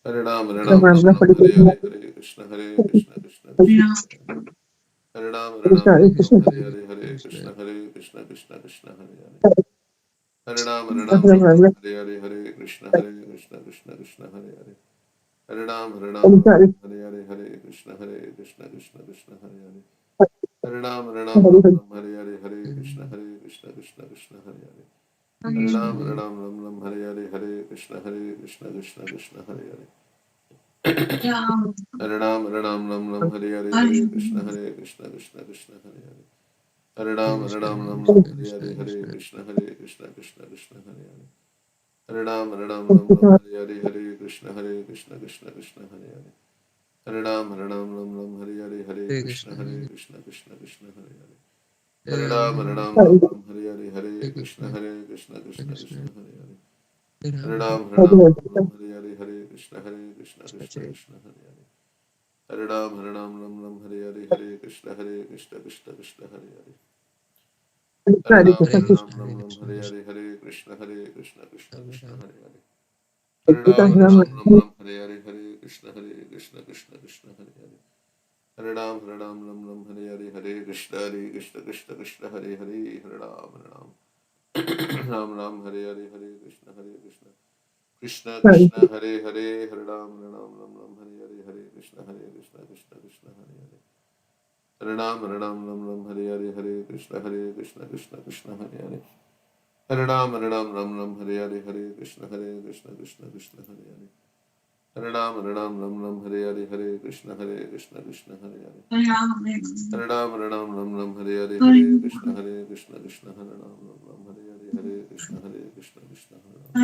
Hare Ram, Ram Ram, Hare Hare, Hare Krishna, Krishna Krishna, Hare Ram, Ram Ram, Hare Hare, Hare Krishna, Krishna Krishna, Hare Hare. Hare Ram, Ram Ram, Hare Hare, Hare Krishna, Krishna Krishna, Hare Hare. Hare Ram, Ram Ram, Hare Hare, Hare Krishna, Krishna Krishna, Hare Hare. Hare Ram, Ram Ram, Hare Hare, Hare Krishna, Krishna Krishna, Hare Hare. Hare Ram, Ram Hare Hare, Hare Krishna, Krishna Krishna, Hare Hare. Hare Ram, Ram Hare Hare, Hare Krishna, Krishna Hare Hare. Hare Ram, Ram Hare Hare, Hare Krishna, Krishna Hare Hare. Hare Ram, Ram Hare Hare, Hare Krishna, Krishna Hare Hare. Hare Ram, Ram Hare Hare, Hare Krishna, Krishna Hare Hare. Hare Ram, Ram Hare Hare, Hare Krishna, Krishna Hare Hare. Hare Ram, Ram Hare Hare, Hare Krishna, Krishna Hare Hare. Hare Ram, Ram Hare Hare, Hare Krishna, Krishna Hare Hare. Hare Ram, Ram Hare Hare, Hare Krishna, Krishna Hare Hare. Hare Ram, Ram Hare Hare, Hare Krishna, Krishna Hare Hare. Hare Ram, Ram Hare Hare, Hare Krishna, Krishna Hare Hare. Hare Ram, Ram Hare Hare, Hare Krishna, Krishna Hare Hare. Hare Ram, Ram Hare Hare, Hare Krishna, Krishna Hare Hare. Hare Ram, Ram Hare Hare, Hare Krishna, Krishna Hare Hare. Hare Ram, Ram Hare Hare, Hare Krishna, Krishna Hare Hare. Hare Ram, Ram Hare Hare, Hare Krishna, Krishna Hare Hare. Hare Ram, Ram Hare Hare, Hare Krishna, Krishna Hare Ram Hare Hare, Hare Krishna, Krishna Hare Ram.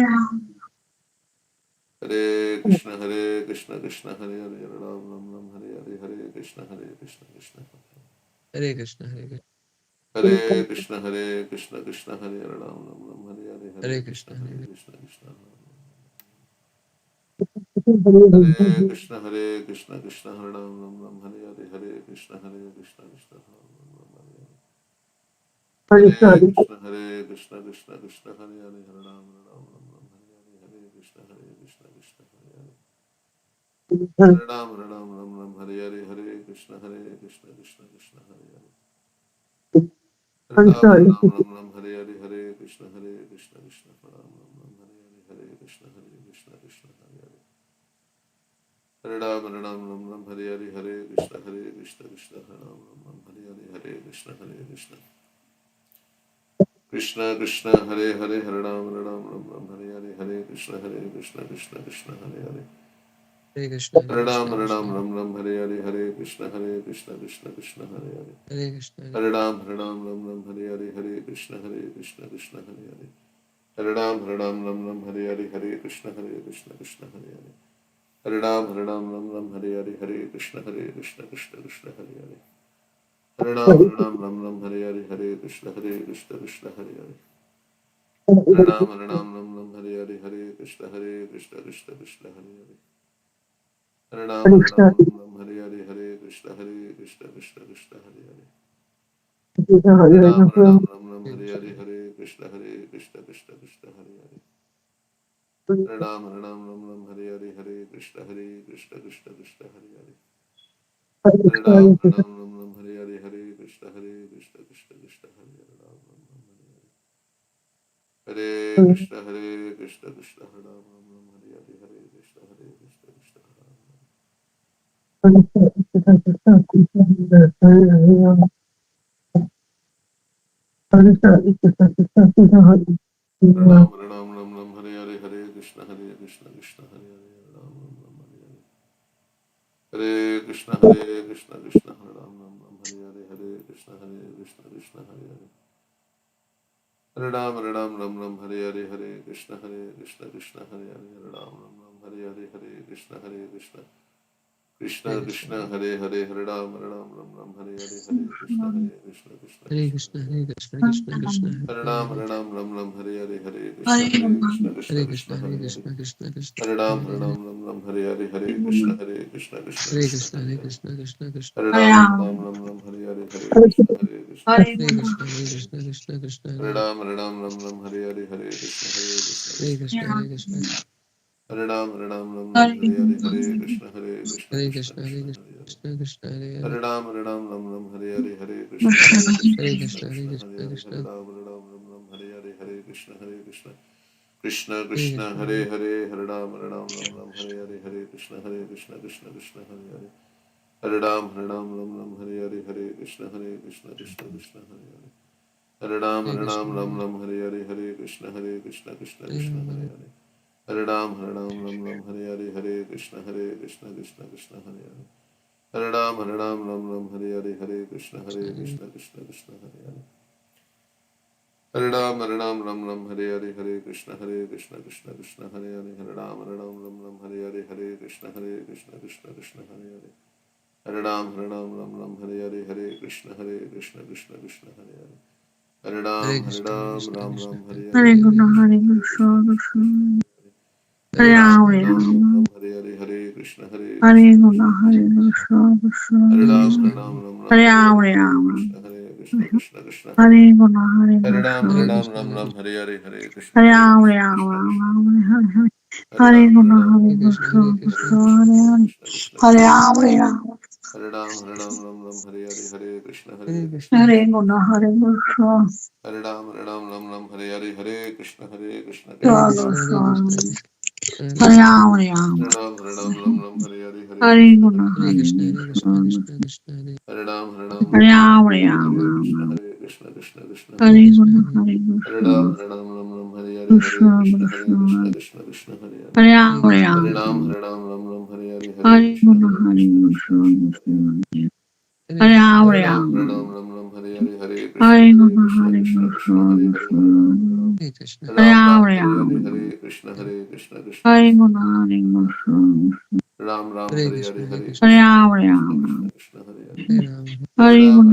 Hare Krishna, Krishna Hare Hare. Hare Ram, Hare Hare, Hare Krishna, Krishna Hare Krishna, Hare Krishna. Hare Krishna, Krishna Hare Hare Ram, Hare Hare, Hare Hare Krishna, Krishna, Hare Krishna. Hare Krishna, Krishna Hare Ram, Hare Hare, Hare Krishna, Krishna Hare Hare. Hare Krishna, Krishna Hare Hare, Hare Ram, Hare Hare, Hare Krishna, Krishna Hare Hare. Hare Ram, Hare Hare, Hare Krishna, Krishna Hare Hare. Hare Ram, Hare Hare, Hare Krishna, Krishna Ram, Hare Hare, Hare Krishna, Krishna Hare Hare. Hare Ram, Hare Hare, Hare Krishna, Krishna Ram, Hare Hare, Hare Krishna, Krishna. Krishna Hare Hare, Hare Ram, Hare Hare, Hare Krishna, Krishna Hare Hare. Hare Krishna, Hare Hare Ram, Krishna, Krishna Hare Hare, Hare Krishna, Krishna Hare Hare. Hare Krishna, Hare Ram, Hare Hare, Hare Krishna, Krishna Hare Hare. Hare Ram, Hare Hare, Hare Krishna, Krishna Hare Hare. Hare Ram, Hare Hare, Hare Krishna, Krishna Hare Hare. Hare Ram, Hare Hare, Hare Krishna, Krishna Hare Hare. Hare Ram, Hare Hare, Hare Krishna, Krishna Hare Hare. Hare Ram, Hare Hare, Hare Krishna, Krishna Hare Hare. Hare Ram, Hare Hare, Hare Krishna, Krishna Hare Hare. Hare Ram, Hare Hare, Hare Krishna, Krishna Hare Hare. Hare Ram, Hare Hare, Hare Krishna, Krishna Hare Hare. Hare Krishna, Krishna Hare Ram, Hare Hare, Hare Krishna, Krishna Hare Ram. Hare Ram, Hare Hare, Hare Krishna, Krishna Hare Hare, Hare Ram, Hare Hare. Hare Krishna, Krishna Hare Ram, Hare Hare, Hare Krishna, Krishna Hare Hare. Hare Ram, Hare Hare, Hare Krishna, Krishna Hare Hare, Hare Ram, Hare Hare, Hare Krishna, Krishna Hare Hare, Hare Ram, Hare Hare, Hare Krishna, Hare Krishna Krishna, Hare Hare Hare. Krishna, Krishna Krishna, Hare Hare Ram, Hare. Hare Hare, Hare Krishna, Hare Krishna Krishna, Hare Hare Hare. Krishna, Krishna Krishna, Hare Ram, Hare Hare. Hare Hare, Hare Krishna, Hare Krishna Krishna, Hare Hare Hare. Krishna, Krishna Krishna. Hare Ram, Hare Hare, Hare Krishna, Hare Krishna Krishna, Hare Hare Hare. Krishna, Krishna Krishna, Hare Hare Hare. Ram, Hare Hare, Hare Krishna, Hare Krishna Krishna, Hare Hare Krishna. Hare. Hare Ram, Ram Ram, Hare Hare, Hare Krishna, Hare Krishna Krishna, Hare Krishna, Krishna, Hare Hare. Krishna Hare Hare, Hare Ram, Ram Hare Hare, Hare Krishna, Krishna Hare Krishna, Krishna, Hare Hare Krishna, Hare. Krishna Ram, Hare Hare, Hare Krishna, Krishna. Krishna Hare Krishna, Krishna, Hare Hare, Hare Ram, Hare Hare, Hare Krishna, Krishna Krishna, Hare Hare. Hare Ram, Hare Hare, Hare Krishna, Krishna Krishna, Hare Hare. Hare Krishna, Ram, Hare Hare, Hare Krishna, Krishna Hare Krishna, Hare Ram, Hare. Ram, Hare Hare, Hare Krishna, Krishna Krishna, Hare Hare. Hare Ram, Hare Hare, Hare Krishna, Hare Krishna Krishna, Hare Hare. Ram, Hare Hare, Hare Krishna, Krishna Krishna, Hare Hare. Ram, Hare Hare, Hare Krishna, Krishna Krishna, Hare Hare. Ram, Hare Hare, Hare Krishna, Krishna Krishna, Hare Hare. Hare Hare Krishna, Hare Ram, Krishna, Ram, Krishna Hare Hare Hare, Hare Hare Krishna, Hare, Hare Krishna, Krishna, Krishna Krishna. Krishna, Hare Hare. Hare Hare Ram, Krishna, Hare Hare Ram, Krishna, Ram. Hare Hare, Hare Krishna, Hare Krishna Krishna, Krishna, Hare Hare Hare. Krishna, Hare Hare Krishna. Krishna, Hare Hare Ram, Hare, Hare Hare Ram. Krishna, Krishna Krishna, Hare Hare Hare. Krishna, Hare Hare Hare Krishna. Krishna, Hare Hare, Hare Krishna, Hare Ram, Hare Krishna Ram, Krishna, Ram, Hare Hare. Ram, Hare Hare Hare Ram, Krishna, Hare Krishna, Krishna, Hare Hare Krishna, Krishna, Hare Hare. Krishna, Hare Krishna Ram, Hare Hare Hare. Ram. Hare Ram, Hare Hare, Hare Krishna, Hare Krishna Krishna, Hare Krishna, Krishna, Hare Hare Hare. Krishna. Hare Ram, Hare Hare, Hare Krishna, Hare Krishna Swallow, Krishna, Krishna, Hare Hare swallow. Krishna, Hare. Hare Krishna Ram, Hare Ram. Hare Ram, Hare Hare, Hare Hare Krishna, Krishna, Hare Hare Krishna, Krishna Hare Krishna, Krishna, Hare Krishna. Hare. Krishna Krishna, Hare Hare Ram, Hare Ram, Hare Hare Ram, Krishna, Ram. Krishna, Hare Hare Hare Krishna, Krishna, Hare. Hare Hare Hare Krishna. Ram, Hare Hare, Hare Krishna, Krishna, Krishna. Krishna, Hare Hare. Hare Hare Ram, Hare Krishna, Hare Ram, Ram, Ram. Hare Hare, Hare Hare Krishna, Krishna, Hare Krishna, Hare Hare. Krishna. Hare Hare Krishna, Ram, Hare Hare Ram, Ram. Hare Hare, Hare Krishna, Hare Krishna, Hare Krishna, Krishna, Hare Hare, Hare Ram, Hare Ram. Krishna. Hare Krishna, Hare Ram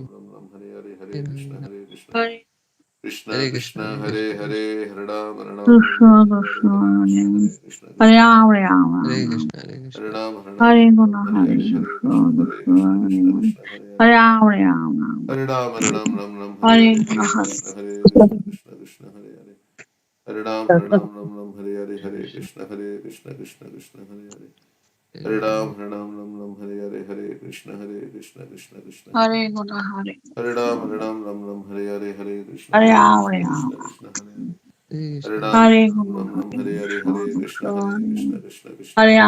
Ram, Ram, Hare Hare Hare, Ram. Hare Krishna, Hare Krishna, Krishna, Hare Hare, Hare Hare Ram. Krishna. Hare Krishna, Hare, Hare Hare Hare Krishna, Krishna, Ram, Hare Ram. Krishna, Hare Hare. Hare Ram, Hare Hare Ram, Krishna, Hare Hare Hare, Hare Krishna, Krishna. Hare Krishna, Krishna, Hare Hare Hare Hare. Ram, Krishna, Hare Krishna Ram. Krishna, Hare Hare Hare, Hare Hare Krishna, Ram, Krishna. Hare Krishna Hare Krishna, Krishna, Hare Hare Krishna, Hare, Hare Ram, Krishna, Hare Hare, Krishna, Krishna, Hare. Krishna, Hare Hare Ram, Hare. Hare Ram, Hare Ram. Krishna, Hare Hare Krishna, Ram, Hare Krishna, Hare Hare Hare, Hare Krishna, Krishna, Krishna, Hare. Krishna, Hare Hare. Hare Ram, Hare Ram. Hare Ram, Hare Hare Hare, Krishna, Hare Hare. Krishna, Krishna, Hare Hare. Hare Ram, Hare Hare, Hare Krishna, Krishna, Hare Hare. Hare Hare Ram, Ram, Hare Hare, Hare Krishna, Krishna, Hare Hare Hare. Krishna, Hare. Hare Ram, Hare Hare, Hare Krishna, Hare Ram, Hare Ram. Krishna, Hare Hare. Hare Hare Krishna, Ram, Hare Krishna, Hare Hare, Hare Krishna, Krishna, Hare Hare Hare.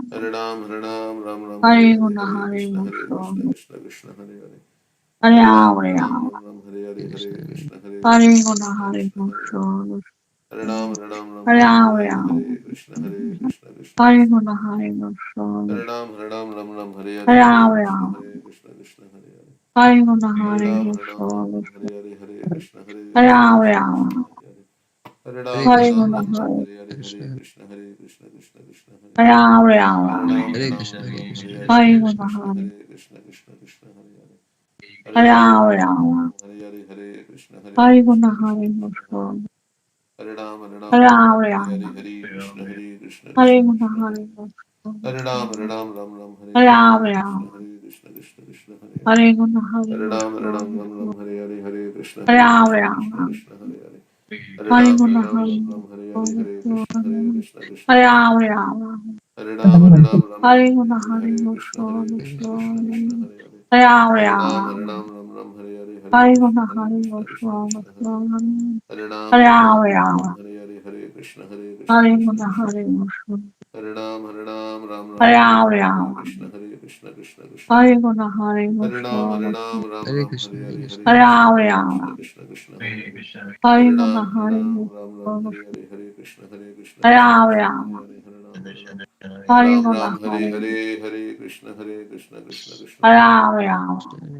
Ram, Hare Ram. Hare Ram, Hare Hare Hare, Krishna, Hare Hare Krishna, Krishna. Krishna, Hare Hare. Hare Hare Ram, Ram, Hare Ram. Hare Hare, Hare Hare Krishna, Krishna, Hare Krishna, Hare Krishna, Hare Hare. Krishna. Hare Ram, Hare Ram, Hare Hare Hare, Ram. Hare Krishna, Hare Krishna, Krishna, Hare Hare. Hare Krishna. Hare Ram, Hare Hare Hare, Hare Ram, Hare Krishna, Ram. Krishna, Hare Hare. Hare Krishna, Hare Hare Ram, Krishna. Hare Hare, Krishna, Hare Ram, Hare Krishna, Ram. Hare Hare. Hare Hare Ram, Hare Krishna, Krishna, Hare Hare. Hare Hare, Hare Krishna, Krishna, Krishna, Hare Hare Hare. Ram, Hare Hare Ram. Ram, Hare Krishna, Hare Hare Krishna, Hare, Krishna Hare Hare Krishna, Krishna, Krishna, Hare. Krishna, Hare Hare. Hare Hare Ram, Ram, Hare Ram. Hare Hare, Hare Krishna, Hare Krishna, Krishna, Hare Hare Hare. Krishna. Hare Ram, Hare Ram, Hare Hare Hare, Ram. Hare Krishna, Hare Krishna, Krishna, Hare Hare Hare. Hare Ram, Krishna. Hare Hare Hare, Ram, Hare Hare Krishna, Ram. Krishna, Hare Hare. Hare Krishna, Hare Hare Ram, Krishna. Hare Hare, Hare Krishna, Hare Ram, Hare Ram. Krishna, Hare Hare. Hare Hare Ram, Krishna, Hare Hare Hare, Hare Krishna, Hare Krishna, Ram, Hare Hare Hare. Ram. Hare Ram, Hare Krishna, Hare Hare Krishna, Krishna, Hare Hare. Hare Ram, Hare Hare Ram. Ram, Hare Hare, Hare Hare Krishna, Krishna, Hare Krishna, Hare Hare. Krishna. Hare Ram, Hare Ram, Hare Ram. Hare Hare, Hare Krishna, Hare Krishna, Krishna, Hare Hare Hare. Krishna. Hare Hare Ram, Ram, Hare Hare Ram. Krishna, Hare Hare Hare. Krishna, Hare Hare Krishna. Hare Hare Krishna, Hare Hare, Krishna, Hare Hare Krishna, Ram, Hare Ram. Krishna, Hare Hare. Hare Hare Krishna, Hare Hare Krishna. Hare, Krishna, Hare Ram, Hare Krishna, Hare Ram. Hare.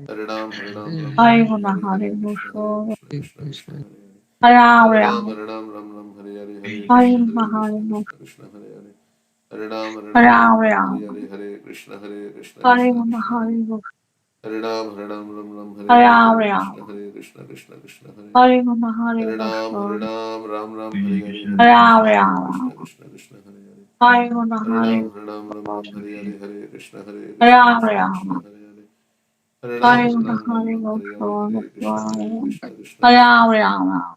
Hare Ram, Hare Ram Krishna, Ram, Hare Hare Hare, Hare Krishna, Krishna, Hare Hare Ram, Hare. Hare Ram. Hare Ram, Hare Hare Hare Krishna, Hare, Hare Hare Krishna, Krishna. Krishna, Krishna, Hare Hare. Hare Ram, Hare Hare Ram, Ram. Hare Hare, Hare Hare Krishna, Krishna, Hare Krishna, Hare Hare. Hare Ram, Hare Ram, Hare Hare Ram. Hare, Hare Krishna, Hare Krishna, Krishna, Hare Hare Hare. Krishna. Hare Ram, Hare Hare Hare, Ram, Hare Hare Krishna, Ram. Krishna, Hare Hare. Hare Krishna, Hare Hare Krishna. Ram, Hare Hare, Hare Hare Ram, Krishna, Hare Ram. Krishna, Hare Hare. Hare Krishna, Hare Hare Ram, Hare Hare, Hare Krishna, Hare Ram, Hare Krishna, Ram. Hare Hare. Hare Hare Hare Ram, Krishna, Krishna, Hare Hare Hare, Krishna. Hare Krishna, Hare Ram, Hare Ram.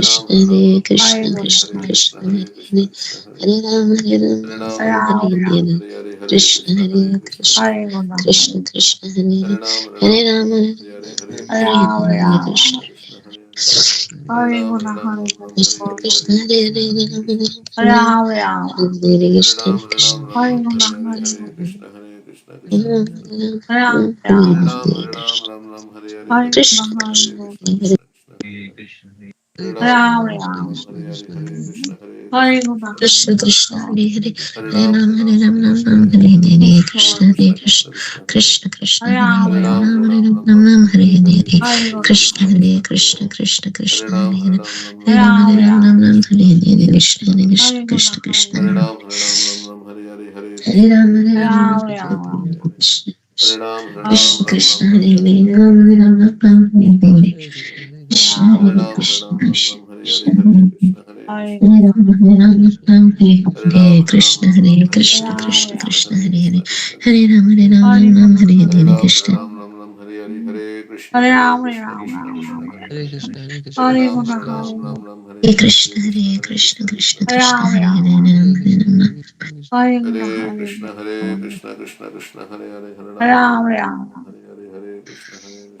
Ram, Krishna Hare Ram, Hare Ram, Krishna Hare Hare, Krishna Hare Krishna Krishna, Hare Hare Krishna, Hare Krishna Hare Hare Hare. Rama Hare Rama Hare Rama Ram, Hare Ram, Hare Ram, Hare Ram, Hare Rama. Hare Hare, Hare Krishna Krishna, Hare Hare Krishna, Krishna Hare Krishna Guna Krishna Hare. Krishna Hare. Krishna Hare Hare Ram, Hare Hare Ram, Hare Ram, Rama Ram, Hare Hare Hare, Hare Hare Krishna, Hare Hare Hare Krishna, Rama. Hare Krishna Krishna, Hare Hare. Hare Hare Ram, Guna Hare Ram, Hare Ram, Ram, Hare Krishna. Hare, Krishna Hare Hare Krishna, Hare Hare Rama Krishna, Hare Krishna Hare. Hare Rama. Hare Hare Krishna Ram, Hare Krishna Ram, Ram, Hare Ram, Guna Hare Hare. Hare, Krishna Hare Krishna, Hare Krishna, Hare Krishna Rama Hare. Hare Hare Hare Rama. Ram, Hare Hare Ram, Ram Ram, Hare Hare, Hare Hare Guna Krishna Krishna, Hare. Hare Krishna Krishna, Hare Krishna Krishna, Hare Hare. Hare Hare Ram, Hare Hare Ram, Ram Ram, Rama. Hare Hare, Hare Krishna, Hare Hare Krishna, Guna Krishna Hare. Krishna, Krishna Hare Krishna Hare. Hare Hare Hare Hare Ram, Ram Hare Hare Ram, Ram Ram Ram Ram, Ram Hare Hare Hare, Hare Hare Yes, Krishna, Hare Lord. Krishna Hare Krishna, Krishna Krishna Krishna, Hare Hare. Krishna Krishna Hare Hare Hare Hare Hare Ram, Ram Hare Rama. Hare Ram, Ram Ram Ram Ram, Ram Hare Hare Hare, Hare Hare Hare Krishna, Hare Guna Krishna Krishna, Hare. Hare Krishna Krishna Hare. Krishna Hare Krishna Ram, Hare Hare Hare Ram, Ram Hare Ram, Hare Hare Hare Hare, Ram Ram Hare Rama. Ram Krishna, Hare Krishna, Hare Krishna Krishna Hare Hare. Hare Krishna Guna Krishna Hare. Krishna Hare Hare Ram, Hare Ram, Ram Ram, Hare Hare, Hare Hare Krishna, Ram Hare Hare Krishna, Ram Hare Ram Krishna Hare Krishna, Rama. Hare Hare. Krishna Hare Ram, Hare Hare Ram, Krishna Ram Guna Ram, Krishna Hare Hare Hare, Hare Hare Ram Krishna, Ram Hare Ram Krishna, Ram Krishna Hare Krishna. Hare Hare Krishna Hare Hare Ram, Hare Krishna Ram, Ram Ram, Hare Hare, Krishna Hare Krishna, Hare Hare Krishna, Hare Guna. Krishna Ram Krishna, Hare Hare Ram Hare. Ram Hare Hare Hare Ram, Hare Ram, Krishna Ram Ram, Hare Hare Hare Hare, Krishna Hare Krishna Hare Krishna, Krishna Hare Hare Krishna, Hare Krishna Hare Krishna. Ram Hare Ram Hare Ram Ram Guna Hare Hare Hare Hare. Ram, Hare Krishna Ram, Ram Ram, Hare Hare, Hare Krishna, Hare Hare Hare Krishna, Rama. Krishna Krishna, Hare Hare. Hare Hare Hare Ram, Guna Hare Hare. Ram, Ram Ram, Hare Hare Hare, Krishna, Hare Krishna, Hare Hare Krishna, Krishna, Krishna Krishna Hare Krishna, Krishna, Hare Hare Hare Hare. Hare Rama. Ram, Hare Ram. Hare Guna Hare Hare. Krishna, Hare Krishna, Krishna Krishna, Hare Hare, Hare Hare Ram, Hare Hare Ram, Rama. Hare Hare, Hare Krishna, Hare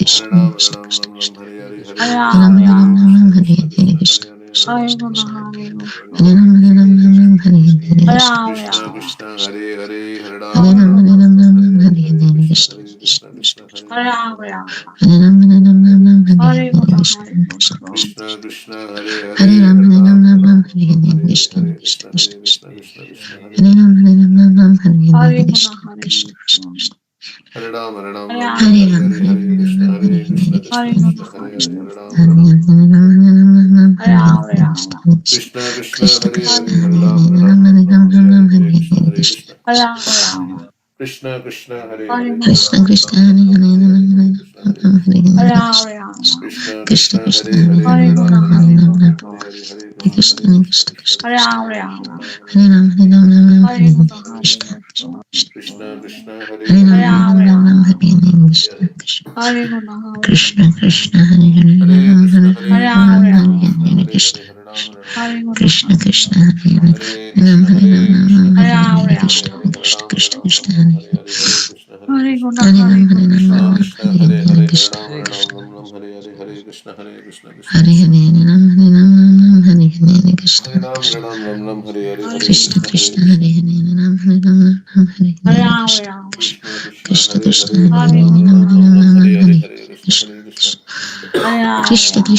Krishna Ram Krishna Hare Ram Ram Krishna, Ram Hare Hare Krishna, Krishna Ram Krishna Ram Ram Krishna Ram Hare Hare Hare Hare Ram Ram Hare Ram Ram Ram Ram Ram Krishna Hare Krishna Hare Krishna Krishna Hare Hare Krishna Hare Hare Krishna Krishna, Hare Hare Hare Krishna, Ram Krishna Ram Hare Ram Ram Krishna Hare Krishna Hare Hare Krishna Hare Krishna Rama, Krishna Hare Hare Hare Hare Ram Hare Ram Ram Ram Ram Ram Ram Ram Hare Hare Hare Hare Hare Krishna Krishna Krishna Krishna Hare Krishna Krishna Hare Hare Ram Hare Ram Ram Rama, Hare Ram Ram Ram Ram Ram Hare Hare Hare Krishna, Krishna Hare Krishna Krishna, Krishna Krishna Krishna Hare Hare Hare Ram Hare Hare Ram Ram Ram Ram Ram Hare Ram Hare Hare Krishna Hare Krishna Krishna Krishna Hare Krishna Krishna Krishna Krishna Hare Hare Hare Ram Hare Ram Ram Ram Hare Hare Hare Krishna, Krishna Hare Krishna Krishna, Krishna Hare Ram Hare Ram Hare Ram Hare Hare Ram Hare Krishna, Hare Hare Ram Krishna Ram Ram Hare Krishna Hare Krishna Hare Krishna Krishna Krishna, Hare Hare Hare Hare Krishna, Ram Hare Ram Ram Hare Ram Ram Ram Ram Hare Hare Hare Hare Rama, Krishna Krishna Krishna Krishna Hare Krishna Hare Hare Hare Ram Hare Ram Ram Hare Ram Ram Ram Ram Hare Ram Hare Hare Krishna Hare Hare Krishna Krishna Hare Hare Rama, Krishna Krishna Hare Hare Hare Krishna, Hare Krishna Ram Krishna Ram Hare Ram Hare Ram Hare Ram Hare Ram Krishna Ram Hare Ram Krishna Hare Hare Hare Hare Krishna Rama, Krishna Krishna Krishna Krishna Hare Hare Hare Hare Hare Hare Krishna, Ram Ram Ram Hare Ram Ram Ram Ram Krishna, Hare Hare Hare Hare Krishna Krishna Hare Hare Krishna Krishna Krishna Krishna Hare Krishna Hare Hare Rama, Krishna Hare Hare Ram Hare Ram Ram Ram Hare Hare Krishna, Hare Hare Krishna Krishna, Krishna Krishna Hare Hare Ram Hare Hare Hare Ram Hare Hare Ram Ram Rama, Hare Hare Krishna Hare Krishna, Hare Krishna Krishna, Krishna Hare Hare Hare Ram Krishna Hare Hare Hare Ram Krishna Ram Hare Hare Hare Rama, Krishna Hare Hare Krishna Hare Hare Ram Ram Hare Ram Krishna, Krishna Hare Krishna Krishna, Hare Hare Ram Krishna Hare Hare Ram Krishna Ram Hare Krishna Hare Hare Krishna Hare Hare Krishna Rama, Hare Hare Krishna Ram Krishna Ram Krishna Ram Hare Hare Hare Hare Krishna Hare Hare Krishna Krishna, Hare Hare Ram Hare Ram Krishna, Ram Krishna Hare Hare Hare Hare Hare Krishna Ram Ram Ram Hare Hare Hare Krishna Hare Krishna Krishna Hare Krishna Hare Ram Hare Ram Ram Hare Hare Krishna Hare Ram Ram Ram Ram Hare Hare Hare Hare Krishna, Krishna Krishna Hare Krishna Krishna Hare Hare Ram Hare Ram Ram Hare Hare Hare Hare Krishna Rama, Krishna Krishna Krishna Hare Krishna Hare Hare Hare Hare Ram Ram Krishna, Ram Hare Ram Hare Ram Ram Hare Ram Hare Hare Krishna, Hare Krishna Krishna Hare Krishna Hare Hare Krishna Rama, Krishna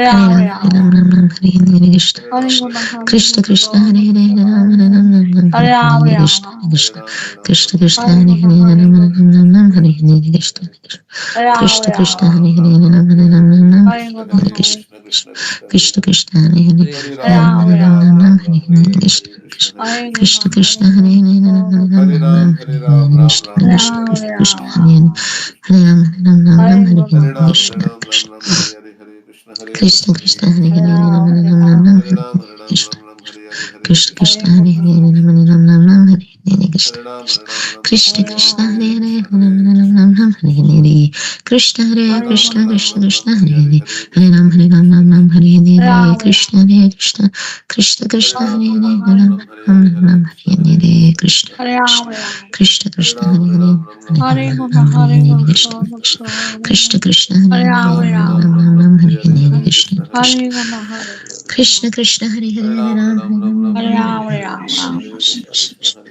Hare Hare Ram, Ram, Hare Hare Ram, Ram Ram, Hare Hare Krishna, Hare Krishna, Guna, Hare Krishna, Krishna, Guna, Hare Hare, Hare Ram, Hare Ram, Ram Ram, Hare Hare Ram, Hare Hare Krishna, Ram, Krishna, Krishna, Krishna, Hare Hare Guna, Hare, Hare Hare Ram, Guna, Ram Ram, Ram, Hare Hare Krishna, Krishna, Hare Ram, Krishna, Hare Krishna, Ram, Hare Hare, Hare Ram, Hare Ram, Ram Ram, Hare Hare Guna, Hare Hare Krishna, Krishna, Krishna, Krishna, Hare Hare, Hare Hare Ram, Ram, Hare Hare Ram, Ram Ram, Ram, Hare Hare Krishna, Krishna, Hare Krishna, Guna, Krishna, Hare Hare Hare, Hare Ram, Hare Ram, Hare Ram Ram, Ram, Hare Hare Ram, Hare Ram Krishna, Ram, Hare Hare Krishna, Ram, Hare, Krishna, Hare Krishna Krishna, Ram, Hare, Hare Hare, Krishna Krishna, Hare Ram, Hare Ram, Ram Ram, Hare Hare Guna, Hare Hare Ram, Hare Hare Krishna, Ram, Ram Krishna, Ram, Hare Hare, Hare Krishna, Hare Krishna, Krishna, Krishna, Hare Hare Hare, Hare Ram, Ram, Hare Ram Ram, Ram, Hare Hare Ram, Hare Hare Ram, Krishna, Ram Ram, Hare Hare, Hare Krishna, Krishna, Hare Krishna, Hare Hare Guna, Hare, Krishna, Hare Hare Ram, Ram Krishna, Ram, Hare Hare Krishna, Hare Ram, Krishna, Hare Ram, Ram Ram, Krishna, Hare Hare Hare, Krishna, Ram, Hare Hare Hare, Krishna, Hare Ram, Hare Ram Krishna, Ram, Krishna Hare Krishna, Hare, Krishna, Hare Hare Hare Ram, Krishna, Hare Guna, Ram, Krishna, Ram Hare Ram, Krishna, Hare Hare Hare, Hare, Hare Hare Krishna, Ram, Hare Hare Ram, Krishna, Ram Ram, Krishna Hare Krishna, Hare, Ram, Krishna, Hare Krishna, Krishna, Hare Krishna, Ram, Hare Hare Hare, Ram, Hare Ram Ram, Ram, Hare Ram Hare, Hare Ram, Krishna, Hare Hare Hare, Krishna, Krishna, Krishna Hare Hare, Ram, Krishna, Krishna, Hare Krishna, Ram, Hare Hare Hare, Ram, Ram Hare Ram, Hare Hare Ram, Hare, Guna, Ram Krishna, Hare Hare Krishna, Hare, Guna, Krishna, Krishna, Hare Krishna, Krishna, Krishna, Krishna, Krishna, Hare Hare Hare, Hare Ram, Ram, Hare Hare Ram Ram, Ram, Ram Ram, Ram, Ram, Hare Hare Hare, Hare, Hare Krishna, Krishna, Hare Krishna, Hare Krishna, Guna, Krishna Hare Hare, Hare Krishna, Krishna, Hare Hare, Hare Hare Hare Ram, Ram, Hare Hare Ram, Ram, Ram Ram Ram, Ram, Hare Ram, Hare, Hare Hare Ram, Krishna, Ram, Hare Krishna, Krishna Hare,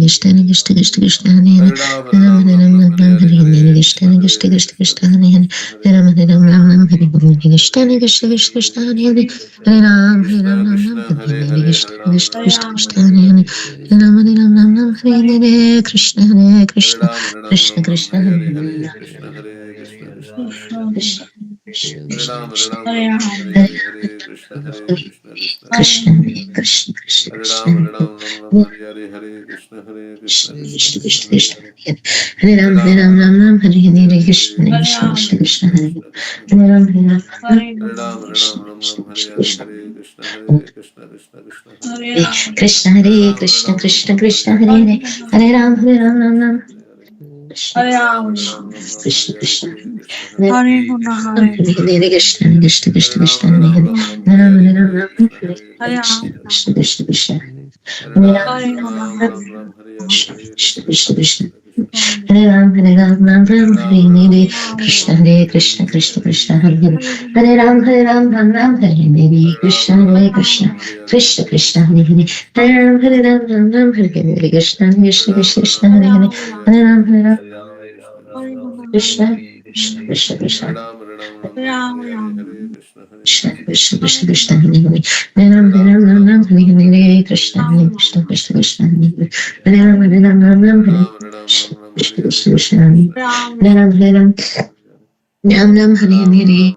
Krishna Krishna Krishna Krishna Hare Hare Hare Ram Ram Ram Hare Hare Hare Krishna Hare Krishna Krishna Krishna Hare Krishna Hare Hare Hare Hare Ram Ram Hare Hare Krishna Hare Krishna Krishna Krishna Krishna Hare Hare Hare Krishna Hare Ram Hare Krishna Ram Ram Ram Krishna Hare Hare Hare Hare Hare Krishna Ram Krishna Ram Krishna Ram Krishna Hare Hare Hare Hare Hare Krishna Ram Hare Ram Krishna Ram Ram Krishna Hare Hare Hare Krishna Hare Hare Krishna Ram Krishna Ram Krishna Hare Hare Hare Hare Hare Krishna Hare Krishna Krishna Krishna Hare Krishna Krishna Hare Krishna Ram Krishna Ram Hare Hare Hare Hare Krishna Hare Krishna Krishna Krishna Krishna Hare Hare Krishna Krishna Hare Krishna Ram Hare Ram Hare Hare Hare Krishna Krishna Krishna Krishna Krishna Krishna Hare Krishna Hare Hare Hare Hare Ram Ram Ram Ram Hare Hare Hare Hare Krishna Hare Krishna Krishna Krishna Krishna Krishna Hare Krishna Krishna Hare Hare Ram Hare Ram Hare Ram Krishna Ram Krishna Hare Krishna Hare Krishna Hare Krishna Krishna Krishna Krishna Hare Hare Krishna Hare Hare Ram Krishna Krishna Hare Krishna Hare Hare Hare Hare Krishna Hare Ram Krishna Hare Ram Krishna Ram Ram Krishna Hare Hare Krishna Hare Krishna Ram Krishna Hare Krishna Hare Krishna Hare Hare Krishna Ram Hare Hare Krishna Krishna Hare Krishna Ram Krishna Hare Hare Hare Ram Hare Hare Ram Hare Ram Krishna Hare Hare Krishna Krishna Krishna Krishna Krishna Krishna Krishna Hare Hare Ram Ram Hare Hare Hare Krishna Krishna Krishna Krishna Krishna Krishna Krishna Hare Ram Hare Ram Ram Hare Ram Ram Hare Hare Ram Krishna Hare Hare Krishna Krishna Krishna Hare Krishna Hare Krishna Hare Hare Hare Ram Hare Ram Ram Ram Hare Hare Hare Ram Krishna Hare Krishna Hare Krishna Hare Krishna Krishna Hare Hare Hare Krishna Hare Hare Ram Hare Hare Ram Ram Ram Hare Hare Krishna Hare Krishna Ram Krishna Krishna Hare Hare Hare Ram Hare Ram Krishna Hare Krishna Krishna Krishna Krishna Krishna Hare Krishna Ram Hare Krishna Hare Krishna Krishna Krishna Krishna Krishna Krishna Krishna Hare Hare Hare Hare Ram Hare Ram Ram Ram Ram Hare Hare Hare Krishna Hare Krishna Krishna Krishna Hare Hare Hare Krishna Ram Hare Ram Ram Ram Hare Ram Krishna Hare Krishna Hare Krishna Hare Hare Krishna Hare Hare Ram Hare Ram Krishna Ram Ram Hare Hare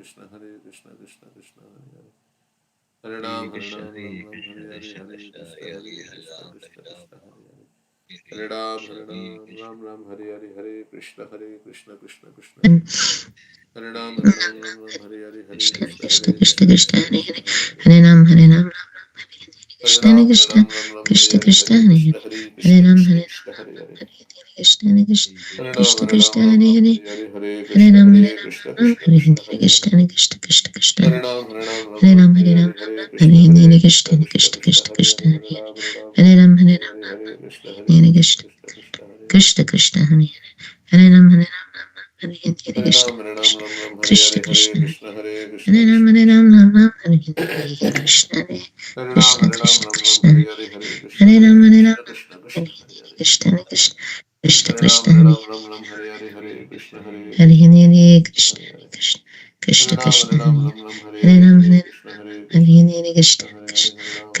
Krishna Hare Krishna Krishna Krishna Hare Hare Hare Ram Ram Ram Hare Hare Hare Krishna Hare Krishna Krishna Krishna Hare Hare Hare Ram Ram Ram Hare Hare Hare Krishna Krishna Krishna Hare Hare Ram Ram Hare Hare Hare Krishna Krishna Krishna Krishna Krishna Hare Krishna Hare Hare Hare Hare Ram Hare Ram Hare Krishna Ram Krishna Ram Hare Krishna Hare Krishna Hare Hare Krishna Hare Hare Krishna Ram Krishna Hare Krishna Hare Hare Krishna Krishna Hare Ram Krishna Krishna Ram Hare Hare Hare Hare Hare Krishna Ram Hare Hare Krishna Ram Krishna Hare Krishna Hare Hare Hare Krishna Krishna Krishna Hare Hare Ram Hare Ram Hare Hare Ram Hare Hare Krishna Hare Hare Krishna Krishna Krishna Krishna Krishna Krishna Hare Krishna Hare Hare Hare Ram Ram Hare Hare Hare Krishna Hare Hare Krishna Krishna Krishna Krishna Hare Hare Krishna Krishna Hare Hare Ram Hare Ram Hare Hare Krishna Ram Krishna Hare Krishna Hare Hare Krishna Krishna Hare Krishna Hare Ram Krishna Hare Krishna Ram Hare Krishna Hare Ram Krishna Krishna Krishna Hare Hare Krishna Hare Hare Ram Hare Ram Krishna Krishna Hare Krishna Hare Hare Krishna Krishna Krishna Hare Krishna Hare Hare Hare Krishna Hare Hare Krishna Hare Krishna Krishna Hare Hare Krishna Krishna Hare Krishna Hare Ram Hare Hare Hare Ram Hare Hare Krishna Hare Hare Krishna Hare Krishna Krishna Krishna Hare Krishna Hare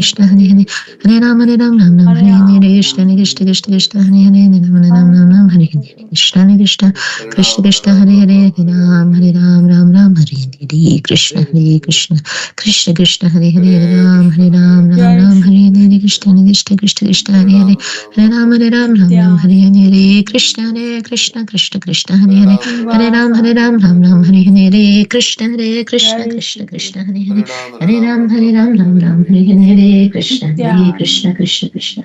Krishna Hare Hare Hare Ram Ram Ram Hare Hare Krishna Krishna Krishna Krishna Hare Hare Ram Ram Hare Hare Krishna Krishna Krishna Krishna Hare Hare Hare Ram Ram Hare Hare Krishna Hare Krishna Krishna Krishna Hare Hare Hare Ram Ram Hare Hare Krishna Krishna Krishna Krishna Hare Hare Hare Ram Ram Hare Hare Krishna Hare Krishna Krishna Krishna Hare Hare Hare Ram Ram Hare Hare Krishna Hare Krishna Krishna Krishna Hare Hare Hare Ram Ram Hare Hare Krishna Hare Krishna Krishna Krishna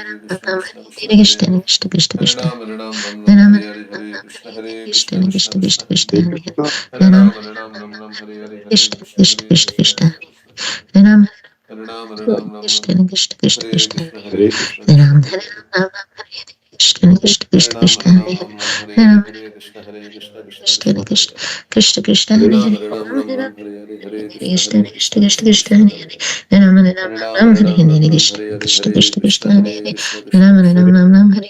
Hare Krishna Krishna Krishna Hare Hare Hare Krishna Krishna Hare Krishna Ram Ram Hare Ram Rama Hare Hare Hare Krishna Krishna Krishna Krishna Krishna Krishna Hare Krishna Hare Hare Hare Ram Ram Hare Hare Hare Krishna Krishna Krishna Krishna Krishna Krishna Krishna Hare Rama Hare Ram Krishna Krishna Krishna Hare Krishna Krishna Hare Hare Krishna Hare Krishna Ram Hare Hare Krishna Krishna Hare Krishna Krishna Hare Ram Hare Hare Hare Ram Hare Krishna Krishna Krishna Krishna Hare Krishna Hare Krishna Krishna Hare Hare Ram Hare Ram Hare Hare Hare Krishna Krishna Krishna Krishna Krishna Krishna Krishna Hare Hare Hare Hare Ram Hare Ram Hare Hare Ram Krishna Hare Krishna Hare Krishna Krishna Krishna Hare Hare Krishna Ram Krishna Ram Krishna Ram Ram Hare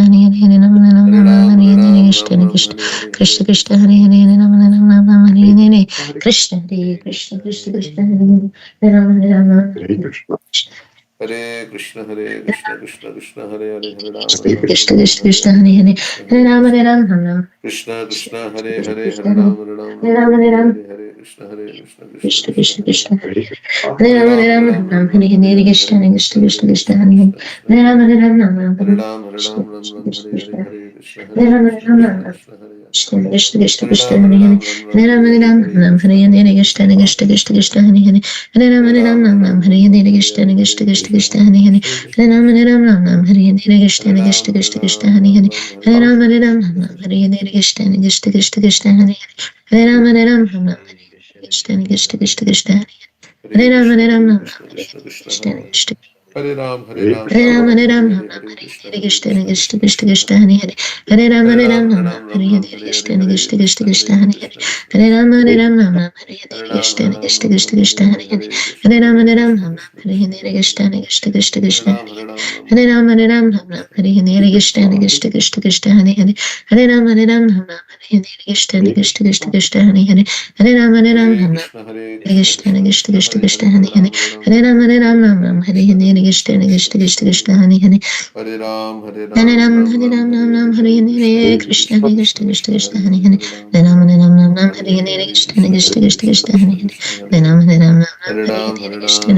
Hare Hare Ram Ram Hare Ram Ram Ram, Hare Hare Hare Ram, Krishna Ram Ram, Krishna Hare Hare, Krishna Hare Krishna Krishna, Hare Hare Hare Ram Krishna, Ram Ram Ram Hare Hare Hare Krishna Hare Hare Krishna Krishna, Krishna Hare Krishna Krishna, Hare Ram Ram Ram Hare Krishna, Hare Krishna, Krishna Krishna, Hare Hare, Hare Ram, Hare Krishna Ram, Krishna Ram Ram, Krishna Hare Krishna Hare, Hare Hare Hare Krishna, Hare Hare Ram Hare Krishna, Ram Ram Ram Krishna Krishna Krishna, Hare Krishna Hare, Krishna Hare Hare Ram, Hare Ram, Hare Ram Ram Ram, Hare Hare Ram Hare, Hare Krishna, Hare Krishna, Krishna Krishna Krishna, Krishna Hare Krishna Hare, Hare Hare Ram Ram, Hare Hare Ram Ram, Ram Ram Hare Ram, Hare Hare Hare, Krishna Hare Krishna, Krishna Krishna Hare Krishna Krishna, Hare Krishna Krishna, Hare Hare Ram Hare, Hare Ram Ram Ram Hare Hare Ram, Hare Krishna Ram, Ram Krishna Ram, Krishna Hare Hare, Krishna Hare Krishna, Hare Hare Ram Hare Krishna, Ram Krishna Ram Ram Krishna, Hare Hare, Krishna Krishna Krishna Hare Krishna Ram, Hare Hare Hare Ram, Ram Ram, Hare Hare Ram Hare Hare, Ram Hare Ram Krishna, Hare Hare Hare Krishna, Krishna Krishna Krishna Krishna Krishna, Krishna Hare Hare Hare Ram Hare Hare Ram Ram, Ram Hare Ram Ram, Hare Ram Hare Ram, Krishna Hare Hare, Krishna Hare Krishna Krishna, Krishna Hare Hare Hare Krishna, Hare Krishna Ram Krishna, Hare Ram Ram Ram Hare Hare Hare Krishna Ram, Krishna Hare Krishna Krishna Ram, Hare Ram Hare Ram, Hare Hare Hare, Ram Hare Hare Ram Krishna, Ram Krishna Hare Hare Krishna Krishna Krishna Krishna Hare Hare Ram Hare Ram Ram Krishna Krishna Krishna Krishna Hare Hare Krishna, Hare Ram Hare Ram Krishna, Krishna Krishna, Krishna Hare Hare. Krishna Hare Ram, Hare Ram Ram Ram, Hare Hare Ram Hare, Ram Hare Hare Krishna, Hare Hare Krishna Krishna, Krishna Krishna Krishna Krishna, Hare Krishna Hare. Hare Hare Hare Ram Hare Hare Ram, Ram Hare Ram Ram, Hare Ram Hare Ram, Hare Krishna Hare, Hare Krishna Krishna Krishna, Krishna Hare Hare Krishna, Krishna Hare Krishna, Ram Hare Hare Hare. Ram Ram Hare Hare Hare Ram, Krishna Hare Ram, Krishna Ram Ram, Krishna Hare Krishna Hare, Hare Hare Krishna, Hare Ram Hare Hare Ram Krishna, Ram Krishna Hare Krishna, Hare Hare Hare. Krishna Krishna Krishna Hare Krishna Ram, Hare Hare Ram, Ram Hare Ram, Ram Hare Hare Hare, Ram Hare Ram Ram Krishna, Hare Krishna, Hare Krishna Krishna Krishna, Hare Krishna Hare. Krishna Krishna Hare Hare Ram Hare Ram Ram Hare Hare Krishna Krishna Krishna Krishna Hare Hare Ram Hare Ram Hare Ram Krishna, Hare Krishna, Krishna Krishna Krishna Krishna, Krishna Hare Krishna Hare, Hare Hare Hare Ram, Hare Ram, Hare Ram Ram Ram, Hare Hare Ram Hare, Ram Ram Hare Hare Krishna, Hare Hare Krishna Krishna, Krishna Krishna Krishna Krishna, Hare Krishna Hare. Hare Hare Hare Ram, Hare Hare Ram, Ram Ram Hare Ram, Ram Hare Ram Hare, Ram Hare Hare Krishna, Hare Hare Krishna Krishna, Hare Krishna Krishna Krishna Krishna, Hare Krishna Hare Hare, Hare Hare Ram, Hare Hare Ram Ram, Hare Ram Ram Ram Ram, Ram Hare Hare Hare, Hare Hare Krishna Krishna, Krishna Hare Krishna Krishna, Krishna Krishna Hare Hare Krishna, Hare Hare Hare. Ram Hare Ram Ram Hare Hare Ram, Hare Hare Krishna Ram, Krishna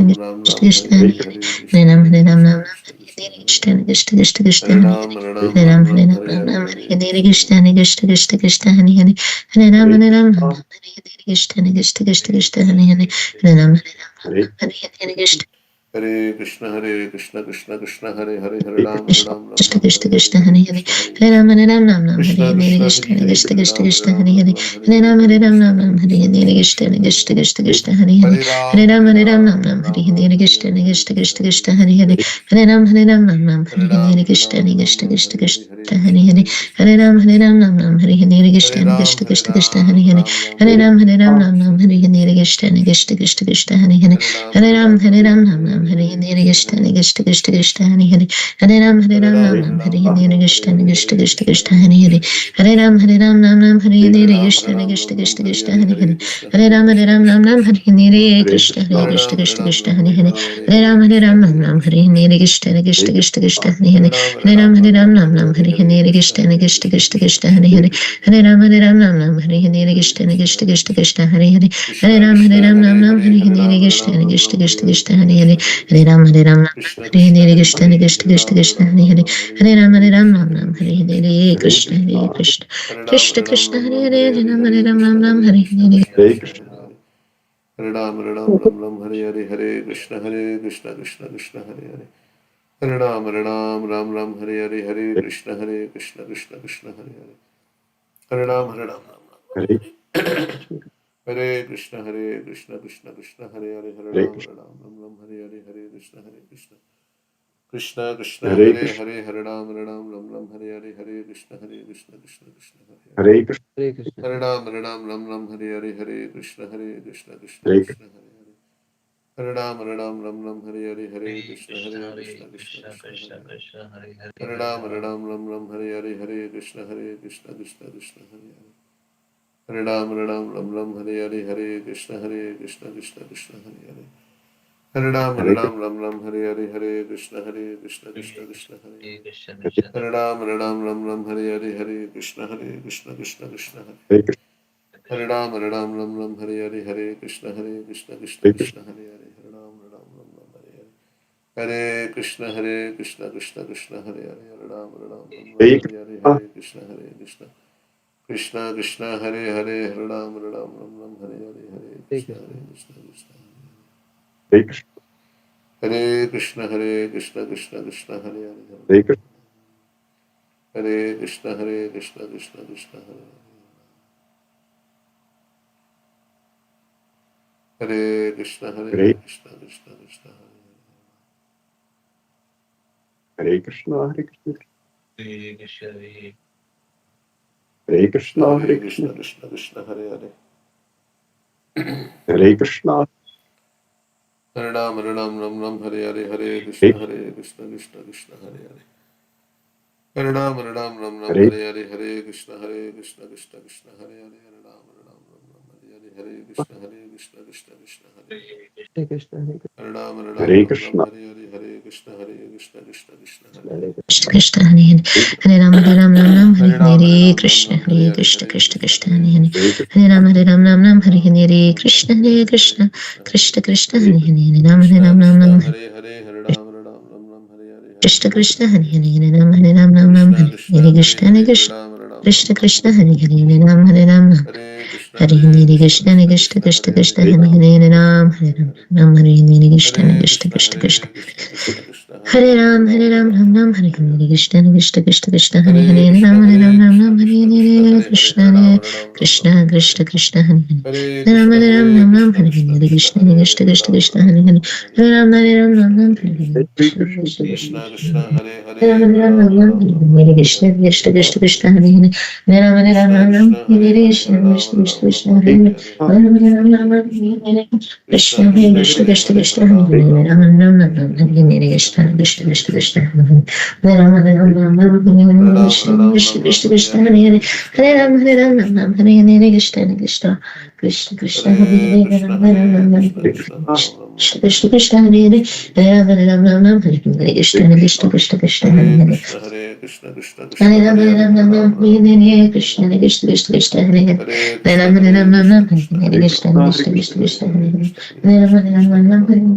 Ram Krishna Ram, Krishna Hare Krishna Hare, Hare Hare Krishna, Hare Ram Hare Hare Ram Krishna, Ram Krishna Hare Ram, Hare Ram, Ram Ram, Hare Hare, Hare Krishna. Hare Krishna, Hare Krishna, Krishna Krishna, Hare Hare, Hare Ram, Ram Ram, Hare Hare, Hare Krishna, Hare Krishna. Krishna Krishna, Hare Hare, Hare Ram, Ram Hare Hare, Hare Krishna, Hare Krishna, Krishna Krishna, Hare Hare. Hare Ram, Hare Ram, Ram Ram, Hare Hare, Hare Krishna, Hare Krishna. Hare Ram, Hare Ram, Ram Ram, Hare Hare, Hare Krishna, Hare Krishna, Krishna Krishna, Hare Hare. Hare Ram, Ram Ram, Hare Hare, Hare Krishna, Hare Krishna, Krishna Krishna. Hare Ram, Ram Ram, Hare Hare, Hare Krishna, Hare Krishna, Krishna Krishna. Hare Ram, Ram Ram, Hare Hare, Hare Krishna, Hare Krishna, Krishna Krishna. Hare Ram, Ram Ram, Hare Hare, Hare Krishna, Hare Krishna, Krishna Krishna. Hare Ram, Ram Ram, Hare Hare, Hare Krishna, Hare Krishna, Krishna Krishna. Hare Ram, Ram Ram, Hare Hare, Hare Krishna, Hare Krishna, Krishna Krishna. Krishna Krishna, Hare Hare, Hare Ram, Ram Hare Hare, Hare Krishna, Hare Krishna. Krishna Krishna, Hare Hare, Hare Ram Ram Hare Hare, Hare Krishna, Hare Krishna, Krishna Krishna. Hare Ram, Hare Hare, Hare Krishna, Hare Krishna, Krishna Krishna, Hare Hare. Hare Ram, Hare Hare, Hare Krishna, Krishna Krishna, Hare Hare. Hare Ram, Hare Hare, Hare Krishna, Krishna Krishna, Hare Hare. Hare Ram, Ram Hare Krishna, Krishna Krishna, Hare Hare. Hare Ram, Ram Hare Hare, Hare Krishna, Krishna Krishna Krishna, Hare Hare. Hare Ram, Ram Hare Hare, Hare Krishna, Krishna Krishna, Hare Hare. Hare Krishna. Hare Ram, Hare Hare, Hare Krishna, Krishna Krishna, Hare Hare. Hare Ram, Ram Hare Hare, Hare Krishna, Krishna Krishna, Hare Hare. Hare Ram, Ram Hare Hare, Hare Krishna, Krishna Krishna, Hare Hare. Hare Ram, Ram Hare Hare, Hare Krishna, Krishna Krishna, Hare Hare. Hare Ram, Ram Hare Hare, Hare Krishna, Krishna Krishna, Hare Hare. Hare Ram, Ram Hare Hare, Hare Krishna, Krishna Krishna, Hare Hare. Hare Ram, Ram Hare Hare, Hare Krishna, Krishna Krishna, Hare Hare. Hare Ram, Ram Hare Hare. Hare Krishna, Krishna Krishna, Hare Hare. Hare Ram, Ram Hare Hare, Hare Krishna, Krishna Krishna Krishna, Hare Hare. Hare Ram, Ram Hare Hare, Hare Krishna, Krishna Krishna. Hare Krishna, Krishna Krishna, Hare Hare. Hare Krishna, Krishna Krishna, Hare Hare. Hare Krishna, Krishna Krishna, Hare Krishna, Hare Krishna, Hare Krishna, Hare Krishna, Hare Hare Krishna, Krishna, Krishna Krishna, Hare Hare. Hare Krishna, Hare Ram, Ram Hare Hare, Hare Krishna, Krishna Krishna, Hare Hare. Hare Ram, Ram Hare Hare, Hare Krishna, Krishna Krishna, Hare Hare. Hare Ram, Ram Hare Hare, Hare Krishna, Krishna Krishna, Hare Hare. Hare Krishna. Hare Ram, Hare Ram Krishna, Hare Hare, Hare Krishna, Krishna Krishna, Hare Hare Hare. Krishna Krishna Hare Hare. Hare Ram, Ram Hare Hare Ram, Hare Ram Krishna, Hare Hare Hare, Krishna Hare Krishna Krishna, Krishna Hare Hare. Hare Krishna, Hare Ram, Ram Hare Hare Ram Krishna, Hare Hare Hare, Krishna Hare Krishna, Krishna Krishna Hare Hare Krishna, Hare. Hare Ram, Krishna Ram Krishna, Hare Hare. Hare Ram, Ram Hare Hare, Hare Krishna Krishna, Krishna Hare Hare Hare. Krishna. Hare Ram Krishna Hare Krishna, Hare Hare Krishna, Hare Hare, Hare Krishna Ram, Krishna Ram Krishna Hare Hare Hare. Hare. Hare Ram, Ram Hare Krishna, Hare Hare Hare Krishna, Krishna Krishna Krishna Krishna, Krishna Hare Hare, Krishna Hare Hare Ram, Hare Ram Ram. Hare Hare Hare. Ram Hare Hare Krishna Hare Krishna Krishna, Krishna Hare Krishna. Krishna, Krishna Krishna, Hare Hare Hare, Hare Ram, Hare Ram, Ram, Ram Ram, Hare Hare Hare Hare. Krishna, Krishna Krishna Krishna, Hare Hare, Hare Hare Krishna, Ram, Hare Ram, Hare Ram Krishna, Ram, Krishna Hare Krishna, Hare Hare Hare, Krishna, Hare Ram, Hare Ram Krishna, Hare Hare. Krishna Krishna, Hare Hare. Hare Hare Ram, Krishna, Hare Ram, Hare Ram Ram, Krishna, Hare Krishna Hare Krishna, Krishna, Hare Krishna Hare Krishna Ram, Krishna, Hare Hare. Hare Hare Hare. Ram, Hare Hare Ram, Krishna, Ram Ram, Hare Hare Krishna. Hare Krishna, Krishna Krishna Krishna. Krishna, Hare Hare Hare, Ram, Hare Hare Ram, Ram, Ram Ram, Hare Krishna, Hare Krishna Krishna, Krishna Hare Krishna, Hare. Hare Hare. Hare Ram, Hare Ram, Krishna Ram Ram, Krishna, Hare Hare Hare, Krishna, Hare Ram, Krishna Krishna Krishna, Hare Hare Hare. Hare, Hare Hare Ram, Hare Krishna, Ram, Ram Hare Ram, Krishna. Hare Hare. Krishna Krishna, Hare Krishna, Krishna, Hare Krishna Hare, Krishna, Hare Hare Ram, Hare. Ram Ram Ram Ram, Hare Hare Hare, Hare Krishna, Krishna, Hare Krishna Krishna, Krishna Krishna. Krishna, Hare Hare. Hare Ram, Hare Ram, Ram Ram, Hare Hare Hare Ram, Krishna, Krishna Ram, Krishna Hare Krishna, Hare, Hare Hare. Hare Krishna, Hare Hare Ram, Hare Krishna, Ram, Ram Krishna. Ram, Hare Hare Krishna, Krishna Krishna Krishna, Hare Hare Hare. Krishna, Ram Ram Hare Ram Ram, Krishna, Hare Krishna, Krishna Hare Krishna Hare, Krishna, Hare Hare. Krishna, Krishna. Hare Ram, Hare Ram, Ram Ram, Hare Hare Krishna, Krishna Krishna Krishna, Hare Hare Hare. Krishna, Hare Krishna, Krishna Hare Krishna, Ram, Hare Hare Hare, Ram, Hare Ram Ram, Ram, Hare Krishna, Krishna Krishna Krishna, Hare Hare. Hare Hare Krishna, Ram, Hare Hare Ram, Ram Krishna, Ram, Hare Krishna Hare Hare Krishna, Ram, Krishna Hare Krishna Hare, Krishna, Hare Hare Hare. Krishna, Hare Hare Ram, Krishna, Hare Ram, Krishna Ram Ram, Ram, Ram Hare Ram, Hare Hare.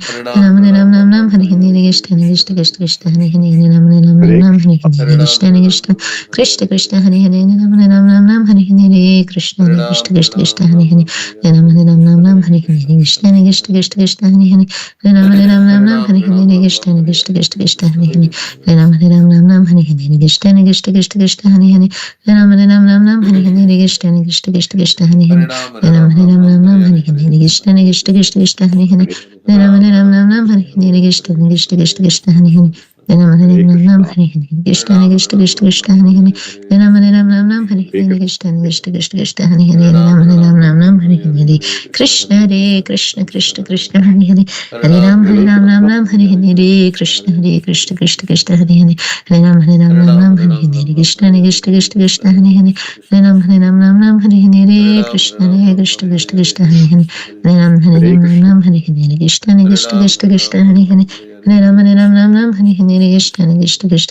Hare Hare Ram, Ram Hare Ram Ram, Ram Ram Ram Ram, Hare Hare Hare Hare, Krishna Krishna Krishna Krishna Krishna Krishna Hare Hare Krishna Ram Hare Ram Hare. Ram Ram Hare Hare Hare Ram, Krishna Hare Ram, Krishna Ram Ram, Hare Krishna Hare, Hare Krishna Hare Krishna Hare Krishna Ram Krishna Ram Ram Krishna Ram Hare Krishna. Hare Krishna Hare Krishna Ram, Hare Krishna Ram, Krishna Hare Ram Hare Ram, Hare Ram Hare, Hare Ram Krishna, Ram Ram Hare Hare Krishna, Hare Hare Krishna Krishna, Krishna Hare Krishna Krishna. Krishna Hare Hare Ram Ram Ram Hare Ram Ram, Hare Hare Hare Ram, Krishna Ram Ram, Hare Krishna Hare, Krishna Hare Krishna Krishna, Hare Hare Hare Krishna, Hare Ram Krishna. Ram Ram Ram Hare Hare Krishna Krishna Krishna Krishna Hare Hare Ram Ram Ram Ram Hare Hare Krishna Krishna Krishna Hare Hare Hare Ram, Hare Ram Ram, Ram Ram Ram, Ram Hare Ram Hare Hare, Hare Hare Krishna, Krishna Hare Krishna Krishna, Krishna Krishna Krishna Hare Krishna, Hare Hare Hare. Hare Ram Ram, Hare Ram Ram, Ram Ram Hare Hare Hare, Hare Hare Krishna Krishna, Krishna Krishna, Krishna Hare Krishna Krishna, Hare Hare Krishna Krishna, Ram Krishna, Ram Hare Ram Krishna. Ram Hare Hare Hare Krishna Ram, Hare Krishna Ram, Krishna Ram Krishna Ram, Hare Hare Hare Hare, Hare Ram Krishna, Ram Hare Ram Ram Krishna, Hare Hare Hare Krishna. Krishna Krishna Krishna Krishna Hare Hare Hare Ram, Ram Hare Ram Ram, Ram Ram Ram Ram, Hare Hare Hare, Hare Hare Krishna, Krishna Hare Hare Krishna, Krishna Krishna Krishna, Krishna Hare Krishna Hare. Hare Hare Hare Hare Ram, Ram Hare Hare Ram, Ram Ram Ram Ram, Ram Hare Hare Hare, Hare Hare Krishna, Krishna Hare Hare Krishna, Krishna Krishna Krishna Krishna, Krishna Hare Hare Hare. Hare Hare Ram Hare Ram Hare Ram Ram, Ram Hare Hare Ram, Hare Ram Ram, Krishna Hare Hare Hare, Krishna Hare Krishna Krishna, Krishna Hare Hare Hare Krishna, Krishna Hare Ram Krishna, Hare Hare Ram Hare. Ram Ram Hare Hare Hare Ram, Hare Krishna Ram, Hare Ram Krishna Ram, Hare Krishna Hare, Krishna Hare Hare Hare Krishna, Hare Hare Ram Krishna, Hare Hare Ram Ram Krishna. Ram Hare Hare Krishna Hare Krishna Ram, Krishna Hare Krishna Ram, Hare Ram Hare Ram, Hare Hare, Hare Hare Ram Hare Ram Krishna, Ram Hare Ram Hare Krishna, Hare Hare Krishna Krishna, Hare Krishna Krishna. Krishna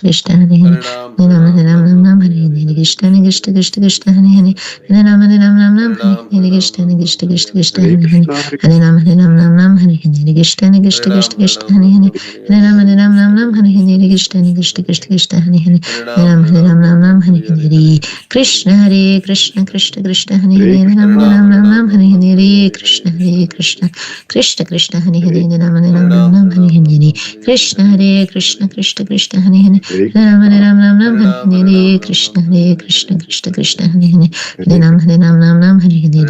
Krishna Hare Hare Hare Ram, Hare Hare Ram Hare Ram, Ram Ram Ram Ram, Ram Hare Hare Hare, Hare Hare Krishna Krishna Krishna Krishna Hare Hare Hare Ram Hare Krishna Krishna Krishna Krishna Hare Hare Hare Krishna, Hare Hare Ram Hare Hare Krishna Krishna Krishna Krishna Hare Hare Hare Ram Hare Krishna Krishna Krishna Krishna Hare Hare Hare Ram Hare Krishna Hare Krishna Krishna Krishna Hare Hare Hare Ram Hare Krishna Krishna Krishna Krishna Hare Hare Hare Ram Hare Krishna Hare Krishna Krishna Krishna Hare Hare Hare Ram Hare Krishna Krishna Krishna Hare Hare Hare Ram Hare Krishna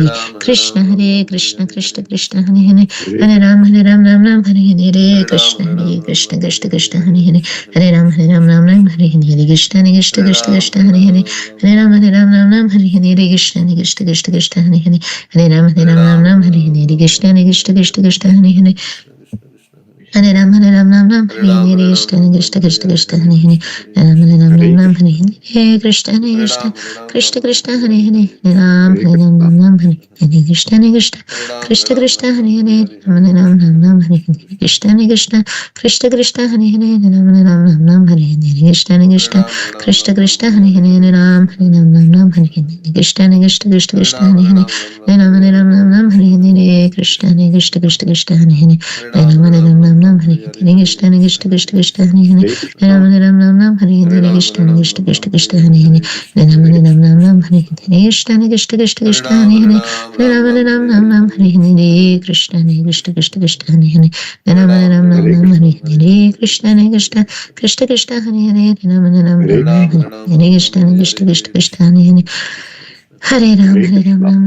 Krishna Krishna Krishna Hare Hare Hare Ram Hare Krishna Krishna Krishna Krishna Hare Hare Hare Ram Hare Krishna Krishna Krishna Krishna Hare Hare Hare Ram Hare Krishna Krishna Krishna Krishna Hare Hare Hare Ram Hare Krishna Krishna Krishna Krishna Hare Hare Hare Ram Hare Krishna Krishna Krishna Krishna Hare Hare Hare Ram Hare Krishna Krishna Krishna Hare Hare Hare Ram Hare Krishna Krishna Krishna Hare Hare Hare Ram Hare Krishna Krishna Krishna Krishna Hare Hare Hare Ram Hare Krishna Krishna Krishna Hare Hare Hare Ram Hare Krishna Krishna Krishna Krishna Hare Hare Hare Ram Hare Krishna Krishna Krishna Krishna Hare Hare Hare Ram Hare Krishna Krishna Krishna Krishna Hare Hare Hare Ram Hare Krishna Krishna Krishna Krishna Hare Hare Hare Ram Hare Krishna Krishna Krishna Krishna Hare Hare Hare Ram Hare Krishna Krishna Krishna Krishna Hare Hare Hare Ram Hare Krishna Krishna Krishna Krishna Hare Hare Hare Ram Hare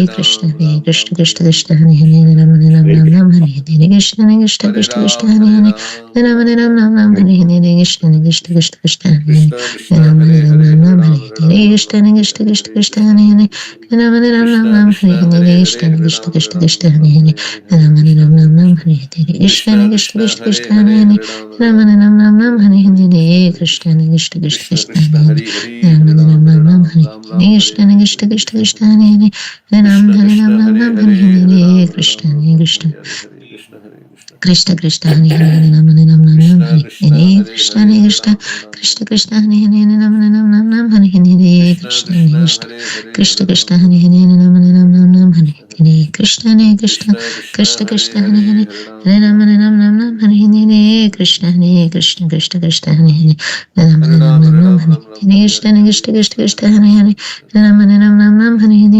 Krishna Krishna Krishna Krishna Hare Hare Hare Ram Hare Krishna Krishna Krishna Krishna Hare Hare Ram Hare Krishna Krishna Krishna Krishna Hare Hare Ram Hare Krishna Krishna Krishna Krishna Hare Hare Ram Hare Krishna Krishna Krishna Krishna Hare Hare Ram Hare Krishna Krishna Krishna Krishna Hare Hare Ram Hare Krishna Krishna Krishna Krishna Hare Hare Ram Hare Krishna Krishna Krishna Krishna Hare Hare Ram Krishna Krishna Krishna Krishna Hare Hare Hare Ram Hare Krishna Krishna Krishna Krishna Hare Hare Ram Hare Krishna Krishna Krishna Krishna Hare Hare Ram Hare Krishna Krishna Krishna Hare Hare Ram Hare Krishna Krishna Krishna Krishna Hare Hare Hare Ram Hare Krishna Krishna Krishna Krishna Hare Hare Ram Hare Krishna Krishna Krishna Krishna Hare Hare Ram Hare Krishna Krishna Krishna Krishna Hare Hare Ram Hare Krishna Krishna Krishna Krishna Hare Hare Ram Hare Krishna Krishna Krishna Krishna Hare Hare Ram Hare Krishna Krishna Krishna Krishna Hare Hare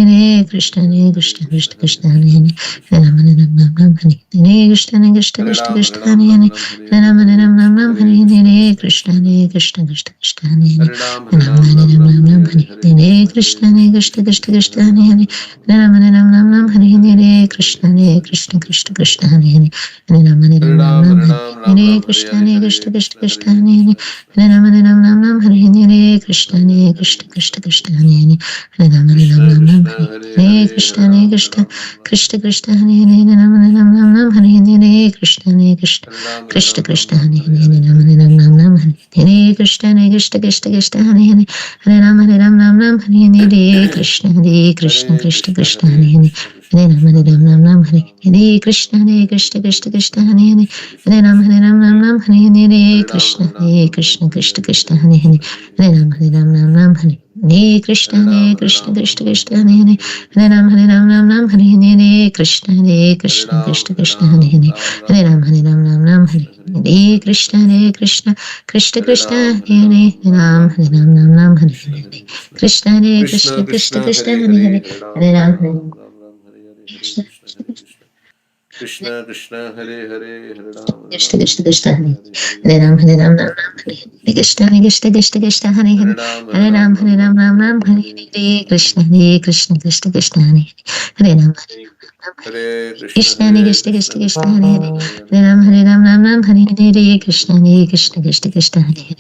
Ram Hare Krishna Krishna Krishna Krishna Hare Hare Ram Hare Krishna Krishna Krishna Krishna Hare Hare Ram Hare Krishna Krishna Krishna Krishna Hare Hare Ram Hare Krishna Krishna Krishna Krishna Hare Hare Ram Hare Krishna Krishna Krishna Krishna Hare Hare Ram Hare Krishna Krishna Krishna Krishna Hare Hare Hare Ram Hare Krishna Krishna Krishna Krishna Hare Hare Hare Ram Hare Krishna Krishna Krishna Krishna Hare Hare Hare Ram Hare Krishna Krishna Krishna Krishna Hare Hare Hare Ram Hare Krishna Krishna Krishna Krishna Hare Hare Hare Ram Hare Krishna Krishna Krishna Krishna Hare Hare Hare Ram Hare Krishna Krishna Krishna Krishna Hare Hare Ram Hare Krishna Krishna Krishna Krishna Hare Hare Hare Ram Krishna Krishna Krishna Hare Hare Hare Ram Krishna Krishna Krishna Hare Ram Krishna Krishna Krishna Krishna Hare Hare Hare Ram Hare Krishna Krishna Krishna Krishna Hare Hare Ram Hare Krishna Krishna Krishna Krishna Hare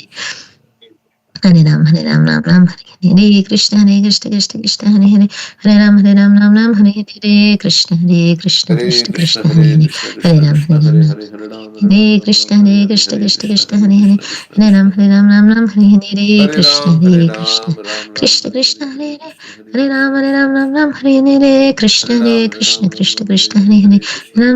Hare Hare Ram Hare Krishna Krishna Krishna Krishna Hare Hare Hare Ram Hare Krishna Krishna Krishna Krishna Hare Hare Hare Ram Hare Krishna Krishna Krishna Krishna Hare Hare Hare Ram Hare Krishna Krishna Krishna Krishna Hare Hare Hare Ram Hare Krishna Krishna Krishna Hare Hare Hare Ram Hare Krishna Krishna Krishna Krishna Hare Hare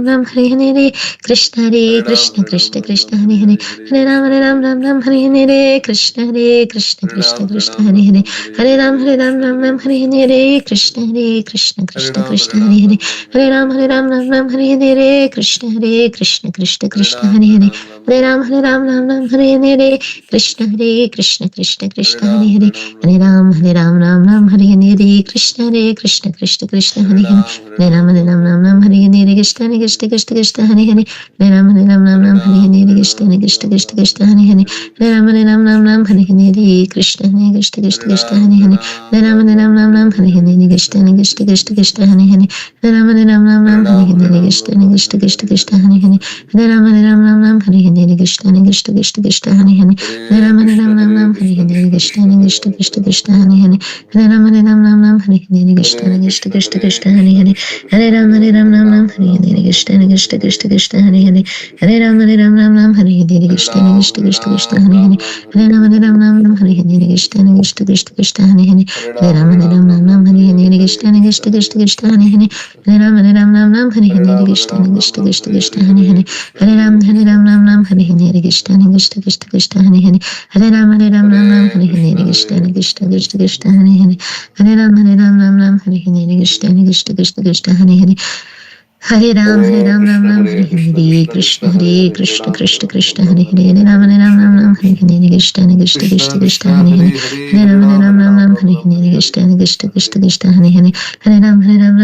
Ram Hare Krishna Krishna Krishna Krishna Hare Hare Hare Ram Hare Krishna Krishna Hare Krishna Krishna Krishna Hare Hare Hare Ram Ram Ram Hare Hare Krishna Krishna Krishna Krishna Hare Hare Hare Ram Ram Hare Hare Krishna Krishna Krishna Krishna Hare Hare Hare Ram Hare Hare Krishna Krishna Krishna Krishna Hare Hare Hare Ram Ram Hare Hare Krishna Krishna Krishna Krishna Hare Hare Hare Ram Ram Hare Hare Krishna Krishna Krishna Krishna Hare Hare Hare Ram Ram Hare Hare Krishna Krishna Krishna Krishna Hare Hare Hare Ram Hare Hare Krishna Krishna Krishna Krishna Hare Hare Hare Ram Hare Hare Krishna Krishna Krishna Krishna Hare Hare Hare Ram Hare Hare Krishna Krishna Krishna Krishna Hare Hare Hare Ram Hare Hare Krishna Krishna Krishna Krishna Hare Hare Hare Ram Hare Hare Krishna Krishna Krishna Krishna Hare Hare Hare Ram Hare Hare Krishna Krishna Krishna Krishna Hare Hare Hare Ram Hare Hare Krishna Krishna Krishna Krishna Hare Hare Hare Ram Hare Hare Krishna Krishna Krishna Krishna Hare Hare Hare Ram Hare Hare Krishna Krishna Krishna Krishna Hare Hare Hare Ram Hare Hare Krishna Krishna Krishna Krishna Hare Hare Hare Ram Hare Hare Krishna Krishna Krishna Krishna Hare Hare Hare Ram Hare Hare Krishna Krishna Krishna Krishna Hare Hare Hare Ram Hare Hare Krishna Krishna Krishna Krishna Hare Hare Hare Ram Hare Hare Krishna Krishna Krishna Krishna Hare Hare Hare Ram Hare Hare Krishna Krishna Krishna Krishna Hare Hare Hare Ram Hare Hare Krishna Krishna Krishna Krishna Hare Hare Hare Ram Hare Hare Krishna Krishna Krishna Krishna Hare Hare Hare Ram Hare Hare Krishna Krishna Krishna Krishna Hare Hare Hare Ram Hare Hare Krishna Krishna Krishna Krishna Hare Hare Hare Ram Hare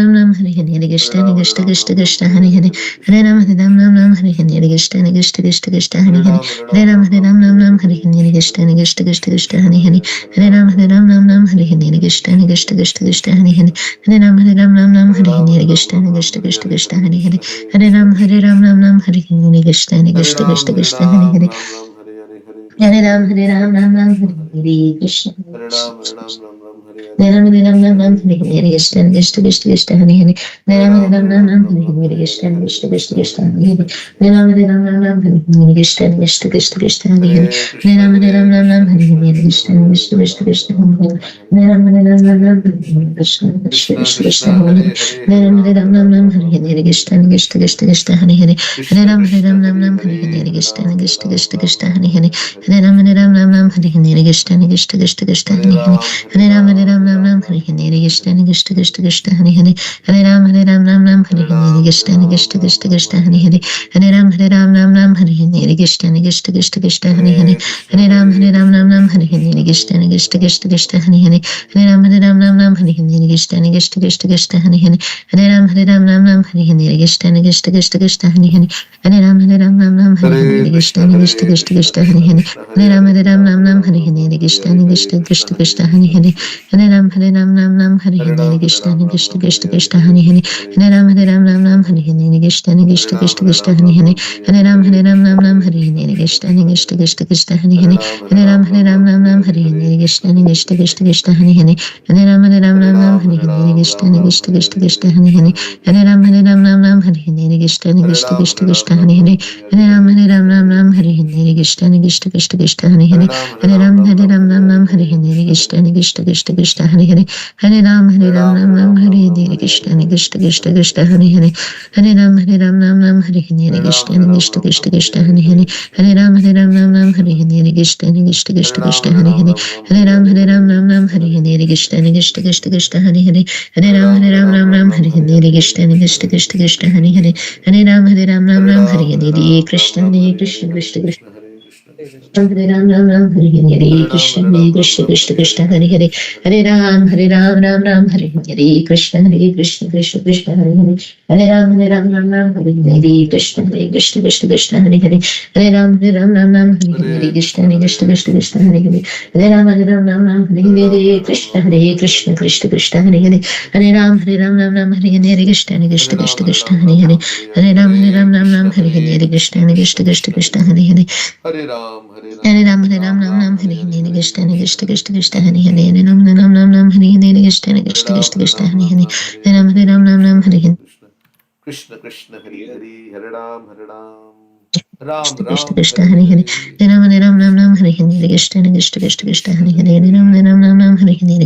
Hare Krishna Krishna Krishna Krishna Hare Hare Hare Ram Hare Hare Krishna Krishna Krishna Krishna Hare Hare Hare Ram Hare Hare Krishna Krishna Krishna Krishna Hare Hare Hare Ram Hare Hare Krishna Krishna Krishna Krishna Hare Hare Hare Ram Hare Krishna Hare Ram Hare Krishna Krishna Krishna Krishna Hare Hare Hare Ram Hare Krishna Krishna Krishna Krishna Hare Hare Hare Ram Hare Krishna Krishna Krishna Krishna Hare Hare Hare Ram Hare Krishna Krishna Krishna Krishna Hare Hare Hare Ram Hare Krishna Krishna Krishna Krishna Hare Hare Hare Ram Hare Krishna Krishna Krishna Krishna Hare Hare Hare Ram Hare Krishna Krishna Krishna Krishna Hare Hare Hare Ram Hare Krishna Krishna Krishna Krishna Hare Hare Hare Ram Hare Krishna Krishna Krishna Krishna Hare Hare Hare Ram Hare Krishna Krishna Krishna Krishna Hare Hare Hare Ram Hare Krishna Krishna Krishna Krishna Hare Hare Hare Ram Hare Krishna Krishna Krishna Krishna Hare Hare Hare Ram Hare Krishna Krishna Krishna Krishna Hare Hare Hare Ram Hare Krishna Krishna Krishna Krishna Hare Hare Hare Ram Hare Krishna Krishna Krishna Krishna Hare Hare Hare Ram Hare Krishna Krishna Krishna Krishna Hare Hare Hare Ram Hare Krishna Krishna Krishna Krishna Hare Hare Hare Ram Hare Krishna Krishna Krishna Krishna Hare Hare Hare Ram Hare Krishna Krishna Krishna Krishna Hare Hare Hare Ram Hare Krishna Krishna Krishna Krishna Hare Hare Hare Ram Hare Krishna Krishna Krishna Krishna Hare Hare Hare Ram Hare Krishna Krishna Krishna Krishna Hare Hare Hare Ram Hare Krishna Krishna Krishna Krishna Hare Hare Hare Ram Hare Krishna Krishna Krishna Krishna Hare Hare Hare Ram Hare Krishna Krishna Krishna Krishna Hare Hare Hare Ram Hare Krishna Krishna Krishna Krishna Hare Hare Hare Ram Hare Krishna Krishna Krishna Krishna Hare Hare Hare Ram Hare Krishna Krishna Krishna Krishna Hare Hare Hare Ram Hare Krishna Krishna Krishna Krishna Hare Hare Hare Ram Hare Krishna Krishna Krishna Krishna Hare Ram Hare Krishna Krishna Krishna Krishna Hare Hare Hare Ram Hare Krishna Krishna Krishna Krishna Hare Hare Hare Ram Hare Krishna Krishna Krishna Krishna Hare Hare Hare Ram Hare Krishna Krishna Krishna Krishna Hare Hare Hare Ram Hare Krishna Krishna Krishna Hare Hare Hare Ram Hare Krishna Krishna Krishna Krishna Hare Hare Hare Ram Hare Krishna Krishna Krishna Krishna Hare Hare Hare Ram Hare Ram Hare Krishna Krishna Krishna Krishna Hare Hare Hare Ram Hare Krishna Krishna Krishna Krishna Hare Hare Hare Ram Hare Krishna Krishna Hare Hare Hare Ram Ram Krishna Ram Krishna Hare Hare Hare Hare Hare Ram Hare Krishna Krishna Krishna Krishna Hare Hare Hare Ram Hare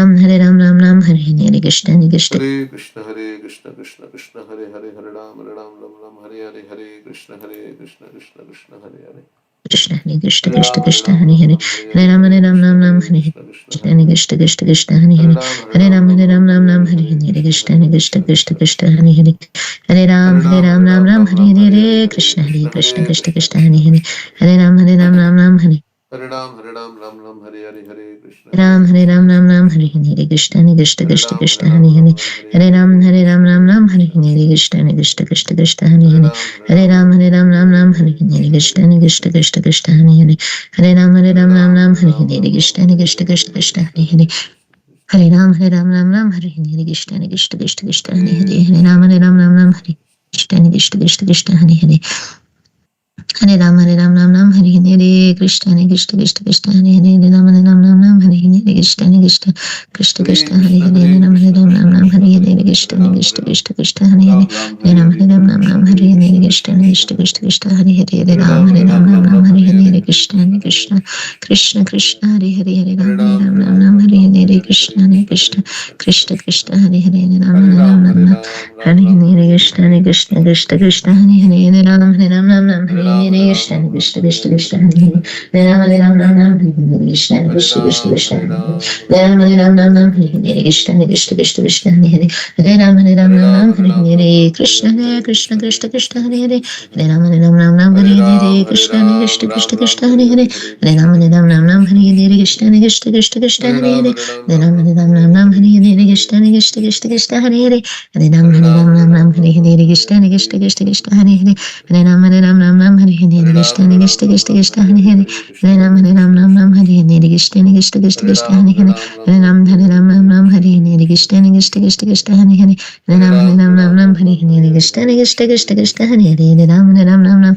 Ram Hare Ram Ram Ram Hare Hare Krishna Krishna Hare Krishna Krishna Krishna Hare Hare Hare Ram Ram Hare Hare Hare Krishna Krishna Krishna Hare Hare Krishna Hare Krishna Hare Krishna Ram Krishna Ram Hare Hare Hare Hare Ram Hare Hare Ram Ram Ram Hare Hare Krishna Krishna Hare Krishna Krishna Krishna Hare Hare Hare Ram Hare Ram Hare Ram Ram Ram Hare Hare Krishna Krishna Krishna Krishna Hare Hare Hare Ram Hare Ram Ram Ram Hare Hare Krishna Hare Krishna Krishna Krishna Hare Hare Hare Ram Hare Ram Ram Ram Hare Hare Ram Ram Ram Hare Hare Hare Krishna Ram Hare Ram Ram Ram Hare Hare Krishna Krishna Krishna Krishna Hare Hare Hare Ram Hare Ram Ram Ram Hare Hare Krishna Krishna Krishna Krishna Hare Hare Hare Ram Hare Ram Ram Ram Hare Hare Krishna Krishna Krishna Krishna Hare Hare Hare Ram Hare Ram Ram Ram Hare Hare Krishna Krishna Krishna Krishna Hare Hare Hare Ram Hare Ram Ram Ram Hare Hare Krishna Krishna Krishna Krishna Hare Hare Hare Ram Hare Ram Ram Ram Hare Krishna Krishna Krishna Krishna Hare Hare Hare Ram Ram Ram Hare Hare Krishna Krishna Krishna Krishna Hare Hare Hare Ram Ram Ram Hare Hare Krishna Krishna Krishna Krishna Hare Hare Hare Ram Ram Ram Hare Hare Krishna Krishna Krishna Krishna Hare Hare Hare Ram Ram Ram Hare Hare Krishna Krishna Krishna Krishna Hare Hare Hare Ram Ram Ram Hare Hare Krishna Hare Krishna Krishna Krishna Hare Hare Hare Ram Ram Hare Hare Krishna Hare Krishna Krishna Krishna Hare Hare Hare Ram Ram Hare Hare Krishna Hare Krishna Krishna Krishna Hare Hare Hare Ram Ram Hare Hare Krishna Krishna Krishna Krishna Hare Hare Ram Ram Hare Hare Krishna Krishna Krishna Krishna Hare Hare Ram Ram Hare Hare Krishna Krishna Krishna Krishna Hare Hare Ram Hare Hare Krishna Hare Krishna Krishna Krishna Hare Hare Hare Ram Hare Hare Krishna Krishna Krishna Krishna Hare Hare Hare Ram Hare Hare Krishna Krishna Krishna Krishna Hare Hare Hare Ram Hare Hare Krishna Krishna Krishna Krishna Hare Hare Hare Ram Hare Hare Krishna Krishna Krishna Krishna Hare Hare Hare Ram Hare Hare Krishna Krishna Krishna Krishna Hare Hare Hare Ram Hare Hare Krishna Krishna Krishna Krishna Hare Hare Hare Ram Hare Hare Krishna Krishna Krishna Krishna Hare Hare Hare Ram Hare Hare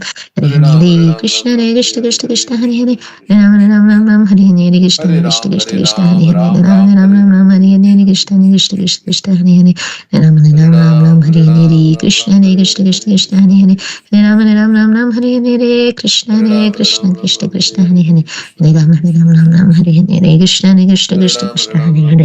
Krishna Krishna Krishna Krishna Hare Hare Hare Ram Hare Krishna Krishna Krishna Krishna Hare Hare Hare Ram Hare Hare Krishna Krishna Krishna Krishna Hare Hare Hare Ram Hare Hare Krishna Krishna Krishna Krishna Hare Hare Hare Ram Hare Hare Krishna Krishna Krishna Krishna Hare Hare Hare Ram Hare Hare Krishna Krishna Krishna Krishna Hare Hare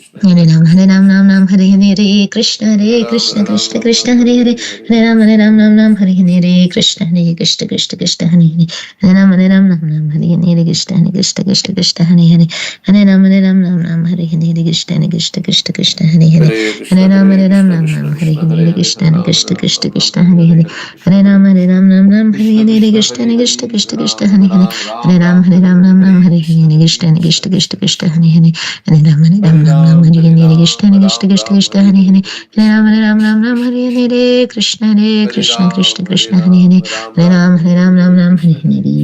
Hare Ram Hare Hare Krishna Krishna Krishna Krishna Hare Hare Hare Ram Hare Hare Krishna Krishna Krishna Krishna Hare Hare Hare Ram Hare Hare Krishna Krishna Krishna Krishna Hare Hare Hare Ram Hare Hare Krishna Krishna Krishna Krishna Hare Hare Hare Ram Hare Hare Krishna Krishna Krishna Krishna Hare Hare Hare Ram Hare Hare Krishna Krishna Krishna Krishna Hare Hare Hare Ram Hare Hare Krishna Krishna Krishna Krishna Hare Hare Hare Ram Hare Hare Krishna Krishna Krishna Krishna Hare Hare Hare Ram Hare Hare Krishna Krishna Krishna Krishna Hare Hare Hare Ram Hare Hare Krishna Krishna Krishna Krishna Hare Hare Hare Ram Hare Hare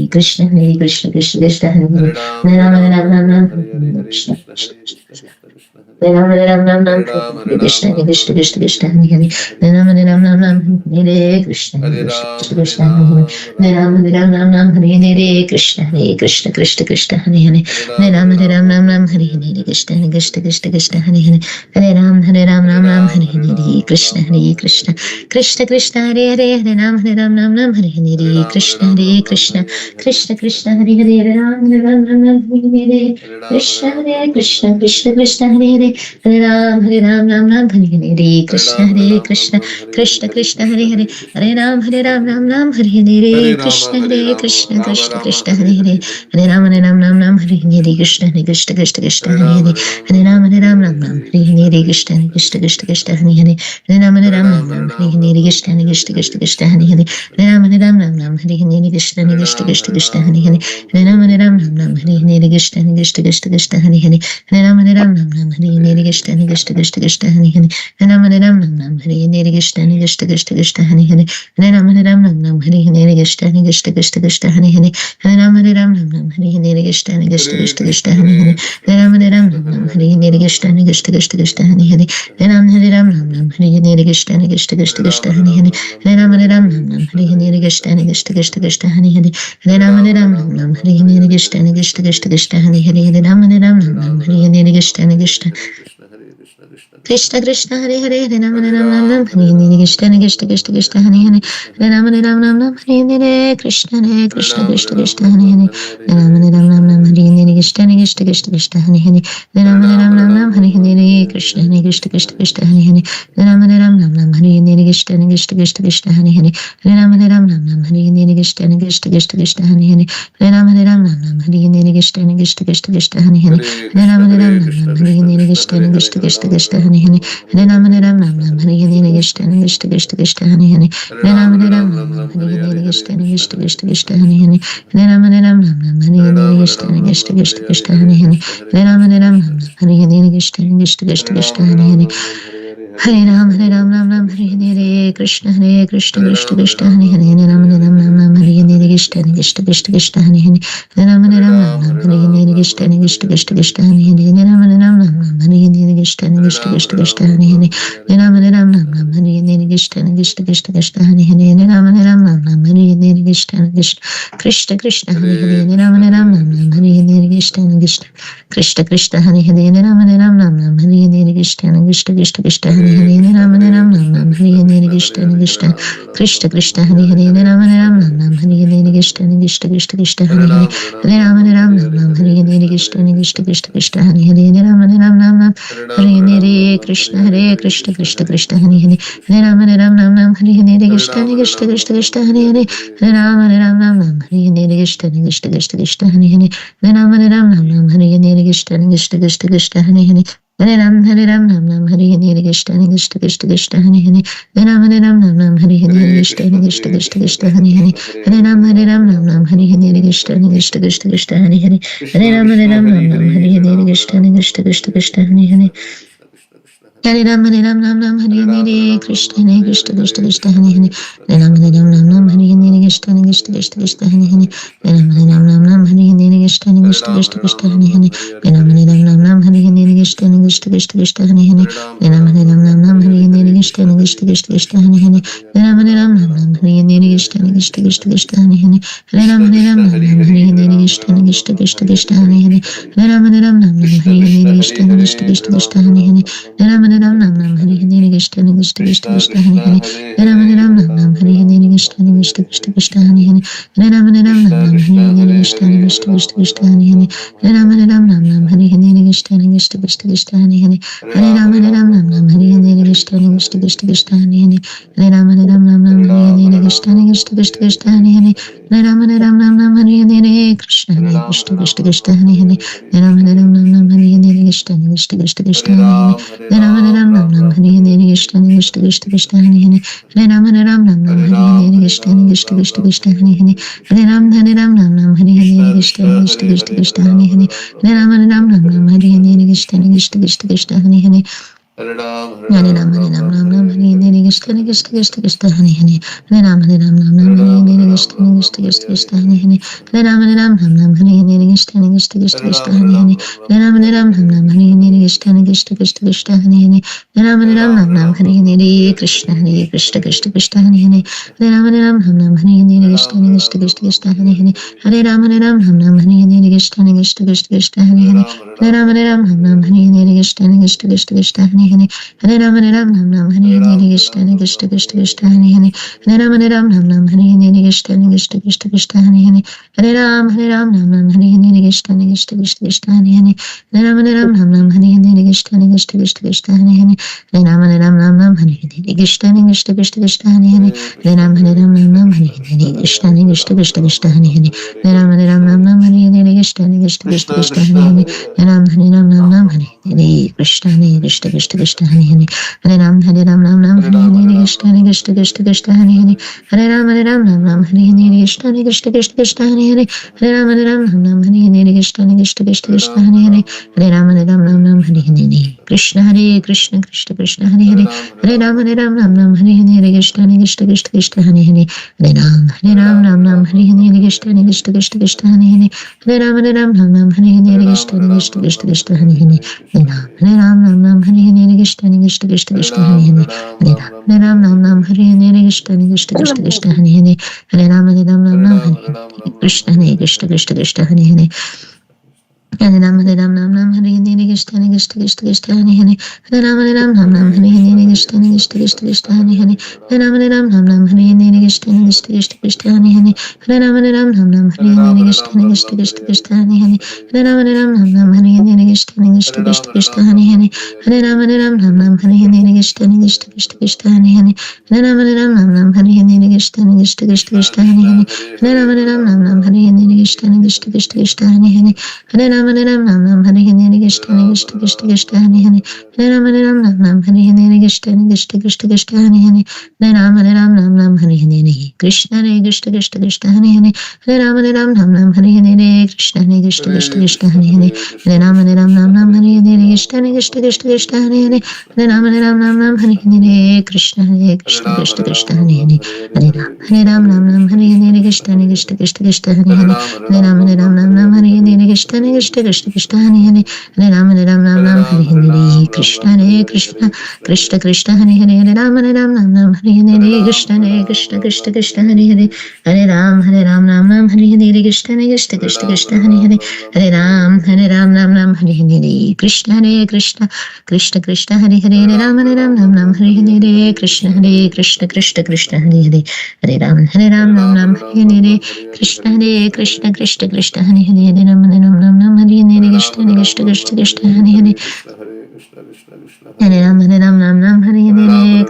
Krishna Krishna Krishna Krishna Hare Hare Hare Ram Hare Krishna Hare Ram Krishna Krishna Krishna Krishna Hare Hare Hare Ram Hare Krishna Krishna Krishna Hare Hare Ram Hare Krishna Krishna Krishna Krishna Hare Hare Hare Ram Hare Krishna Krishna Krishna Krishna Hare Hare Hare Ram Hare Krishna Krishna Krishna Krishna Hare Hare Hare Ram Hare Krishna Krishna Krishna Krishna Hare Hare Hare Ram Hare Krishna Krishna Krishna Krishna Hare Hare Hare Ram Hare Krishna Krishna Krishna Krishna Hare Hare Hare Ram Hare Krishna Krishna Krishna Krishna Hare Hare Hare Ram Hare Krishna Krishna Krishna Krishna Hare Hare Hare Ram Hare Krishna Krishna Krishna Krishna Hare Hare Hare Ram Hare Krishna Krishna Krishna Krishna Hare Hare Hare Ram Hare Krishna Krishna Krishna Krishna Hare Hare Hare Ram Hare Krishna Krishna Krishna Krishna Hare Hare Hare Ram Hare Krishna Krishna Krishna Krishna Hare Hare Hare Ram Hare Krishna Krishna Krishna Krishna Hare Hare Hare Ram Hare Krishna Krishna Krishna Krishna Hare Hare Hare Ram Hare Krishna Krishna Krishna Krishna Hare Hare Hare Ram Hare Krishna Krishna Krishna Krishna Hare Hare Hare Ram Hare Krishna Krishna Krishna Krishna Hare Hare Hare Ram Hare Krishna Krishna Krishna Krishna Hare Hare Hare Ram Hare Krishna Krishna Krishna Krishna Hare Hare Hare Ram Hare Krishna Krishna Krishna Krishna Hare Hare Hare Ram Hare Krishna Krishna Krishna Krishna Hare Hare Hare Ram Hare Krishna Krishna Krishna Krishna Hare Hare Hare Ram Hare Krishna Krishna Krishna Krishna Hare Hare Hare Ram Hare Krishna Krishna Krishna Krishna Hare Hare Hare Ram Hare Krishna Krishna Krishna Krishna Hare Hare Hare Ram Hare Krishna Krishna Krishna Krishna Hare Hare Hare Ram Hare Krishna Krishna Krishna Krishna Hare Hare Hare Ram Hare Krishna Krishna Krishna Krishna Hare Hare Hare Ram Hare Krishna Krishna Krishna Krishna Hare Hare Hare Ram Hare Krishna Krishna Krishna Krishna Hare Hare Hare Ram Hare Krishna Krishna Krishna Krishna Hare Hare Hare Ram Hare Krishna Krishna Krishna Krishna Hare Hare Hare Ram Hare Krishna Krishna Krishna Hare Hare Hare Ram Hare Krishna Krishna Krishna Krishna Hare Hare Hare Ram Hare Krishna Krishna Krishna Krishna Hare Hare Hare Ram Hare Krishna Krishna Krishna Krishna Hare Hare Hare Ram Hare Krishna Krishna Krishna Krishna Hare Hare Hare Ram Hare Krishna Krishna Krishna Krishna Hare Hare Hare Ram Hare Krishna Krishna Krishna Krishna Hare Hare Ram Ram Ram Ram Hare Hare Krishna Krishna Krishna Krishna Hare Hare Ram Ram Ram Ram Hare Hare Krishna Krishna Krishna Krishna Hare Hare Ram Ram Ram Ram Hare Hare Krishna Krishna Krishna Krishna Hare Hare Ram Ram Ram Hare Hare Krishna Krishna Krishna Krishna Hare Hare Ram Ram Ram Hare Hare Krishna Krishna Krishna Krishna Hare Hare Ram Ram Ram Hare Hare Krishna Krishna Krishna Hare Hare Ram Ram Ram Hare Hare Krishna Krishna Krishna Krishna Hare Hare Ram Ram Ram Hare Hare Krishna Krishna Krishna Krishna Hare Hare Ram Ram Ram Hare Hare Krishna Krishna Krishna Krishna Hare Hare Hare Ram Hare Ram Hare Hare Krishna Krishna Krishna Krishna Hare Hare Ram Ram Hare Hare Krishna Krishna Krishna Krishna Hare Hare Hare Ram Hare Ram Hare Hare Krishna Krishna Krishna Krishna Hare Hare Hare Ram Hare Ram Hare Hare Krishna Krishna Krishna Krishna Hare Hare Hare Ram Hare Ram Hare Hare Krishna Krishna Krishna Krishna Hare Hare Hare Ram Hare Ram Hare Hare Krishna Krishna Krishna Krishna Hare Hare Hare Ram Hare Ram Hare Hare Krishna Krishna Krishna Krishna Hare Hare Hare Ram Hare Ram Hare Hare Krishna Krishna Krishna Krishna Hare Hare Hare Ram Hare Ram Hare Hare Krishna Krishna Krishna Krishna Hare Hare Hare Ram Hare Ram Hare Hare Krishna Krishna Krishna Krishna Hare Hare Hare Ram Hare Ram Hare Hare Krishna Krishna Krishna Krishna Hare Hare Hare Ram Hare Ram Hare Hare Krishna Krishna Krishna Krishna Hare Hare Hare Ram Hare Ram Hare Hare Krishna Krishna Krishna Krishna Hare Hare Hare Ram Hare Ram Hare Hare Krishna Krishna Krishna Krishna Hare Hare Hare Ram Hare Ram Hare Hare Krishna Krishna Krishna Krishna Hare Hare Hare Ram Hare Ram Hare Hare Krishna Krishna Krishna Krishna Hare Hare Hare Ram Hare Ram Hare Hare Krishna Krishna Krishna Krishna Hare Hare Hare Ram Hare Ram Hare Hare Krishna Krishna Krishna Krishna Hare Hare Hare Ram Hare Ram Hare Hare Krishna Krishna Krishna Krishna Hare Hare Hare Ram Hare Ram Hare Hare Krishna Krishna Krishna Krishna Hare Hare Hare Ram Hare Ram Hare Hare Krishna Krishna Krishna Krishna Hare Hare Hare Ram Hare Ram Hare Hare Krishna Krishna Krishna Krishna Hare Hare Hare Ram Hare Ram Hare Hare Krishna Krishna Krishna Krishna Hare Hare Hare Ram Hare Ram Hare Hare Krishna Krishna Krishna Krishna Hare Hare Hare Ram Hare Ram Hare Hare Krishna Krishna Krishna Krishna Hare Hare Hare Ram Hare Ram Hare Hare Krishna Krishna Krishna Krishna Hare Hare Hare Ram Hare Ram Hare Hare Krishna Krishna Krishna Krishna Hare Hare Hare Ram Hare Ram Hare Hare Krishna Krishna Krishna Krishna Hare Hare Hare Ram Hare Ram Hare Hare Krishna Krishna Krishna Krishna Hare Hare Hare Ram Hare Ram Hare Hare Krishna Krishna Krishna Krishna Hare Hare Hare Ram Hare Ram Hare Hare Krishna Krishna Krishna Krishna Hare Hare Hare Ram Hare Ram Hare Hare Krishna Krishna Krishna Krishna Hare Hare Hare Ram Hare Ram Hare Hare Krishna Krishna Krishna Krishna Hare Hare Hare Ram Hare Ram Hare Hare Krishna Krishna Krishna Krishna Hare Hare Hare Ram Hare Ram Hare Hare Krishna Krishna Krishna Krishna Hare Hare Hare Ram Hare Ram Hare Hare Krishna Krishna Krishna Krishna Hare Hare Hare Ram Hare Ram Hare Hare Krishna Krishna Krishna Krishna Hare Hare Hare Ram Hare Ram Hare Hare Krishna Krishna Krishna Krishna Hare Hare Hare Ram Hare Ram Hare Hare Krishna Krishna Krishna Krishna Hare Hare Hare Ram Hare Ram Hare Hare Krishna Krishna Krishna Krishna Hare Hare Hare Ram Hare Ram Hare Hare Krishna Krishna Krishna Krishna Hare Hare Hare Ram Hare Ram Hare Hare Krishna Krishna Krishna Krishna Hare Hare Hare Ram Hare Ram Hare Hare Krishna Krishna Krishna Krishna Hare Hare Hare Ram Hare Ram Hare Hare Krishna Hare Krishna Krishna Krishna Hare Hare Hare Ram Hare Ram Hare Hare Krishna Krishna Krishna Krishna Hare Hare Hare Ram Hare Ram Hare Hare Krishna Krishna Krishna Krishna Hare Hare Hare Ram Hare Ram Hare Hare Krishna Krishna Krishna Krishna Hare Hare Hare Ram Hare Ram Hare Hare Krishna Krishna Krishna Krishna Hare Hare Hare Ram Hare Hare Krishna Krishna Krishna Krishna Hare Hare Hare Ram Hare Hare Krishna Krishna Krishna Krishna Hare Hare Hare Ram Hare Ram Hare Hare Krishna Krishna Krishna Krishna Hare Hare Hare Ram Hare Ram Hare Hare Krishna Krishna Krishna Krishna Hare Hare Hare Ram Hare Ram Hare Hare Krishna Krishna Krishna Krishna Hare Hare Hare Ram Hare Ram Hare Hare Krishna Krishna Krishna Krishna Hare Hare Hare Ram Hare Ram Hare Hare Krishna Krishna Krishna Krishna Hare Hare Hare Ram Hare Ram Hare Hare Krishna Krishna Krishna Krishna Hare Hare Hare Ram Hare Ram Hare Hare Krishna Krishna Krishna Krishna Hare Hare Hare Ram Hare Ram Hare Hare Krishna Krishna Krishna Krishna Hare Hare Hare Ram Hare Ram Hare Hare Krishna Krishna Krishna Krishna Hare Hare Hare Ram Hare Ram Hare Hare Krishna Krishna Krishna Krishna Hare Hare Hare Ram Hare Ram Hare Hare Krishna Krishna Krishna Krishna Hare Hare Hare Ram Hare Ram Hare Hare Krishna Krishna Krishna Krishna Hare Hare Hare Ram Hare Ram Hare Hare Krishna Krishna Krishna Krishna Hare Hare Hare Ram Hare Ram Hare Hare Krishna Krishna Krishna Krishna Hare Hare Hare Ram Hare Hare Krishna Krishna Krishna Krishna Hare Hare Hare Ram Hare Ram Hare Hare Krishna Krishna Krishna Krishna Hare Hare Hare Ram Hare Ram Hare Hare Krishna Krishna Krishna Krishna Hare Hare Hare Ram Hare Ram Hare Hare Krishna Krishna Krishna Krishna Krishna Hare Hare Hare Ram Ram Ram Hare Hare Krishna Krishna Krishna Krishna Hare Hare Hare Ram Ram Ram Hare Hare Krishna Krishna Krishna Krishna Hare Hare Hare Ram Ram Ram Hare Hare Krishna Krishna Krishna Krishna Hare Hare Hare Ram Ram Ram Hare Hare Krishna Krishna Krishna Krishna Hare Hare Hare Ram Ram Hare Hare Krishna Krishna Krishna Krishna Hare Hare Hare Ram Ram Hare Hare Krishna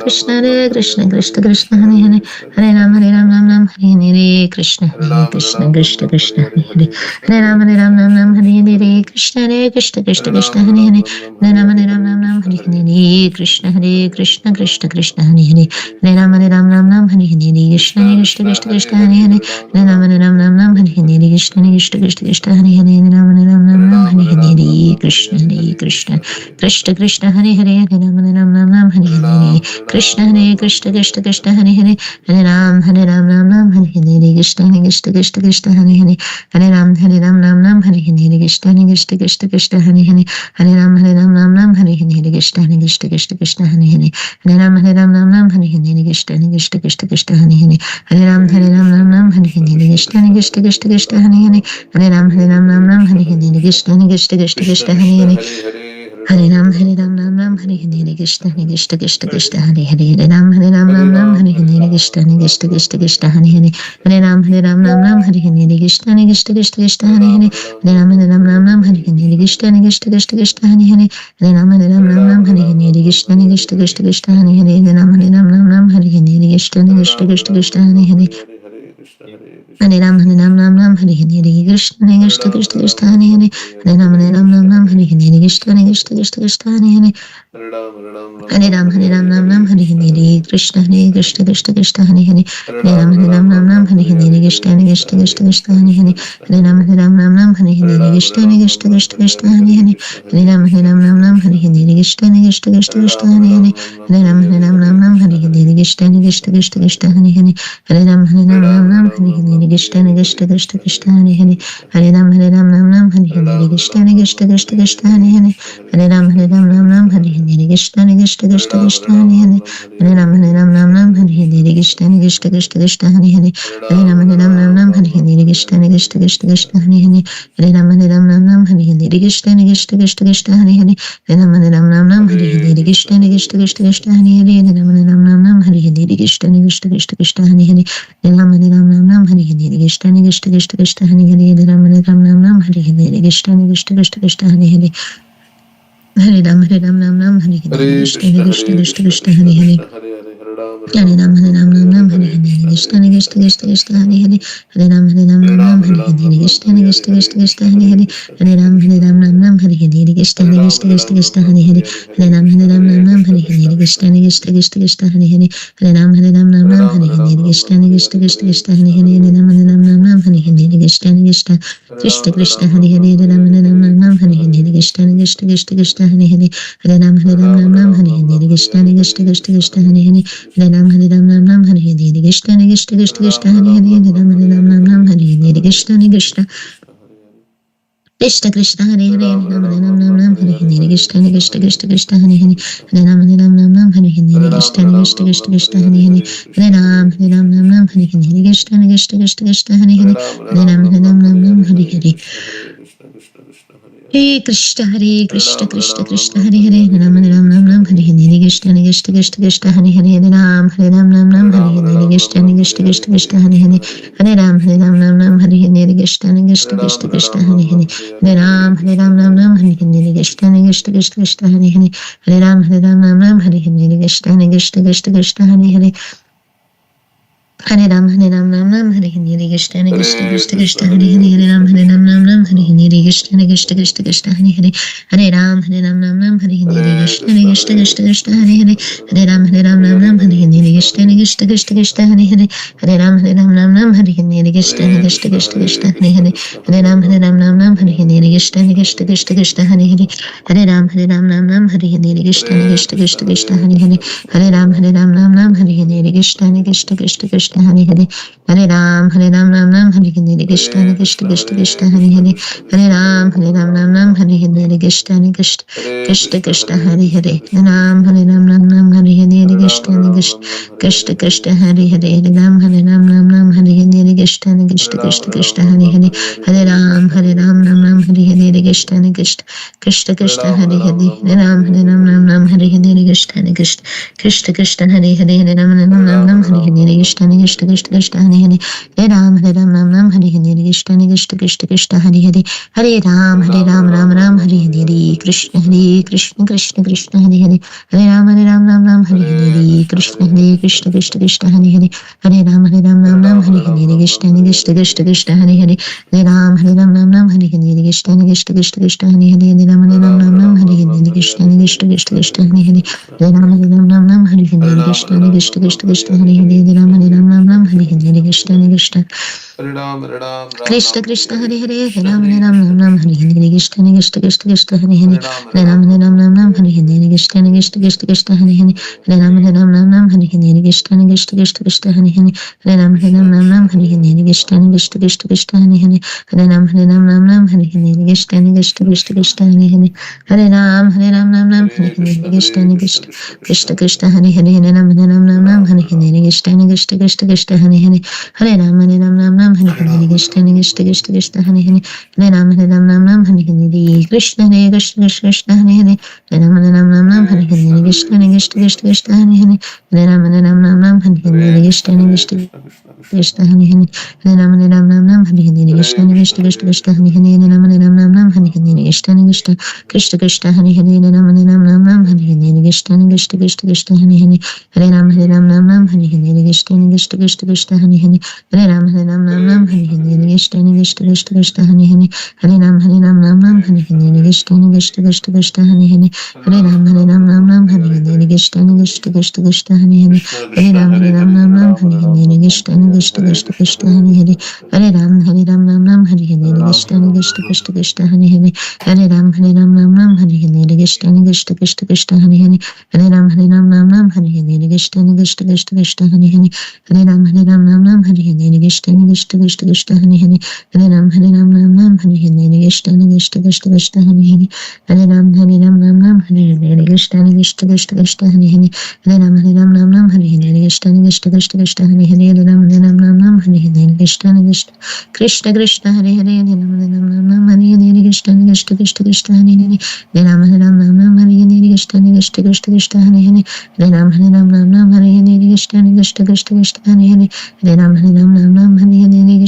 Krishna Krishna Krishna Hare Hare Hare Ram Ram Hare Hare Krishna Krishna Krishna Krishna Hare Hare Hare Ram Ram Hare Hare Krishna Krishna Krishna Krishna Hare Hare Hare Ram Ram Hare Hare Krishna Krishna Krishna Krishna Hare Hare Hare Ram Ram Hare Hare Krishna Krishna Krishna Krishna Hare Hare Hare Ram Ram Hare Hare Krishna Krishna Krishna Krishna Hare Hare Hare Ram Hare Hare Krishna Krishna Krishna Krishna Hare Hare Hare Ram Hare Hare Krishna Krishna Krishna Krishna Hare Hare Hare Ram Hare Ram Hare Hare Krishna Krishna Krishna Krishna Hare Hare Hare Ram Hare Hare Krishna Krishna Krishna Krishna Hare Hare Hare Ram Hare Hare Krishna Krishna Krishna Krishna Hare Hare Hare Ram Hare Hare Krishna Krishna Krishna Krishna Hare Hare Hare Ram Hare Hare Krishna Krishna Krishna Krishna Hare Hare Hare Ram Hare Hare Krishna Krishna Krishna Krishna Hare Hare Hare Ram Hare Hare Krishna Krishna Krishna Krishna Hare Hare Hare Ram Hare Hare Krishna Krishna Krishna Krishna Hare Hare Hare Ram Hare Hare Krishna Krishna Krishna Krishna Hare Hare Hare Ram Hare Hare Krishna Krishna Krishna Krishna Hare Hare Hare Ram Hare Hare Krishna Krishna Krishna Krishna Hare Hare Hare Ram Hare Hare Krishna Krishna Krishna Krishna Hare Hare Hare Ram Hare Hare Krishna Krishna Krishna Krishna Hare Hare Hare Ram Hare Hare Krishna Krishna Krishna Krishna Hare Hare Hare Ram Hare Hare Krishna Krishna Krishna Krishna Hare Hare Hare Ram Hare Hare Krishna Krishna Krishna Krishna Hare Hare Hare Ram Hare Hare Krishna Krishna Krishna Krishna Hare Hare Hare Ram Hare Hare Krishna Krishna Krishna Krishna Hare Hare Hare Ram Hare Hare Krishna Krishna Krishna Krishna Hare Hare Hare Ram Hare Hare Krishna Krishna Krishna Krishna Hare Hare Hare Ram Hare Hare Krishna Krishna Krishna Krishna Hare Hare Hare Ram Hare Hare Krishna Krishna Krishna Krishna Hare Hare Hare Ram Hare Hare Krishna Krishna Krishna Krishna Hare Hare Hare Ram Hare Hare Krishna Krishna Krishna Krishna Hare Hare Hare Ram Hare Hare Krishna Krishna Krishna Krishna Hare Hare Hare Ram Hare Hare Krishna Krishna Krishna Krishna Hare Hare Hare Ram Hare Hare Krishna Krishna Krishna Krishna Hare Hare Hare Ram Hare Hare Krishna Krishna Krishna Krishna Hare Hare Hare Ram Hare Hare Krishna Krishna Krishna Krishna Hare Hare Hare Ram Hare Hare Krishna Krishna Krishna Krishna Hare Hare Hare Ram Hare Hare Krishna Krishna Krishna Krishna Hare Hare Hare Ram Hare Hare Krishna Krishna Krishna Krishna Hare Hare Hare Ram Hare Hare Krishna Krishna Krishna Krishna Hare Hare Hare Ram Hare Hare Krishna Krishna Krishna Krishna Hare Hare Hare Ram Hare Hare Krishna Krishna Krishna Krishna Hare Hare Hare Ram Hare Hare Krishna Krishna Krishna Krishna Hare Hare Hare Ram Hare Hare Krishna Krishna Krishna Krishna Hare Hare Hare Ram Hare Hare Krishna Krishna Krishna Krishna Hare Hare Hare Ram Hare Hare Krishna Krishna Krishna Krishna Hare Hare Hare Ram Hare Krishna Krishna Krishna Krishna Hare Hare Ram Hare Hare Krishna Krishna Krishna Krishna Hare Hare Hare Ram Hare Hare Krishna Krishna Krishna Krishna Hare Hare Hare Ram Hare Hare Krishna Krishna Krishna Krishna Hare Hare Hare Ram Hare Hare Hare Krishna Krishna Krishna Hare Hare Ram Hare Hare Krishna Krishna Krishna Krishna Hare Hare Hare Ram Hare Hare Krishna Krishna Krishna Krishna Hare Hare Hare Ram Hare Hare Krishna Krishna Krishna Krishna Hare Hare Hare Ram Hare Hare Krishna Krishna Krishna Krishna Hare Hare Hare Ram Hare Hare Krishna Krishna Krishna Krishna Hare Hare Hare Ram Hare Hare Krishna Krishna Krishna Krishna Hare Hare Hare Ram Hare Hare Krishna Krishna Krishna Krishna Hare Hare Hare Ram Hare Hare Krishna Krishna Krishna Krishna Hare Hare Hare Ram Hare Krishna Krishna Krishna Krishna Hare Hare Hare Ram Hare Krishna Krishna Krishna Krishna Hare Hare Hare Ram Hare Krishna Krishna Krishna Krishna Hare Hare Hare Ram Hare Krishna Krishna Krishna Krishna Hare Hare Hare Ram Hare Krishna Krishna Krishna Krishna Hare Hare Hare Ram Ram Ram Hare Hare Krishna Hare Krishna Krishna, Krishna Hare Krishna Hare Krishna, Hare Krishna Hare Krishna, Hare Hare Ram Ram Ram Ram Hare Ram Hare Ram. Krishna Krishna Hare Krishna Krishna, Krishna Hare Hare Krishna, Hare Krishna Ram Krishna, Hare Ram Hare. Ram Hare Hare Hare Ram, Krishna Hare Ram, Krishna Ram Ram, Hare Hare, Krishna Hare Krishna Krishna, Hare Hare Hare Krishna, Ram Krishna Ram Krishna, Ram Hare Hare Hare. Hare Krishna Hare Krishna Ram, Krishna Hare Ram, Krishna Ram Hare Ram, Hare Hare Hare, Hare Hare Ram Krishna, Hare Ram Krishna, Ram Krishna Hare Krishna, Hare Hare Krishna Hare. Krishna Krishna Hare Krishna Ram, Hare Hare Ram, Hare Ram Ram, Ram Hare Hare, Ram Hare Ram Krishna, Hare Hare Hare Krishna, Krishna Krishna Krishna Krishna. Krishna Krishna Hare Hare Ram Hare Ram Ram, Ram Hare Ram Ram, Hare Ram Hare Ram, Krishna Hare Hare, Krishna Hare Krishna Krishna, Krishna Hare Krishna Hare Krishna. Hare Ram Hare Hare Krishna Krishna Krishna Krishna Hare Hare Hare Ram Hare Hare Ram, Hare Ram Ram, Ram Ram Ram, Hare Hare Hare, Hare Hare Krishna, Hare Krishna, Krishna Krishna Krishna Krishna, Krishna Hare Hare Hare Hare. Hare Ram Ram Ram Hare Hare Hare Krishna, Krishna Hare Hare Krishna, Krishna Krishna Krishna Krishna, Krishna Hare Hare Hare Hare. Hare Ram Ram Hare Hare Ram, Hare Ram Krishna Ram, Hare Krishna Hare, Krishna Hare Krishna Krishna, Hare Hare Hare Krishna, Hare Krishna Ram Krishna. Ram Hare Hare Krishna Krishna Krishna Krishna Hare Hare Hare Ram Ram, Ram Ram Hare Ram, Hare Ram Krishna Hare Hare, Krishna Hare Krishna Krishna, Krishna Hare Hare Hare Krishna, Krishna Hare Hare Hare. Ram Hare Hare Hare Ram, Krishna Hare Ram, Krishna Ram Ram, Krishna Hare Krishna Hare, Hare Hare Hare Krishna, Ram Hare Krishna, Ram Hare Krishna Hare Krishna, Hare Krishna Hare. Krishna Hare Ram, Ram Krishna Ram, Hare Krishna Hare Hare, Hare Krishna, Ram Hare Ram Krishna, Ram Ram Krishna Hare Krishna. Hare Krishna Krishna Krishna Hare Hare Hare Ram, Hare Ram Ram Ram Ram, Ram Hare Ram Hare, Hare Hare Hare Krishna, Krishna Hare Krishna Krishna, Krishna Krishna Krishna Hare Krishna, Hare Hare Hare Hare. Ram Ram Ram Hare Hare Krishna Krishna Krishna Krishna Hare Hare Hare Ram Krishna, Ram Krishna, Ram Hare Hare Hare Hare, Krishna Ram Ram. Krishna Krishna Krishna Hare Hare Hare Ram Ram Ram Hare Hare Krishna Krishna Krishna, Krishna Krishna. Krishna Hare Hare Hare Ram Hare Hare Ram Krishna, Ram Hare Hare Hare Krishna, Krishna Krishna Krishna, Krishna Hare Krishna Hare. Hare Hare Hare Ram Hare Ram Ram, Hare Hare Ram. Hare Krishna Krishna Krishna Krishna Hare Hare Hare Ram Hare Hare Hare Ram, Hare Krishna Ram, Ram Krishna Ram, Hare Krishna Hare, Krishna Hare Hare Hare Krishna. Hare Ram Hare Hare Krishna Hare Krishna Krishna Hare Hare Hare Ram Hare Hare Krishna, Hare Krishna Krishna, Krishna Krishna Krishna Krishna, Krishna Hare Hare Hare. Hare Hare Ram Hare Hare Krishna Krishna, Hare Krishna Krishna, Krishna Krishna, Krishna Hare Hare Hare. Hare Hare Ram Hare Hare Krishna Krishna, Krishna Hare Krishna Krishna, Hare Krishna Hare Krishna, Hare Hare Hare. Ram Hare Krishna Krishna Krishna Krishna Hare Hare Ram Krishna Krishna Krishna Hare Hare Hare Ram Hare Krishna Krishna Krishna Hare Hare Hare Hare Ram Krishna, Hare Hare Krishna Krishna, Krishna Krishna Krishna Krishna, Krishna Hare Hare Hare. Hare Hare Ram Hare Hare Krishna, Hare Krishna Krishna, Hare Krishna Krishna, Krishna Krishna Krishna Krishna. Hare Hare Hare Hare Ram, Hare Ram, Ram Ram, Hare Hare Hare, Krishna Krishna, Hare Krishna Krishna. Krishna Krishna Hare Hare Krishna, Hare Krishna, Hare Ram Hare, Hare Ram, Hare Ram, Ram Ram, Krishna Hare Hare, Krishna Hare Krishna Krishna, Krishna Hare Hare Krishna, Hare Krishna Hare Krishna. Ram Hare Hare Ram, Hare Krishna Ram, Ram Krishna Ram, Krishna Hare Hare. Krishna Hare Hare Hare Ram Hare Krishna Krishna Krishna Krishna Hare Hare Hare Ram Hare Krishna Krishna Krishna Krishna Hare Hare Hare Ram Hare Krishna Krishna Krishna Krishna Hare Hare Hare Ram Hare Krishna Krishna Krishna Krishna Hare Hare Hare Ram Hare Krishna Krishna Krishna Krishna Hare Hare Hare Ram Hare Krishna Krishna Krishna Krishna Hare Hare Hare Ram Hare Krishna Krishna Krishna Hare Hare Hare Ram Hare Krishna Krishna Krishna Krishna Hare Hare Hare Ram Hare Krishna Krishna Krishna Krishna Hare Hare Hare Ram Hare Krishna Krishna Krishna Krishna Hare Hare Hare Ram Hare Krishna Krishna Krishna Krishna Hare Hare Hare Ram Hare Krishna Krishna Krishna Krishna Hare Hare Hare Ram Hare Krishna Krishna Krishna Krishna Hare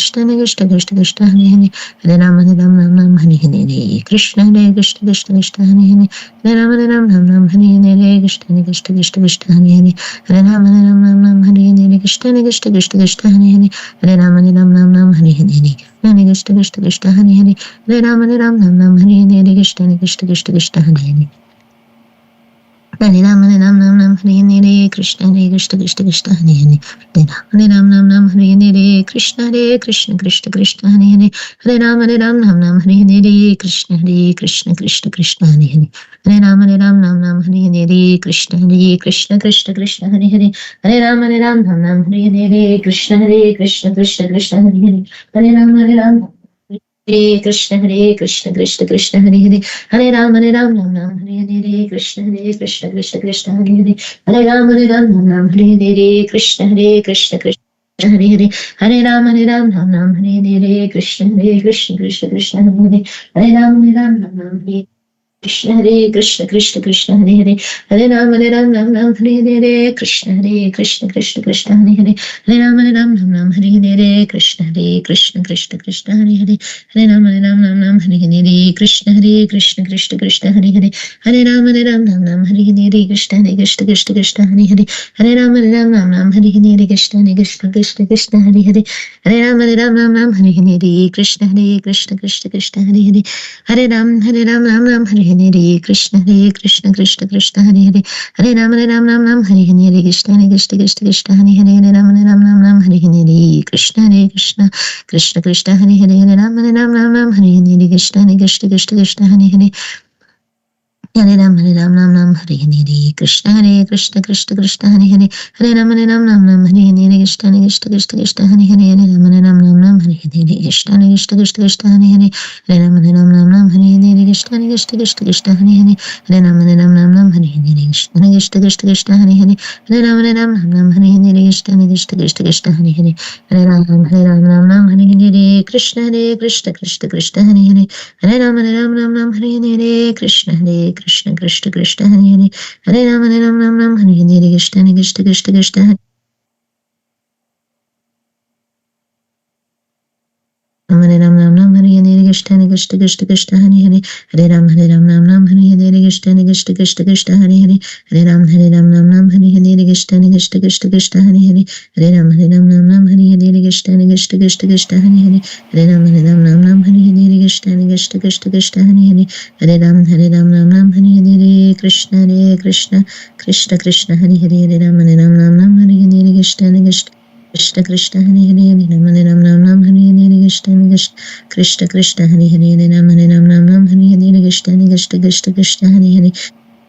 Hare Hare Ram Hare Krishna Krishna Krishna Krishna Hare Hare Hare Ram Hare Krishna Krishna Krishna Hare Hare Hare Ram Hare Krishna Krishna Krishna Krishna Hare Hare Hare Ram Hare Krishna Krishna Krishna Krishna Hare Hare Hare Ram Hare Krishna Krishna Krishna Hare Hare Hare Ram Hare Krishna Krishna Krishna Krishna Hare Hare Hare Ram Hare Krishna Krishna Krishna Krishna Hare Hare Hare Ram Hare Krishna Krishna Krishna Krishna Hare Hare Hare Ram Hare Krishna Krishna Krishna Hare Hare Hare Ram Hare Krishna Krishna Krishna Hare Hare Hare Ram Hare Krishna Krishna Krishna Hare Hare Hare Ram Hare Krishna Krishna Krishna Hare Hare Hare Ram Hare Krishna Krishna Krishna Hare Hare Hare Ram Hare Krishna Krishna Krishna Hare Hare Hare Ram Hare Krishna Krishna Krishna Hare Hare Hare Ram Hare Krishna Krishna Krishna Hare Hare Hare Ram Hare Krishna Krishna Krishna Hare Hare Hare Ram Hare Krishna Krishna Krishna Hare Hare Hare Ram Hare Krishna Krishna Krishna Hare Hare Hare Ram Ram Hare Krishna Krishna Krishna Hare Hare Hare Ram Hare Krishna Krishna Hare Hare Hare Ram Hare Krishna Krishna Hare Hare Hare Ram Hare Krishna Krishna Krishna Hare Hare Hare Ram Ram Ram Hare Hare Krishna Krishna Krishna Hare Hare Hare Ram Ram Ram Hare Hare Krishna Krishna Hare Hare Hare Ram Ram Ram Hare Hare Krishna Krishna Hare Hare Hare Ram Ram Hare Hare Krishna Krishna Hare Hare Hare Ram Ram Hare Hare Krishna Krishna Hare Hare Hare Ram Ram Hare Hare Krishna Krishna Hare Hare Hare Ram Ram Hare Hare Krishna Krishna Hare Hare Hare Ram Hare Hare Krishna Krishna Hare Hare Hare Ram Hare Hare Krishna Hare Hare Ram Hare Hare Krishna Krishna Hare Hare Hare Ram Ram Hare Hare Krishna Krishna Hare Hare Hare Ram Ram Hare Hare Krishna Krishna Hare Hare Hare Ram Ram Hare Hare Krishna Krishna Hare Hare Hare Ram Ram Hare Hare Krishna Krishna Hare Hare Hare Ram Hare Hare Krishna Krishna Hare Hare Hare Ram Ram Hare Hare Krishna Krishna Hare Hare Ram Hare Hare Krishna Krishna Hare Hare Ram Ram Hare Hare Krishna Hare Hare Ram Hare Hare Krishna Hare Hare Hare Ram Hare Hare Krishna Krishna Hare Hare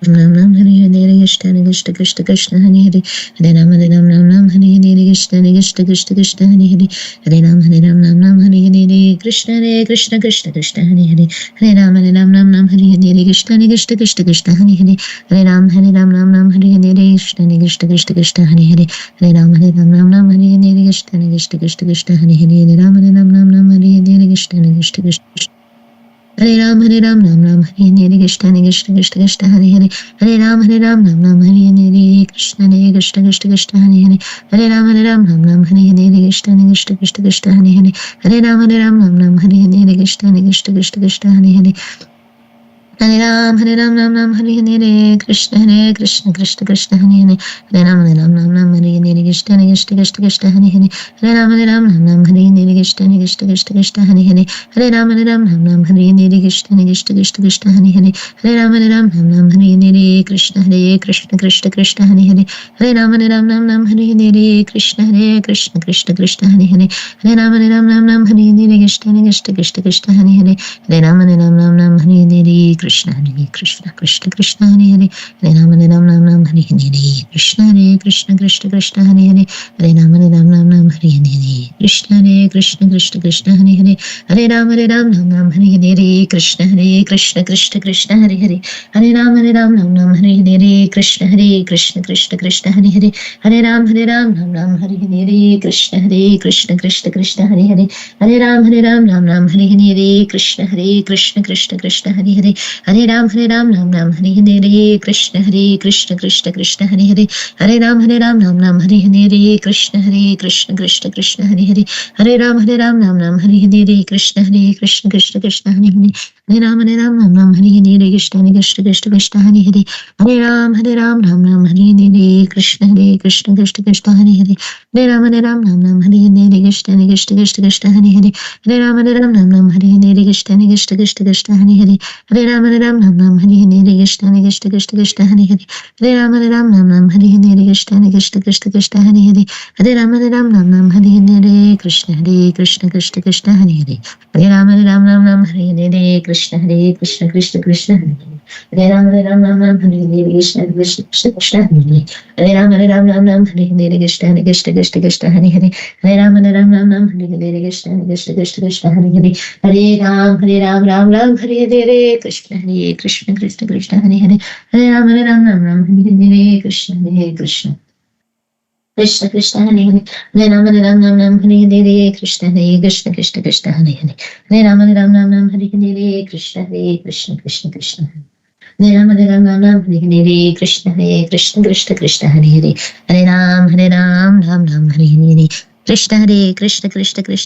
Hare Ram Hare Hare Krishna Krishna Hare Hare Hare Ram Hare Hare Krishna Krishna Hare Hare Hare Ram Hare Hare Krishna Krishna Hare Hare Hare Ram Hare Hare Krishna Krishna Hare Hare Hare Ram Hare Hare Krishna Hare Ram Ram Hare Hare Krishna Krishna Hare Hare Hare Ram Ram Hare Hare Krishna Krishna Hare Hare Hare Ram Ram Hare Hare Krishna Krishna Hare Hare Hare Ram Ram Hare Hare Krishna Krishna Hare Hare Hare Ram Ram Hare Hare Krishna Krishna Krishna Hare Hare Hare Ram Ram Hare Hare Krishna Krishna Hare Hare Hare Ram Ram Hare Hare Krishna Krishna Hare Hare Hare Ram Ram Hare Hare Krishna Krishna Hare Hare Hare Ram Ram Hare Hare Krishna Krishna Hare Hare Hare Ram Ram Hare Hare Krishna Krishna Hare Hare Hare Ram Ram Hare Hare Krishna Krishna Hare Hare Hare Ram Ram Hare Hare Krishna Krishna Hare Hare Hare Ram Ram Hare Hare Krishna Krishna Hare Hare Hare Ram Ram Hare Hare Krishna Krishna Hare Hare Hare Ram Ram Hare Hare Krishna Krishna Hare Hare Hare Ram Ram Hare Hare Krishna Krishna Hare Hare Hare Ram Ram Hare Hare Krishna Krishna Hare Hare Hare Ram Ram Hare Hare Krishna Krishna Hare Hare Hare Ram Ram Hare Hare Krishna Krishna Hare Hare Hare Ram Ram Hare Hare Krishna Krishna Hare Hare Hare Ram Ram Hare Hare Krishna Krishna Hare Hare Hare Ram Ram Hare Hare Krishna Krishna Hare Hare Hare Ram Ram Hare Hare Krishna Krishna Hare Hare Hare Ram Ram Hare Hare Krishna Krishna Hare Hare Hare Ram Ram Hare Hare Krishna Krishna Hare Hare Hare Ram Ram Hare Hare Krishna Krishna Hare Hare Hare Ram Ram Hare Hare Krishna Krishna Hare Hare Hare Ram Ram Hare Hare Krishna Krishna Hare Hare Hare Ram Ram Hare Hare Krishna Krishna Hare Hare Hare Ram Ram Hare Hare Krishna Krishna Hare Hare Hare Ram Ram Hare Hare Krishna Krishna Hare Hare Hare Ram Ram Hare Hare Krishna Krishna Hare Hare Hare Ram Ram Hare Hare Krishna Krishna Hare Hare Hare Ram Ram Hare Hare Krishna Krishna Hare Hare Hare Ram Ram Hare Hare Krishna Krishna Hare Hare Hare Ram Ram Hare Hare Krishna Krishna Hare Ram Ram Hare Hare Krishna Krishna Hare Hare Hare Ram Ram Hare Hare Krishna Krishna Hare Hare Hare Ram Ram Hare Hare Krishna Krishna Hare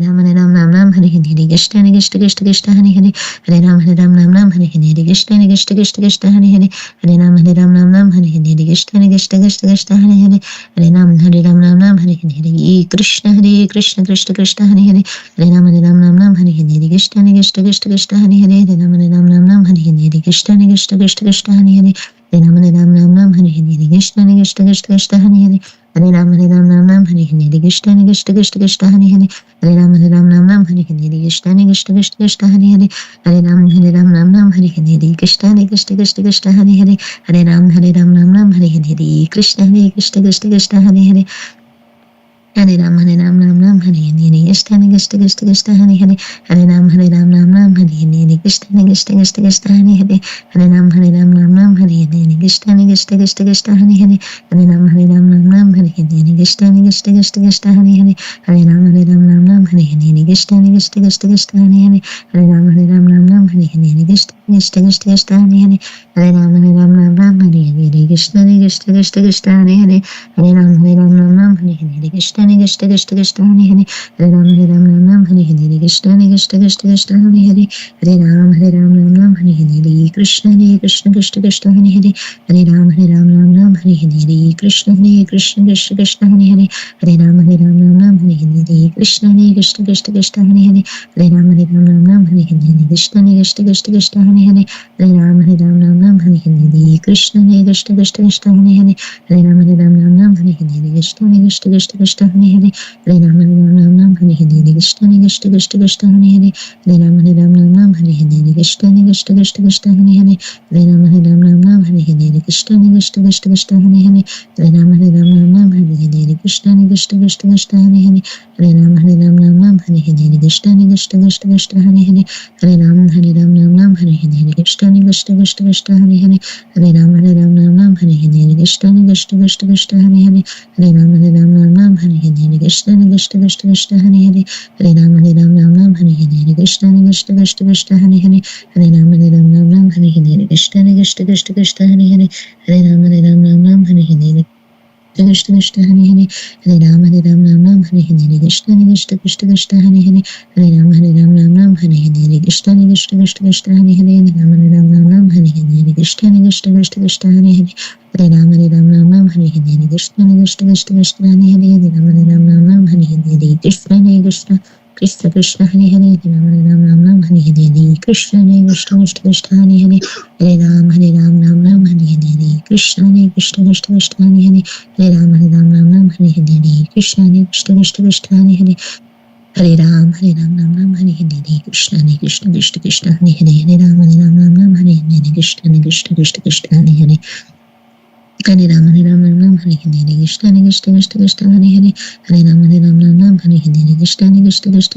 Hare Hare Ram Ram Hare Hare Krishna Krishna Hare Hare Hare Ram Ram Hare Hare Krishna Krishna Hare Hare Hare Ram Ram Hare Hare Krishna Krishna Hare Hare Hare Ram Ram Hare Hare Krishna Krishna Hare Hare Hare Ram Ram Hare Hare Krishna Krishna Hare Hare Hare Ram Ram Ram Ram Hare Hare Krishna Krishna Krishna Krishna Hare Hare Hare Ram Ram Ram Hare Hare Krishna Krishna Krishna Krishna Hare Hare Hare Ram Ram Ram Hare Hare Krishna Krishna Krishna Krishna Hare Hare Hare Ram Ram Hare Hare Krishna Krishna Krishna Krishna Hare Hare Hare Ram Ram Hare Hare Krishna Krishna Krishna Krishna Hare Hare Hare Ram Ram Ram Hare Hare Krishna Krishna Krishna Krishna Hare Hare Hare Ram Ram Ram Hare Hare Krishna Krishna Krishna Krishna Hare Hare Hare Ram Ram Hare Hare Krishna Krishna Krishna Krishna Hare Hare Hare Ram Ram Hare Hare Krishna Krishna Krishna Krishna Hare Hare Hare Ram Ram Hare Hare Krishna Krishna Krishna Krishna Hare Hare Hare Ram Ram Hare Hare Krishna Krishna Krishna Krishna Hare Hare Hare Ram Ram Hare Hare Krishna Krishna Krishna Krishna Hare Hare Hare Ram Hare Hare Krishna Krishna Krishna Krishna Hare Hare Hare Ram Hare Hare Krishna Krishna Krishna Krishna Hare Hare Hare Ram Hare Hare Krishna Krishna Krishna Krishna Hare Hare Hare Ram Hare Hare Krishna Krishna Krishna Krishna Hare Hare Hare Ram Hare Hare Krishna Krishna Krishna Krishna Hare Hare Hare Ram Hare Hare Krishna Krishna Krishna Krishna Hare Hare Hare Ram Hare Hare Krishna Krishna Krishna Krishna Hare Hare Hare Ram Hare Hare Krishna Krishna Krishna Krishna Hare Hare Hare Ram Hare Hare Krishna Krishna Krishna Krishna Hare Hare Hare Ram Hare Hare Krishna Krishna Krishna Krishna Hare Hare Hare Ram Hare Hare Krishna Krishna Krishna Krishna Hare Hare Hare Ram Hare Hare Krishna Krishna Krishna Krishna Hare Hare Hare Ram Hare Hare Krishna Krishna Krishna Krishna Hare Hare Hare Ram Hare Hare Krishna Krishna Krishna Krishna Hare Hare Hare Ram Hare Hare Krishna Krishna Krishna Krishna Hare Hare Hare Ram Hare Hare Krishna Krishna Krishna Krishna Hare Hare Hare Ram Hare Hare Krishna Krishna Krishna Krishna Hare Hare Hare Ram Hare Hare Krishna Krishna Krishna Krishna Hare Hare Hare Ram Hare Hare Krishna Krishna Hare Hare Hare Ram Hare Hare Krishna Krishna Krishna Krishna Hare Hare Hare Ram Hare Hare Krishna Krishna Krishna Krishna Hare Hare Hare Ram Hare Hare Krishna Krishna Krishna Krishna Hare Hare Hare Ram Hare Hare Krishna Krishna Krishna Krishna Hare Hare Hare Ram Hare Hare Krishna Krishna Krishna Krishna Hare Hare Hare Ram Hare Hare Krishna Krishna Krishna Krishna Hare Hare Hare Ram Hare Hare Krishna Krishna Krishna Krishna Hare Hare Hare Ram Hare Hare Krishna Krishna Krishna Krishna Hare Hare Hare Ram Hare Hare Krishna Krishna Krishna Krishna Hare Hare Hare Ram Hare Hare Krishna Krishna Krishna Krishna Hare Hare Hare Ram Hare Hare Krishna Krishna Krishna Krishna Hare Hare Hare Ram Hare Hare Krishna Krishna Krishna Krishna Hare Hare Hare Ram Hare Hare Krishna Krishna Krishna Krishna Hare Hare Hare Ram Hare Hare Krishna Krishna Krishna Krishna Hare Hare Hare Ram Hare Hare Krishna Krishna Krishna Krishna Hare Hare Hare Hare Krishna Krishna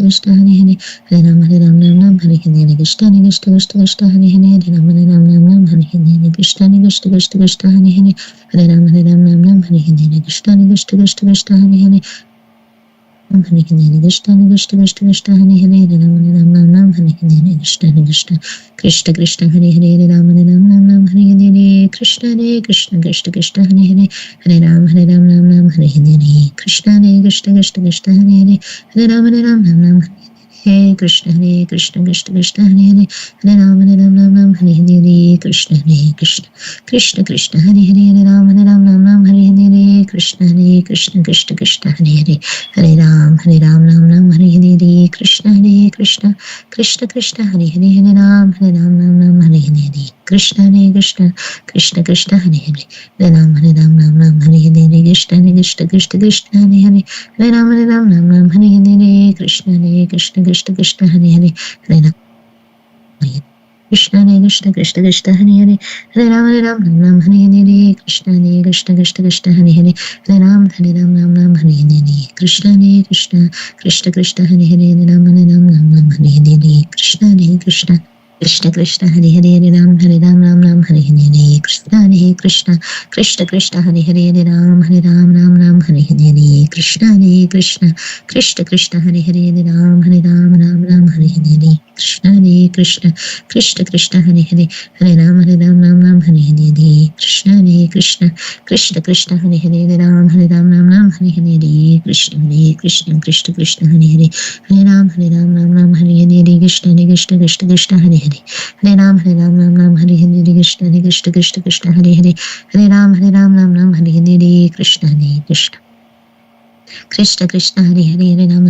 Krishna Krishna Hare Hare Hare Ram Hare Hare Krishna Krishna Krishna Krishna Hare Hare Hare Ram Hare Hare Krishna Krishna Krishna Krishna Hare Hare Hare Ram Hare Hare Krishna Krishna Krishna Krishna Hare Hare Hare Ram Hare Hare Krishna Krishna Krishna Krishna Hare Hare Hare Ram Hare Hare Krishna Krishna Krishna Krishna Hare Hare Hare Ram Hare Hare Krishna Krishna Krishna Krishna Hare Hare Hare Ram Hare Hare Krishna Krishna Krishna Krishna Hare Hare Hare Ram Hare Hare Krishna Krishna Krishna Krishna Hare Hare Hare Ram Hare Hare Krishna Krishna Krishna Krishna Hare Hare Hare Ram Hare Hare Krishna Krishna Krishna Krishna Hare Hare Hare Ram Krishna Krishna Krishna Krishna Hare Hare Hare Ram Hare Hare Krishna Krishna Krishna Krishna Hare Hare Hare Ram Hare Hare Krishna Krishna Krishna Krishna Hare Hare Hare Ram Hare Hare Krishna Krishna Krishna Krishna Hare Hare Hare Ram Hare Hare Krishna Krishna Krishna Krishna Hare Hare Hare Ram Hare Hare Krishna Krishna Krishna Krishna Hare Hare Hare Ram Hare Hare Krishna Krishna Krishna Krishna Hare Hare Hare Ram Hare Hare Krishna Krishna Krishna Krishna Hare Hare Hare Ram Hare Hare Krishna Krishna Krishna Hare Hare Hare Ram Hare Hare Krishna Krishna Krishna Krishna Hare Hare Hare Ram Hare Hare Krishna Krishna Krishna Krishna Hare Hare Hare Ram Hare Hare Krishna Krishna Krishna Krishna Hare Hare Hare Ram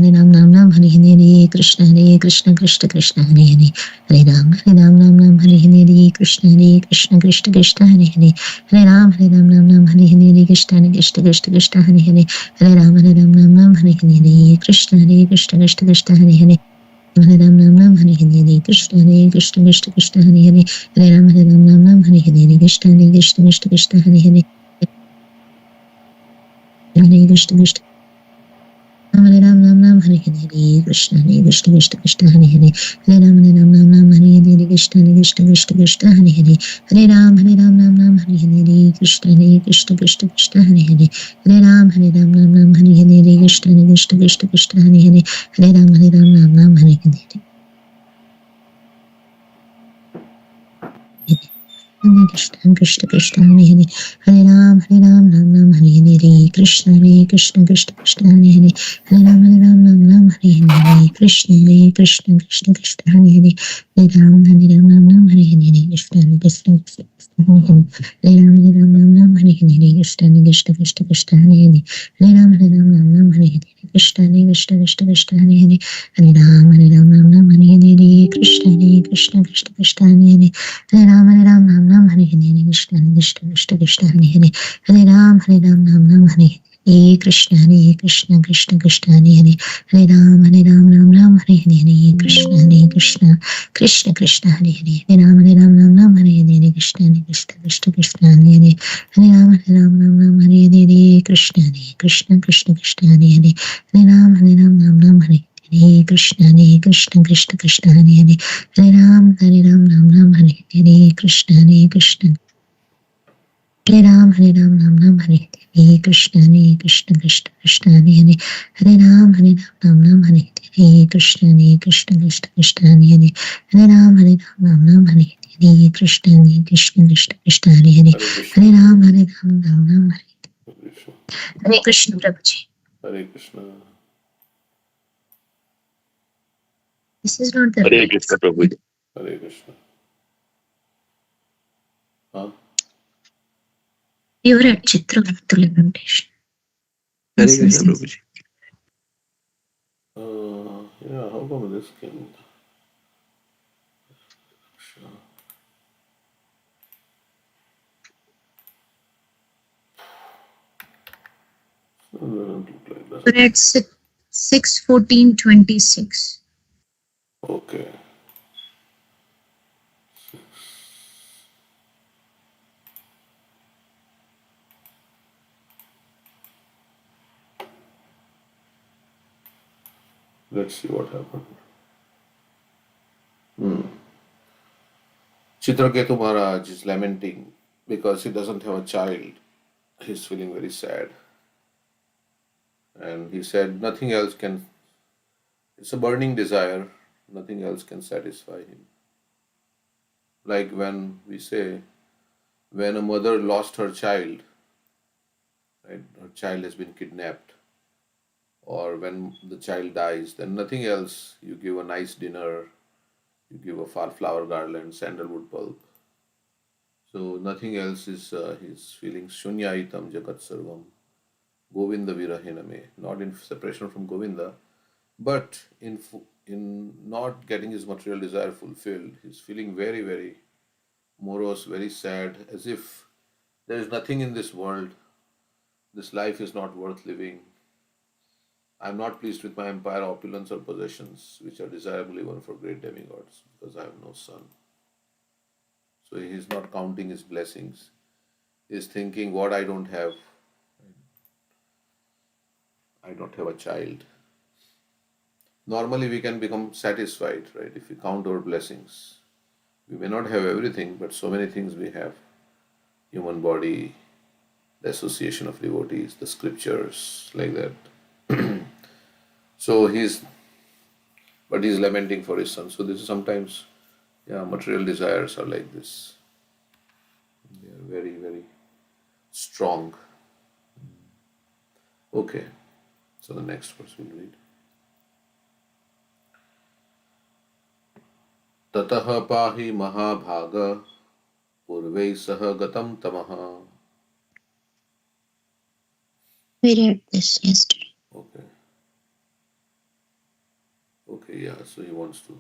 Ram Hare Hare Krishna Krishna Krishna Hare Hare Hare Ram Ram Hare Hare Krishna Krishna Krishna Hare Hare Hare Ram Ram Hare Hare Krishna Krishna Hare Hare Hare Ram Ram Hare Hare Krishna Krishna Hare Hare Hare Ram Hare Hare Krishna Krishna Hare Hare Hare Ram Ram Hare Hare Krishna Krishna Hare Hare Hare Krishna Hare Ram Hare Hare Krishna Krishna Hare Hare Hare Ram Hare Hare Krishna Krishna Hare Hare Hare Ram Hare Hare Krishna Krishna Hare Hare Hare Ram Hare Hare Krishna Krishna Hare Hare Hare Ram Hare Hare Krishna Krishna Hare Hare Hare Ram Ram Hare Hare Krishna Krishna Hare Hare Hare Ram Hare Hare Krishna Krishna Hare Hare Hare Ram Hare Hare Krishna Krishna Hare Hare Hare Ram Hare Hare Krishna Krishna Hare Hare Hare Ram Hare Hare Krishna Krishna Hare Hare Hare Ram Hare Hare Krishna Krishna Hare Hare Hare Ram Ram Hare Hare Krishna Krishna Hare Hare Hare Ram Hare Hare Krishna Krishna Hare Hare Hare Ram Ram Hare Hare Krishna Krishna Hare Hare Hare Ram Ram Hare Hare Krishna Krishna Hare Hare Hare Ram Ram Hare Hare Krishna Krishna Hare Hare Hare Ram Ram Hare Hare Krishna Krishna Hare Hare Hare Ram Ram Hare Hare Krishna Hare Ram Hare Hare Krishna Krishna Hare Hare Hare Ram Ram Hare Hare Krishna Krishna Hare Hare Hare Ram Ram Hare Hare Krishna Krishna Hare Hare Hare Ram Hare Hare Krishna Prabhuji. Hare Krishna. This is not the Hare right. Krishna Prabhuji. Hare Krishna. Huh? You are at Chitravartha implementation. Hare Krishna Prabhuji. Yeah, how come this came? Sure. It doesn't look like that. We're at 6:14:26. Okay. Let's see what happened. Chitraketu Maharaj is lamenting because he doesn't have a child. He's feeling very sad. And he said nothing else can, it's a burning desire, nothing else can satisfy him. Like when we say, when a mother lost her child, right, her child has been kidnapped, or when the child dies, then nothing else, you give a nice dinner, you give a flower garland, sandalwood bulb. So nothing else is, he's feeling shunyaitam jagat sarvam, Govinda virahiname, not in separation from Govinda, but in not getting his material desire fulfilled. He's feeling very, very morose, very sad, as if there is nothing in this world. This life is not worth living. I'm not pleased with my empire, opulence, or possessions, which are desirable even for great demigods, because I have no son. So he's not counting his blessings. He's thinking, what I don't have. I don't have a child. Normally we can become satisfied, right, if we count our blessings. We may not have everything, but so many things we have. Human body, the association of devotees, the scriptures, like that. So he's lamenting for his son. So this is sometimes, yeah, material desires are like this. They are very, very strong. Okay, so the next verse we'll read. ततः पाहि महाभाग पूर्वैः सह गतं तमः. We read this yesterday. Okay. Okay, yeah, so he wants to.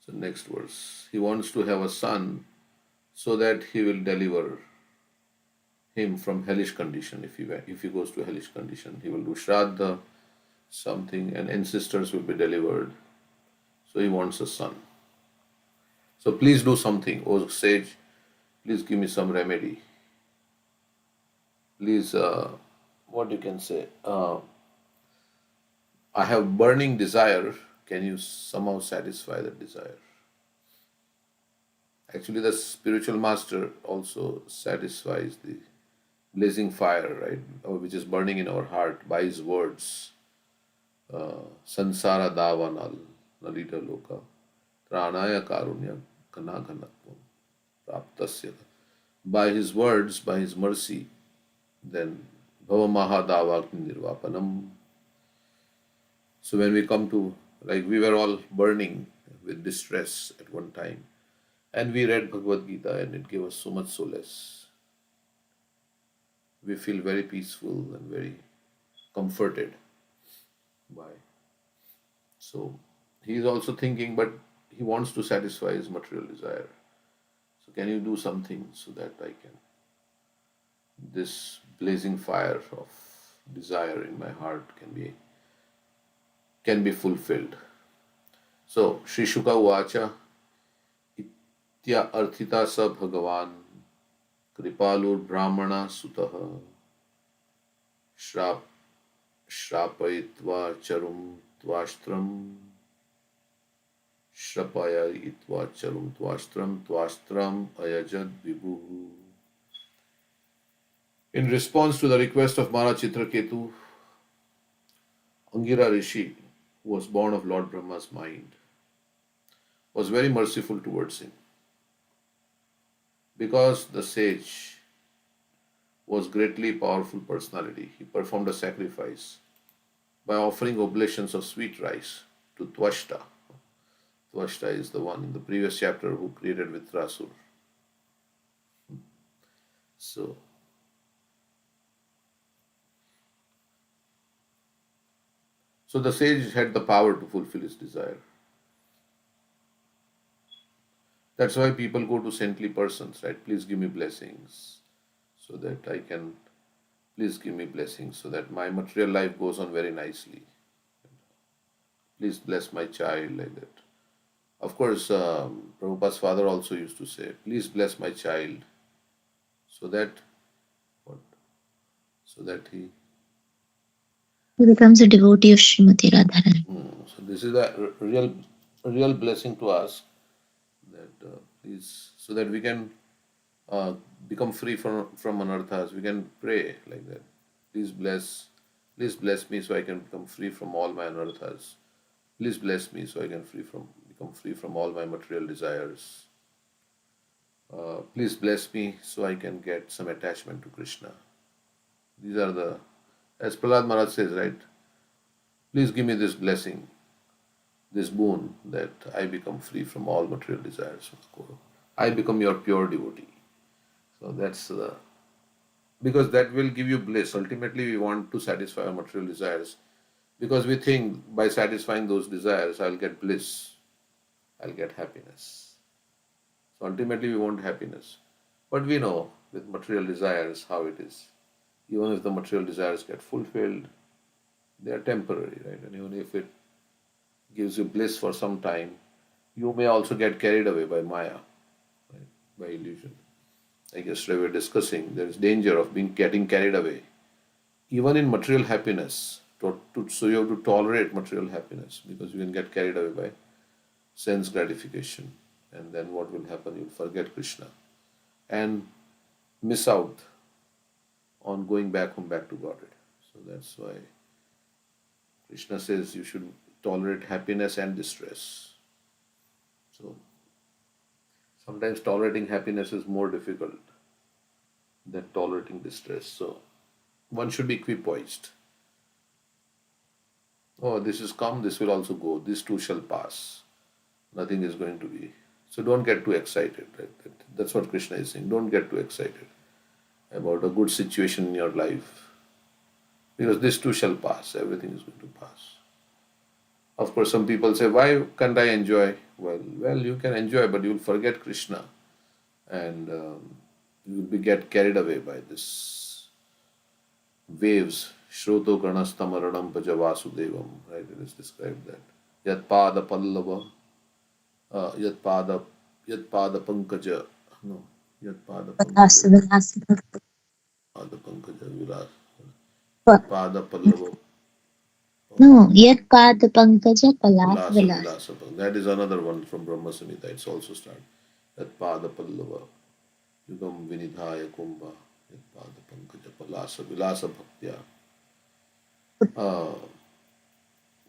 So next verse. He wants to have a son so that he will deliver him from hellish condition. If he goes to hellish condition, he will do shraddha, something, and ancestors will be delivered. So he wants a son. So please do something, O sage. Please give me some remedy. Please, what you can say? I have burning desire. Can you somehow satisfy that desire? Actually, the spiritual master also satisfies the blazing fire, right? Which is burning in our heart by his words. Sansara davanal nalita loka pranaya karunya kana ghanatvam praptasya. By his words, by his mercy, then bhavamaha davagni nirvapanam. So when we come to, like, we were all burning with distress at one time, and we read Bhagavad Gita and it gave us so much solace. We feel very peaceful and very comforted by. So he is also thinking, but he wants to satisfy his material desire. So can you do something so that I can, this blazing fire of desire in my heart can be fulfilled. So Sri Shuka Uvacha Itya Arthita Sa Bhagavan Kripalur Brahmana Sutah Shrap Shrapayitva Charum Tvastram Shrapayitva Charum Tvastram Ayajad Vibhu. In response to the request of Maharaj Chitraketu, Angira Rishi, who was born of Lord Brahma's mind, was very merciful towards him. Because the sage was greatly powerful personality, he performed a sacrifice by offering oblations of sweet rice to Tvashta. Tvashta is the one in the previous chapter who created Vitrasur. So the sage had the power to fulfill his desire. That's why people go to saintly persons, right? Please give me blessings so that I can, please give me blessings so that my material life goes on very nicely. Please bless my child, like that. Of course, Prabhupada's father also used to say, please bless my child so that, what? So that he, He becomes a devotee of Srimati Radharani. so this is a real blessing to us, that please, so that we can become free from anarthas. We can pray like that. Please bless me so I can become free from all my anarthas. Please bless me so I can become free from all my material desires. Please bless me so I can get some attachment to Krishna. These are the, as Prahlad Maharaj says, right? Please give me this blessing, this boon, that I become free from all material desires. I become your pure devotee. So that's because that will give you bliss. Ultimately, we want to satisfy our material desires because we think by satisfying those desires, I'll get bliss, I'll get happiness. So ultimately, we want happiness. But we know with material desires how it is. Even if the material desires get fulfilled, they are temporary, right? And even if it gives you bliss for some time, you may also get carried away by Maya, right? By illusion. Like yesterday we were discussing, there is danger of getting carried away. Even in material happiness, so you have to tolerate material happiness because you can get carried away by sense gratification. And then what will happen? You'll forget Krishna and miss out on going back home, back to Godhead. So that's why Krishna says you should tolerate happiness and distress. So sometimes tolerating happiness is more difficult than tolerating distress. So one should be equipoised. Oh, this is come, this will also go. This too shall pass. Nothing is going to be. So don't get too excited. Right? That's what Krishna is saying. Don't get too excited about a good situation in your life. Because this too shall pass, everything is going to pass. Of course, some people say, why can't I enjoy? Well, you can enjoy, but you'll forget Krishna, and you'll be get carried away by this waves. Shroto Ganastamaranam Paja Vasudevam, right? It is described that. Yat Pada Pallava, Yat Pada, Yat Pada Pankaja, no, Yat Pada Pankaja, Pada Pankaja Vilas, Pada Pallava, No, yet pad pankaja palas Vilasa vilas. Vilasa. That is another one from Brahma Samhita. It's also started. Yat Pada Pallava, Yugam Vinidhaya Kumbha, Yat Pada Pankaja Palasa Vilasa Bhaktya.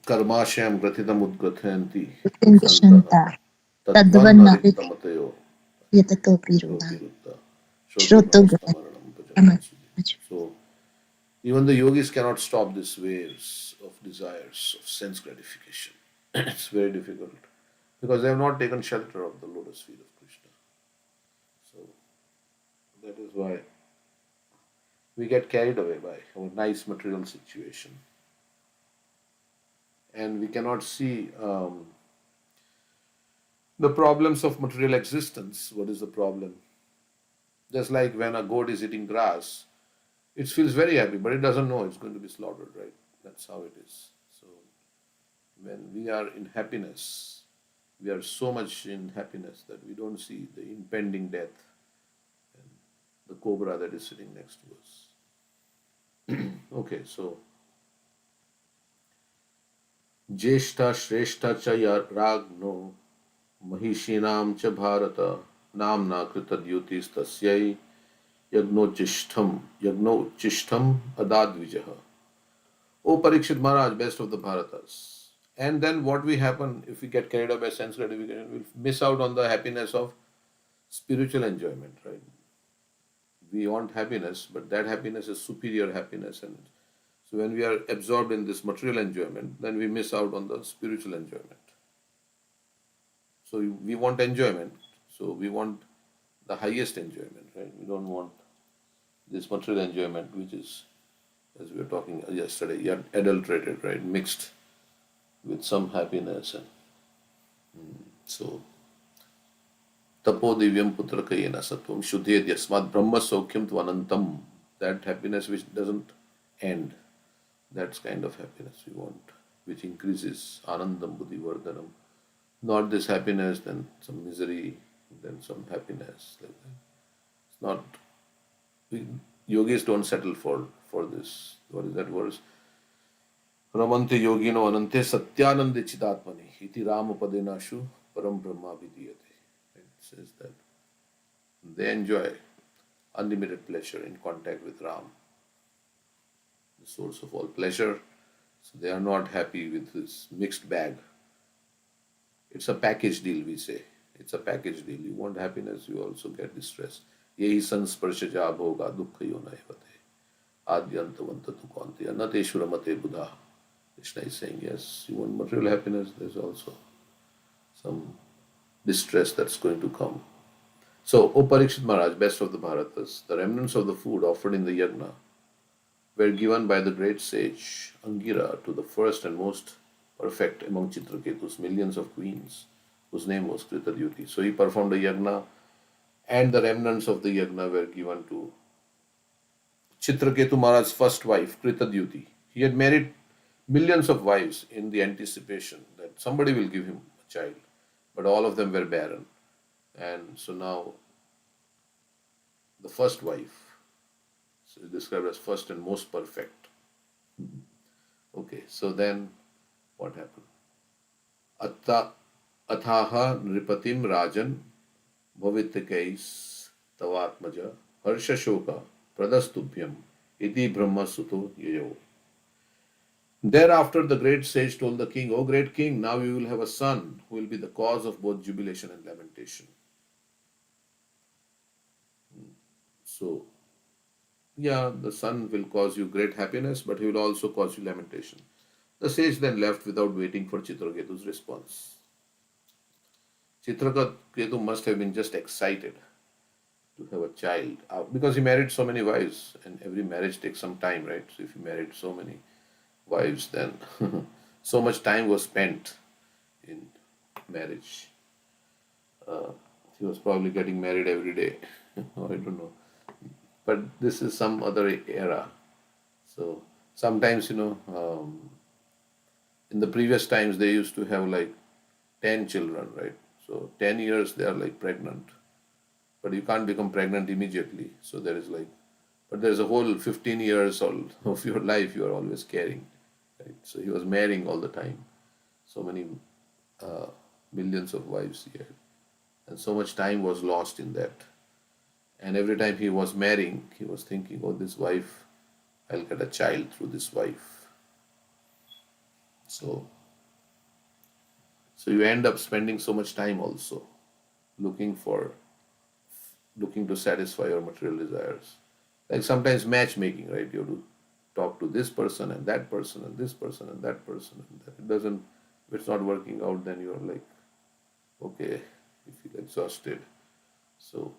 कर्माशयं ग्रथितम् उद्ग्रथयन्ति सन्तः Shanta. तद्वन्न Tadvanna रिक्तमतयो yatato योगी piruna. रुद्ध Shroto श्रोतोगणस्तमरणं gama. भजते. So even the yogis cannot stop these waves of desires of sense gratification. It's very difficult because they have not taken shelter of the lotus feet of Krishna. So that is why we get carried away by our nice material situation, and we cannot see the problems of material existence. What is the problem? Just like when a goat is eating grass, it feels very happy, but it doesn't know it's going to be slaughtered, right? That's how it is. So when we are in happiness, we are so much in happiness that we don't see the impending death and the cobra that is sitting next to us. Okay, so Jeshta Shreshta Cha Ragno Mahishinam Cha Bharata Namna Kritadyutis Tasyai Yagnochishtam Adadvijaha. O Parikshit Maharaj, best of the Bharatas. And then what will happen if we get carried away by sense gratification? We'll miss out on the happiness of spiritual enjoyment, right? We want happiness, but that happiness is superior happiness. And so when we are absorbed in this material enjoyment, then we miss out on the spiritual enjoyment. So we want enjoyment. So we want the highest enjoyment, right? We don't want this material enjoyment, which is, as we were talking yesterday, yet adulterated, right? Mixed with some happiness. And so, tapo divyam putra kayena sattvam shuddhed yasmat brahma saukyam tvanantam. That happiness which doesn't end. That's kind of happiness we want, which increases anandam buddhi vardhanam. Not this happiness, then some misery, then some happiness. Like that. It's not. Yogis don't settle for this. What is that verse? Ramante yogino anante satyanande chidatmani iti rama padenashu param brahma vidiyate. It says that they enjoy unlimited pleasure in contact with Ram, the source of all pleasure. So they are not happy with this mixed bag. It's a package deal, we say. It's a package deal. You want happiness, you also get distress. Yehi sansparshaja bhoga dukkha yona evate. Adyantavanta tukanti anateshuramate buddha. Krishna is saying, yes, you want material happiness, there's also some distress that's going to come. So, O Parikshit Maharaj, best of the Bharatas, the remnants of the food offered in the yajna were given by the great sage Angira to the first and most perfect among Chitraketu's millions of queens, whose name was Kritadyuti. So he performed a yajna, and the remnants of the yajna were given to Chitraketu Maharaj's first wife, Kritadyuti. He had married millions of wives in the anticipation that somebody will give him a child, but all of them were barren. And so now the first wife is described as first and most perfect. Okay, so then what happened? Atta Athaha Nripatim Rajan Bhavitakais Tavatmaja Harsha Shoka Pradastubhyam Iti Brahma Suto Yayo. Thereafter, the great sage told the king, O great king, now you will have a son who will be the cause of both jubilation and lamentation. So, yeah, the son will cause you great happiness, but he will also cause you lamentation. The sage then left without waiting for Chitraketu's response. Chitraketu must have been just excited to have a child because he married so many wives, and every marriage takes some time, right? So if he married so many wives, then so much time was spent in marriage. Uh, he was probably getting married every day. I don't know. But this is some other era. So sometimes, in the previous times, they used to have like 10 children, right? So 10 years they are like pregnant. But you can't become pregnant immediately. So there is like, but there's a whole 15 years of your life you are always carrying, right? So he was marrying all the time. So many uh, millions of wives he had. And so much time was lost in that. And every time he was marrying, he was thinking, oh, this wife, I'll get a child through this wife. So, so you end up spending so much time also looking for, looking to satisfy your material desires. Like sometimes matchmaking, right? You have to talk to this person and that person and this person and that person. And that. It doesn't, if it's not working out, then you're like, okay, you feel exhausted. So,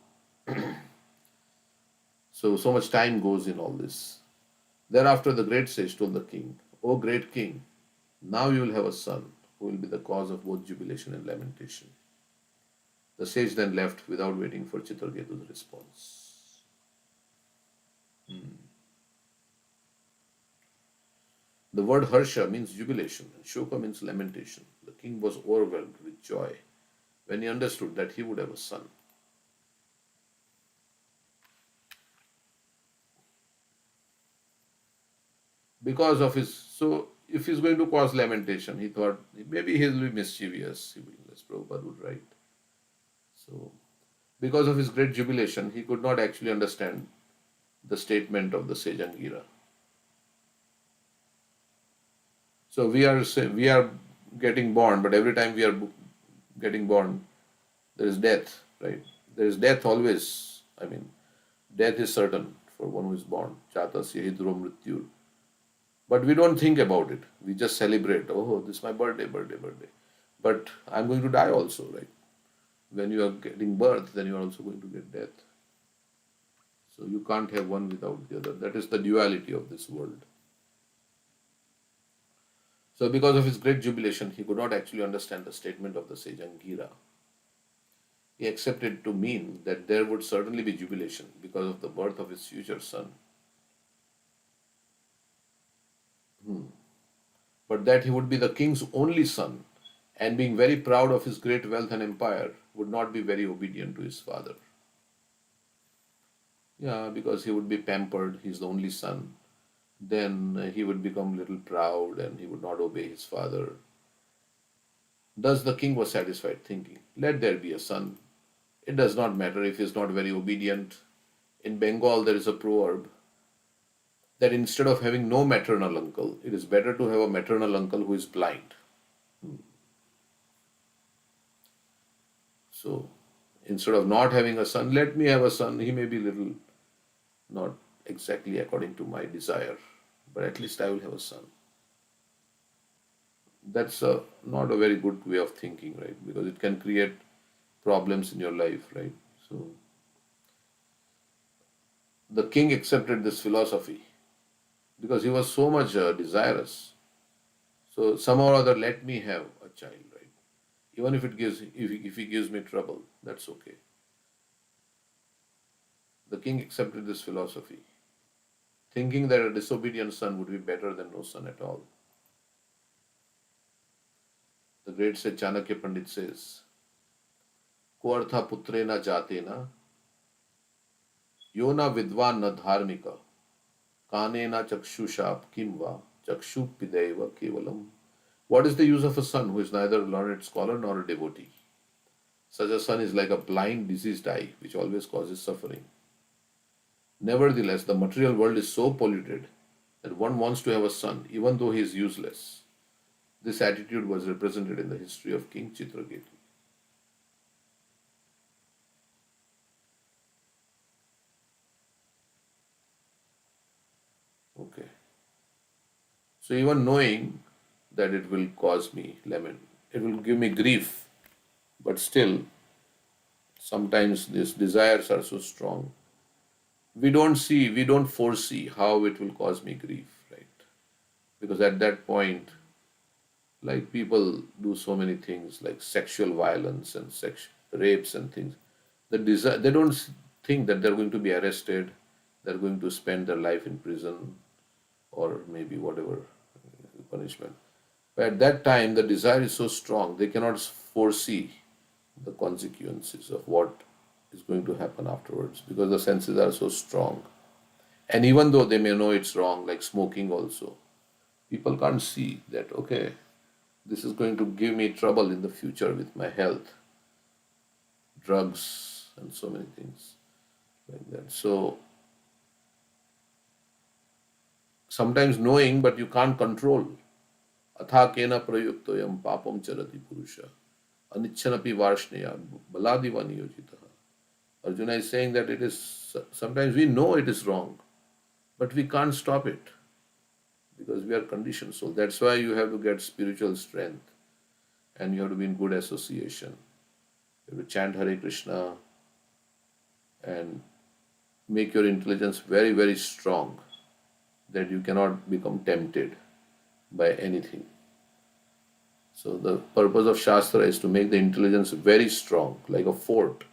so much time goes in all this. Thereafter, the great sage told the king, O great king, now you will have a son who will be the cause of both jubilation and lamentation. The sage then left without waiting for Chitraketu's response. The word harsha means jubilation and shoka means lamentation. The king was overwhelmed with joy when he understood that he would have a son. Because of his, so if he's going to cause lamentation, he thought maybe he'll be mischievous, as Prabhupada would write. So, because of his great jubilation, he could not actually understand the statement of the sage Angira. So we are getting born, but every time we are getting born, there is death, right? There is death always. I mean, death is certain for one who is born. Chatasya hidro mrityu. But we don't think about it. We just celebrate. Oh, this is my birthday, birthday, birthday. But I'm going to die also, right? When you are getting birth, then you are also going to get death. So you can't have one without the other. That is the duality of this world. So because of his great jubilation, he could not actually understand the statement of the sage Angira. He accepted it to mean that there would certainly be jubilation because of the birth of his future son. But that he would be the king's only son, and being very proud of his great wealth and empire, would not be very obedient to his father. Yeah, because he would be pampered, he's the only son. Then he would become little proud and he would not obey his father. Thus the king was satisfied, thinking, let there be a son. It does not matter if he is not very obedient. In Bengal, there is a proverb that instead of having no maternal uncle, it is better to have a maternal uncle who is blind. So instead of not having a son, let me have a son. He may be little not exactly according to my desire, but at least I will have a son. That's not a very good way of thinking, right? Because it can create problems in your life, right? So the king accepted this philosophy because he was so much desirous. So somehow or other, let me have a child, right? Even if it gives, if he gives me trouble, that's okay. The king accepted this philosophy, thinking that a disobedient son would be better than no son at all. The great sage Chanakya Pandit says, Ko artha putrena jatena, yona vidvan na dharmika, kanena chakshusha kimva, chakshupideva kevalam. What is the use of a son who is neither a learned scholar nor a devotee? Such a son is like a blind, diseased eye, which always causes suffering. Nevertheless, the material world is so polluted that one wants to have a son, even though he is useless. This attitude was represented in the history of King Chitraketu. Okay. So even knowing that it will cause me lament, it will give me grief, but still sometimes these desires are so strong. We don't foresee how it will cause me grief, right? Because at that point, like people do so many things like sexual violence and sex rapes and things. They don't think that they're going to be arrested, they're going to spend their life in prison or maybe whatever punishment. But at that time, the desire is so strong, they cannot foresee the consequences of what is going to happen afterwards because the senses are so strong. And even though they may know it's wrong, like smoking also, people can't see that, okay, this is going to give me trouble in the future with my health, drugs, and so many things like that. So sometimes knowing, but you can't control. Atha kena prayuktoyam papam charati purusha. Anichanapi varshneya baladiva niyojitaha. Arjuna is saying that it is sometimes we know it is wrong, but we can't stop it because we are conditioned. So that's why you have to get spiritual strength and you have to be in good association. You have to chant Hare Krishna and make your intelligence very, very strong that you cannot become tempted by anything. So the purpose of Shastra is to make the intelligence very strong, like a fort.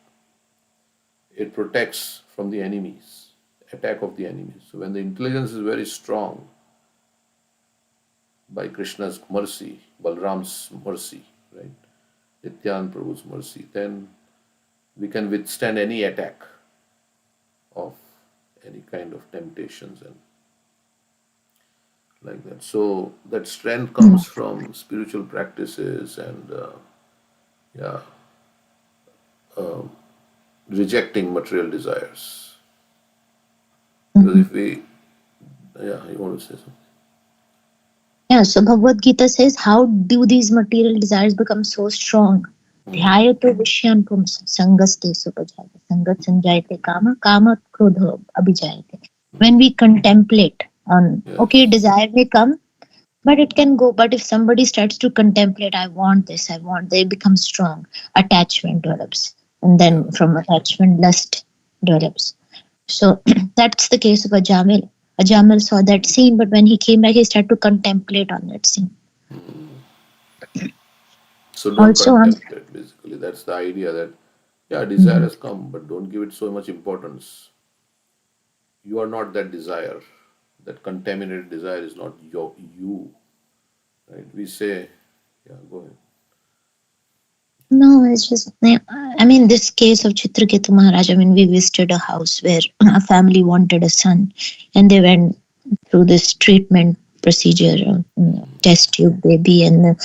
It protects from the enemies, attack of the enemies. So when the intelligence is very strong by Krishna's mercy, Balram's mercy, right? Nityan Prabhu's mercy, then we can withstand any attack of any kind of temptations and like that. So that strength comes from spiritual practices and yeah, rejecting material desires. Because if we, yeah, you want to say something? Yeah, so Bhagavad Gita says, how do these material desires become so strong? ध्यायतो विषयान् पुंसः संगस्ते सुपजायते संगत संजायते कामा कामात् क्रोधः अभिजायते. When we contemplate on, okay, desire may come, but it can go. But if somebody starts to contemplate, I want this, I want, they become strong. Attachment develops, and then from attachment, lust develops. So that's the case of Ajamil. Ajamil saw that scene, but when he came back, he started to contemplate on that scene. So don't also contemplate, basically. That's the idea that, yeah, desire has come, but don't give it so much importance. You are not that desire. That contaminated desire is not you. Right? We say, yeah, go ahead. No, it's just, I mean, this case of Chitraketu Maharaj, I mean, we visited a house where a family wanted a son and they went through this treatment procedure, test tube baby, and the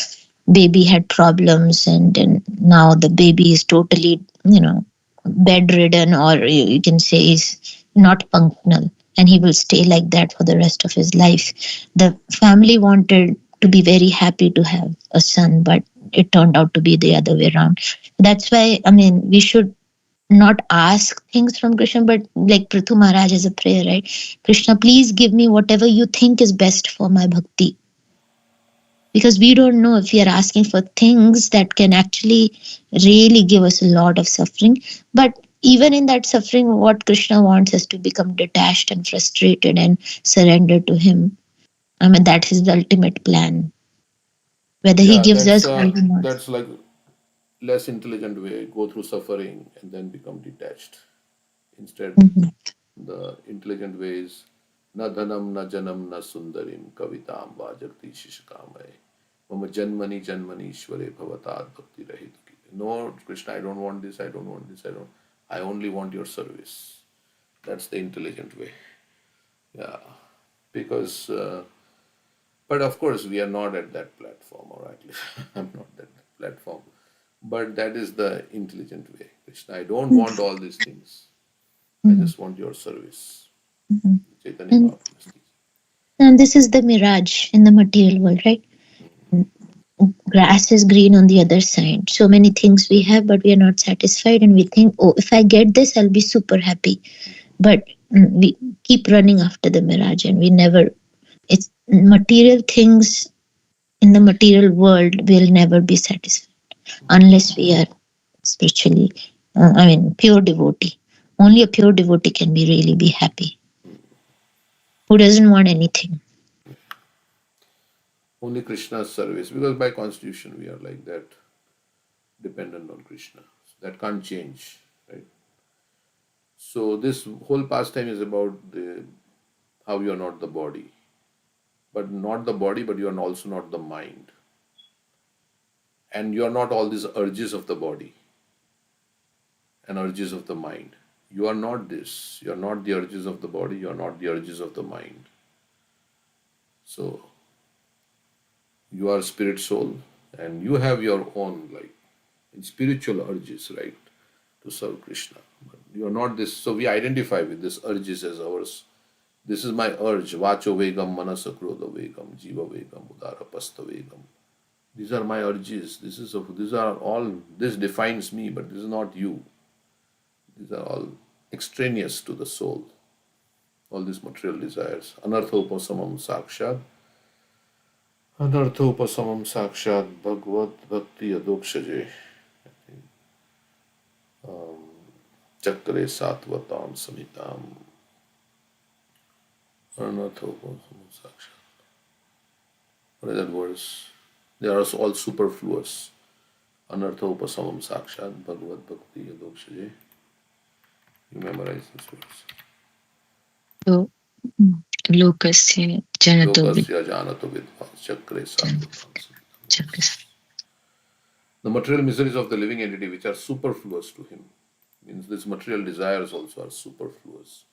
baby had problems, and now the baby is totally, bedridden, or you can say is not functional, and he will stay like that for the rest of his life. The family wanted to be very happy to have a son, but it turned out to be the other way around. That's why, I mean, we should not ask things from Krishna, but like Prithu Maharaj has a prayer, right? Krishna, please give me whatever you think is best for my bhakti. Because we don't know if we are asking for things that can actually really give us a lot of suffering. But even in that suffering, what Krishna wants us to become detached and frustrated and surrender to him. I mean, that is the ultimate plan. Whether he gives us or not. That's like less intelligent way. Go through suffering and then become detached. Instead, the intelligent way is na dhanam, na janam, na sundarim, kavitam, vajagti shishkamai. Mama janmani janmani ishware bhavatat bhakti rahit. No, Krishna, I don't want this, I don't want this, I only want your service. That's the intelligent way. Yeah. Because, but of course, we are not at that platform, or at least I'm not at that platform. But that is the intelligent way. Krishna, I don't want all these things. I just want your service. Chaitanya and this is the mirage in the material world, right? Grass is green on the other side. So many things we have, but we are not satisfied, and we think, oh, if I get this, I'll be super happy. But we keep running after the mirage, and we never, it's material things in the material world will never be satisfied unless we are spiritually pure devotee. Only a pure devotee can really be happy. Who doesn't want anything? Only Krishna's service, because by constitution we are like that, dependent on Krishna. That can't change, right? So this whole pastime is about how you are not the body, but not the body, but you are also not the mind, and you are not all these urges of the body and urges of the mind. You are not this. You are not the urges of the body. You are not the urges of the mind. So you are spirit soul, and you have your own like spiritual urges, right, to serve Krishna. But you are not this. So we identify with this urges as ours. This is my urge. Vacho vegam, manasa krodha vegam, jiva vegam, udara pasta vegam. These are my urges. These are all. This defines me, but this is not you. These are all extraneous to the soul. All these material desires. Anarthopasamam sakshat. Anarthopasamam sakshat bhagavad bhakti adokshaje. Chakre satvatam samitam. Anarthopasamam sakshat. What is that verse? They are all superfluous. Anarthopasamam sakshat bhagavad bhakti adokshaje. You memorize this verse. So, lokasya janato Lokasya janato vidvas chakre satvatam. The material miseries of the living entity which are superfluous to him, means these material desires also are superfluous,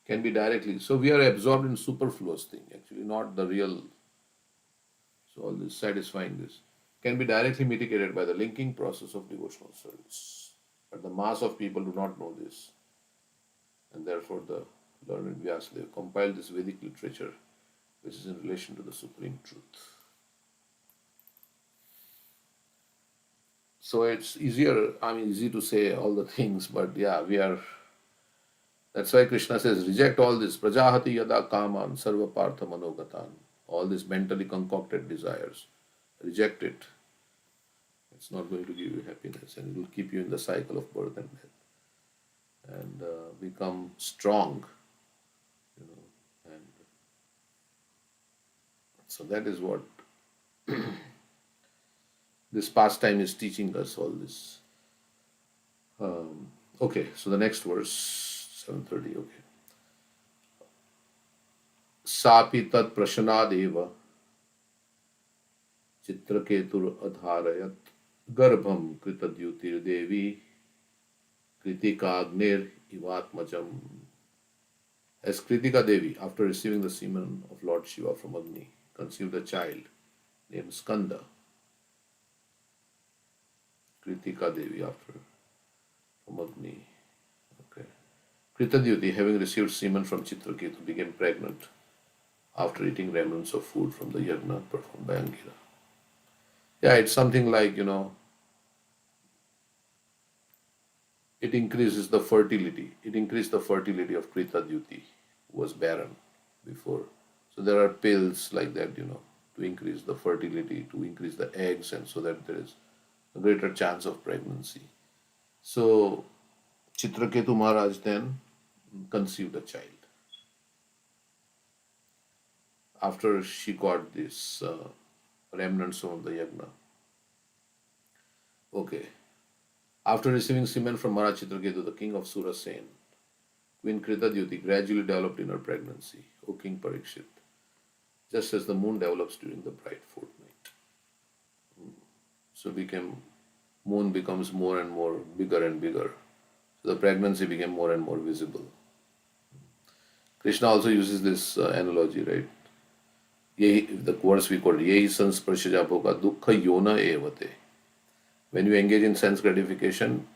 can be directly. So we are absorbed in superfluous thing, actually not the real. So all this satisfying this can be directly mitigated by the linking process of devotional service. But the mass of people do not know this, and therefore the learned Vyasadeva compiled this Vedic literature, which is in relation to the supreme truth. So it's easier, easy to say all the things, but yeah, that's why Krishna says, reject all this. Prajahati yada kaman sarva partha manogatan. All these mentally concocted desires. Reject it. It's not going to give you happiness, and it will keep you in the cycle of birth and death. And become strong, and so that is what this pastime is teaching us, all this. Okay, so the next verse, 730, okay. Sapi tat prashanadeva चित्रकेतुर अधारयत गर्भम कृतद्युतिर Devi कृतिकाग्नेर ivatmajam. As Kritika Devi, after receiving the semen of Lord Shiva from Agni, conceived a child named Skanda. Kritika Devi after from Agni. Okay. Kritadyuti, having received semen from Chitraketu, became pregnant after eating remnants of food from the yagna performed by Angira. Yeah, it's something like, it increases the fertility. It increased the fertility of Kritadyuti, who was barren before. So there are pills like that, to increase the fertility, to increase the eggs, and so that there is a greater chance of pregnancy. So Chitraketu Maharaj then conceived a child after she got this remnants of the yagna. Okay. After receiving semen from Maharaj Chitraketu, the king of Surasen, Queen Kritadyuti gradually developed in her pregnancy, O King Parikshit, just as the moon develops during the bright fortnight. So moon becomes more and more bigger and bigger. So the pregnancy became more and more visible. Krishna also uses this analogy, right? The verse we quoted, Yehi sansparshaja bhoga dukkha yona evate. When you engage in sense gratification,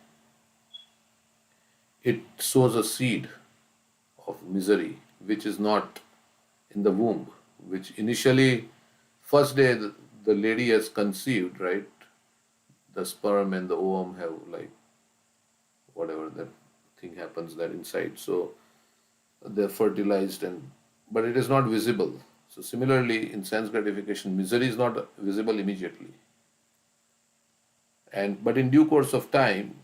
it sows a seed of misery which is not in the womb, which initially, first day the lady has conceived, right? The sperm and the ovum have like whatever that thing happens there inside. So they're fertilized, but it is not visible. So similarly, in sense gratification, misery is not visible immediately. But in due course of time,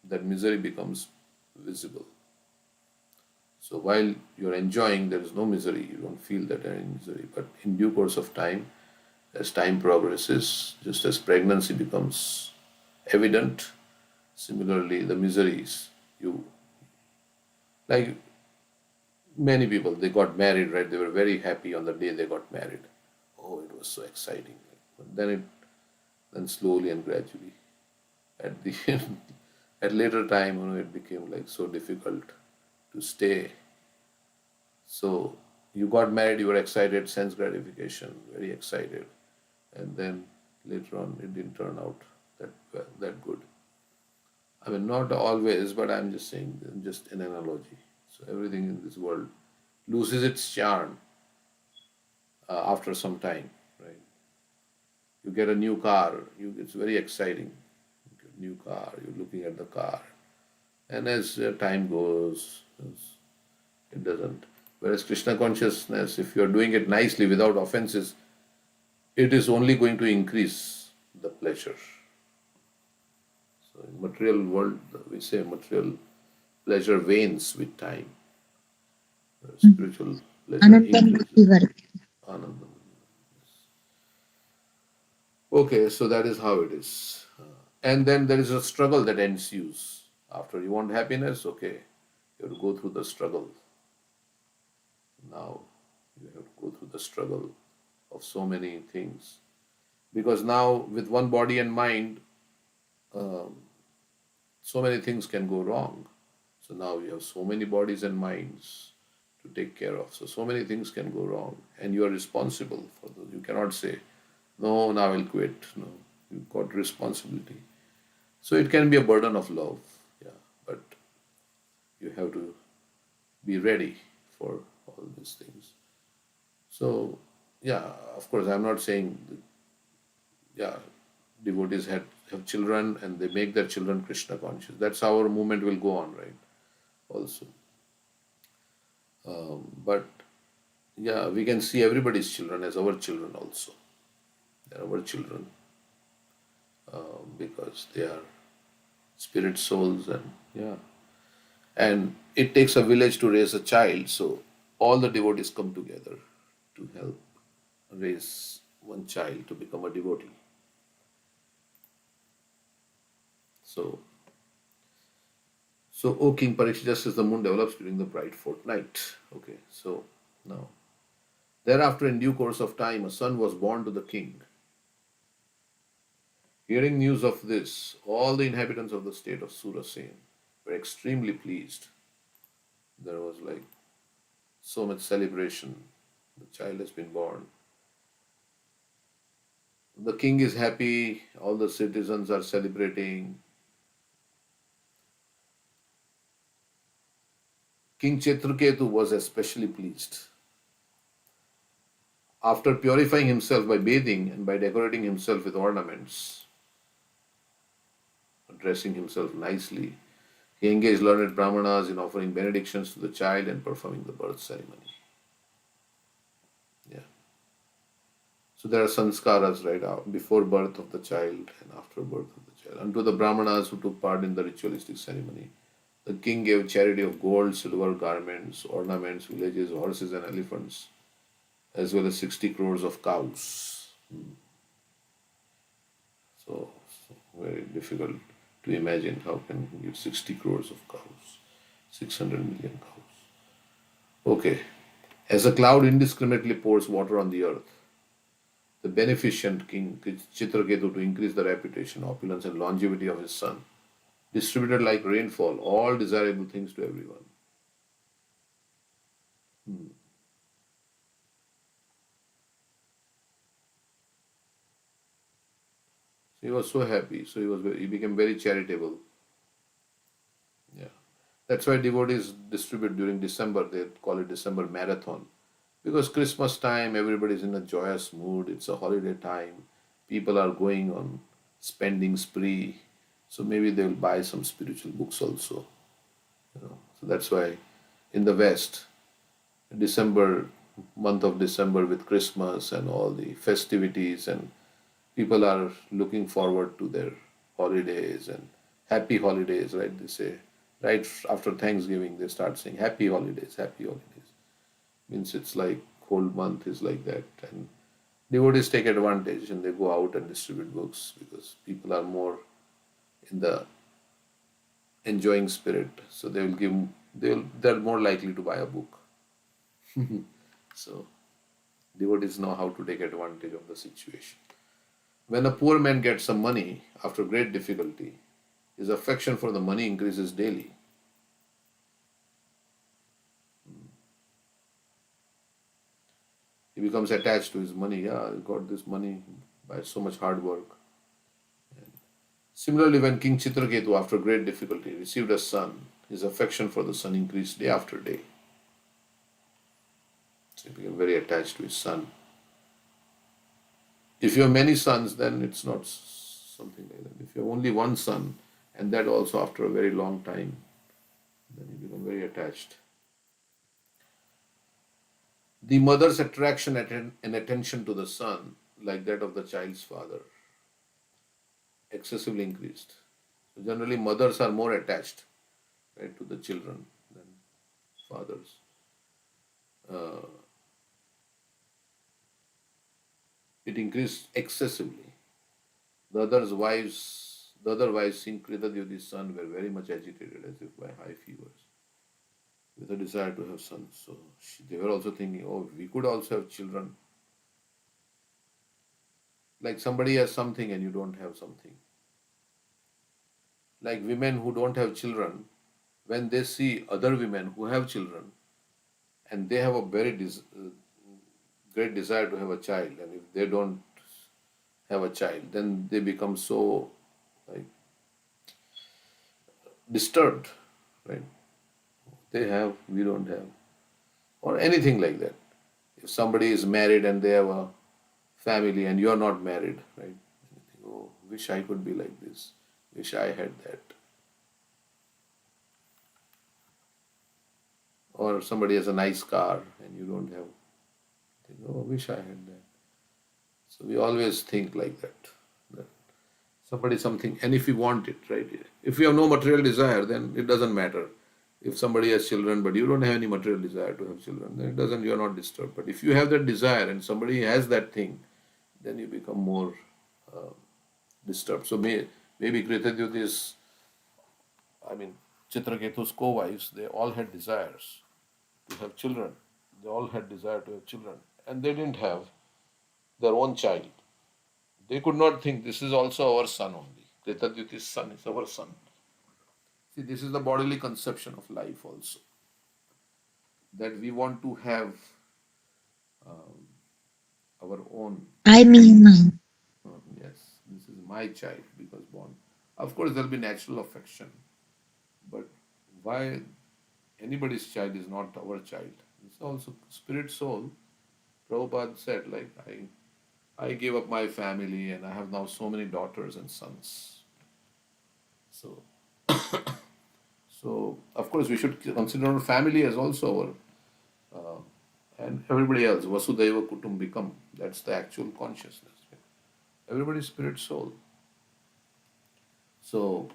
that misery becomes visible. So while you're enjoying, there is no misery. You don't feel that any misery. But in due course of time, as time progresses, just as pregnancy becomes evident, similarly the miseries you like many people they got married, right? They were very happy on the day they got married. Oh, it was so exciting. But then slowly and gradually at the at later time, it became like so difficult to stay. So you got married, you were excited, sense gratification, very excited, and then later on it didn't turn out that good. I mean, not always, but I'm just saying, just an analogy. So everything in this world loses its charm after some time, right? You get a new car, it's very exciting. You get a new car, you're looking at the car, and as time goes, it doesn't. Whereas Krishna consciousness, if you're doing it nicely without offenses, it is only going to increase the pleasure. So in material world, we say material pleasure wanes with time. Spiritual pleasure increases. Ananda. Okay, so that is how it is. And then there is a struggle that ensues. After you want happiness, okay, you have to go through the struggle. Now you have to go through the struggle of so many things. Because now with one body and mind, um, so many things can go wrong. So now you have so many bodies and minds to take care of. So many things can go wrong, and you are responsible for those. You cannot say, "No, now I'll quit." No, you've got responsibility. So it can be a burden of love, yeah, but you have to be ready for all these things. So, yeah, of course, I'm not saying, yeah, devotees have children and they make their children Krishna conscious. That's how our movement will go on, right? Also. But yeah, we can see everybody's children as our children also. They're our children because they are spirit souls, and yeah. And it takes a village to raise a child, so all the devotees come together to help raise one child to become a devotee. So, O King Parikshit, just as the moon develops during the bright fortnight. Okay, so now, thereafter, in due course of time, a son was born to the king. Hearing news of this, all the inhabitants of the state of Surasen were extremely pleased. There was like so much celebration. The child has been born. The king is happy, all the citizens are celebrating. King Chitraketu was especially pleased. After purifying himself by bathing and by decorating himself with ornaments, dressing himself nicely, he engaged learned brahmanas in offering benedictions to the child and performing the birth ceremony. Yeah. So there are sanskaras right out before birth of the child and after birth of the child. Unto the brahmanas who took part in the ritualistic ceremony, the king gave charity of gold, silver, garments, ornaments, villages, horses, and elephants, as well as 60 crores of cows. So very difficult to imagine how can you give 60 crores of cows, 600 million cows. Okay. As a cloud indiscriminately pours water on the earth, the beneficent king Chitraketu, to increase the reputation, opulence, and longevity of his son, distributed like rainfall all desirable things to everyone. So he was so happy. So he became very charitable. Yeah. That's why devotees distribute during December. They call it December marathon. Because Christmas time, everybody's in a joyous mood. It's a holiday time. People are going on spending spree. So maybe they'll buy some spiritual books also. So that's why in the West, December, month of December with Christmas and all the festivities, and people are looking forward to their holidays and happy holidays, right? They say, right after Thanksgiving, they start saying happy holidays, happy holidays. Means it's like whole month is like that. And devotees take advantage and they go out and distribute books because people are more in the enjoying spirit. So they will give, they're more likely to buy a book. So devotees know how to take advantage of the situation. When a poor man gets some money after great difficulty, his affection for the money increases daily. He becomes attached to his money. Yeah, I got this money by so much hard work. Similarly, when King Chitraketu, after great difficulty, received a son, his affection for the son increased day after day. So he became very attached to his son. If you have many sons, then it's not something like that. If you have only one son, and that also after a very long time, then you become very attached. The mother's attraction and attention to the son, like that of the child's father, excessively increased. So generally, mothers are more attached, right, to the children than fathers. Uh, it increased excessively. The other wives, seeing Kritadyuti's son, were very much agitated, as if by high fevers, with a desire to have sons. So they were also thinking, oh, we could also have children. Like somebody has something and you don't have something. Like women who don't have children, when they see other women who have children, and they have a very great desire to have a child, and if they don't have a child, then they become so like disturbed, right? They have, we don't have, or anything like that. If somebody is married and they have a family and you're not married, right? And you think, oh, wish I could be like this, wish I had that. Or somebody has a nice car and you don't have, think, oh, wish I had that. So we always think like that somebody something, and if we want it, right? If we have no material desire, then it doesn't matter. If somebody has children, but you don't have any material desire to have children, then it doesn't, you're not disturbed. But if you have that desire and somebody has that thing, then you become more uh, disturbed. So maybe Kritadyuti's, I mean, Chitraketu's co-wives, they all had desires to have children. They all had desire to have children. And they didn't have their own child. They could not think this is also our son only. Kritadyuti's son is our son. See, this is the bodily conception of life also. That we want to have um, our own. I mean, Yes, this is my child because born. Of course, there will be natural affection, but why anybody's child is not our child? It's also spirit soul. Prabhupada said, like, I gave up my family and I have now so many daughters and sons. So, so of course, we should consider our family as also our, and everybody else. Vasudhaiva Kutumbikam. That's the actual consciousness. Everybody's spirit soul. So,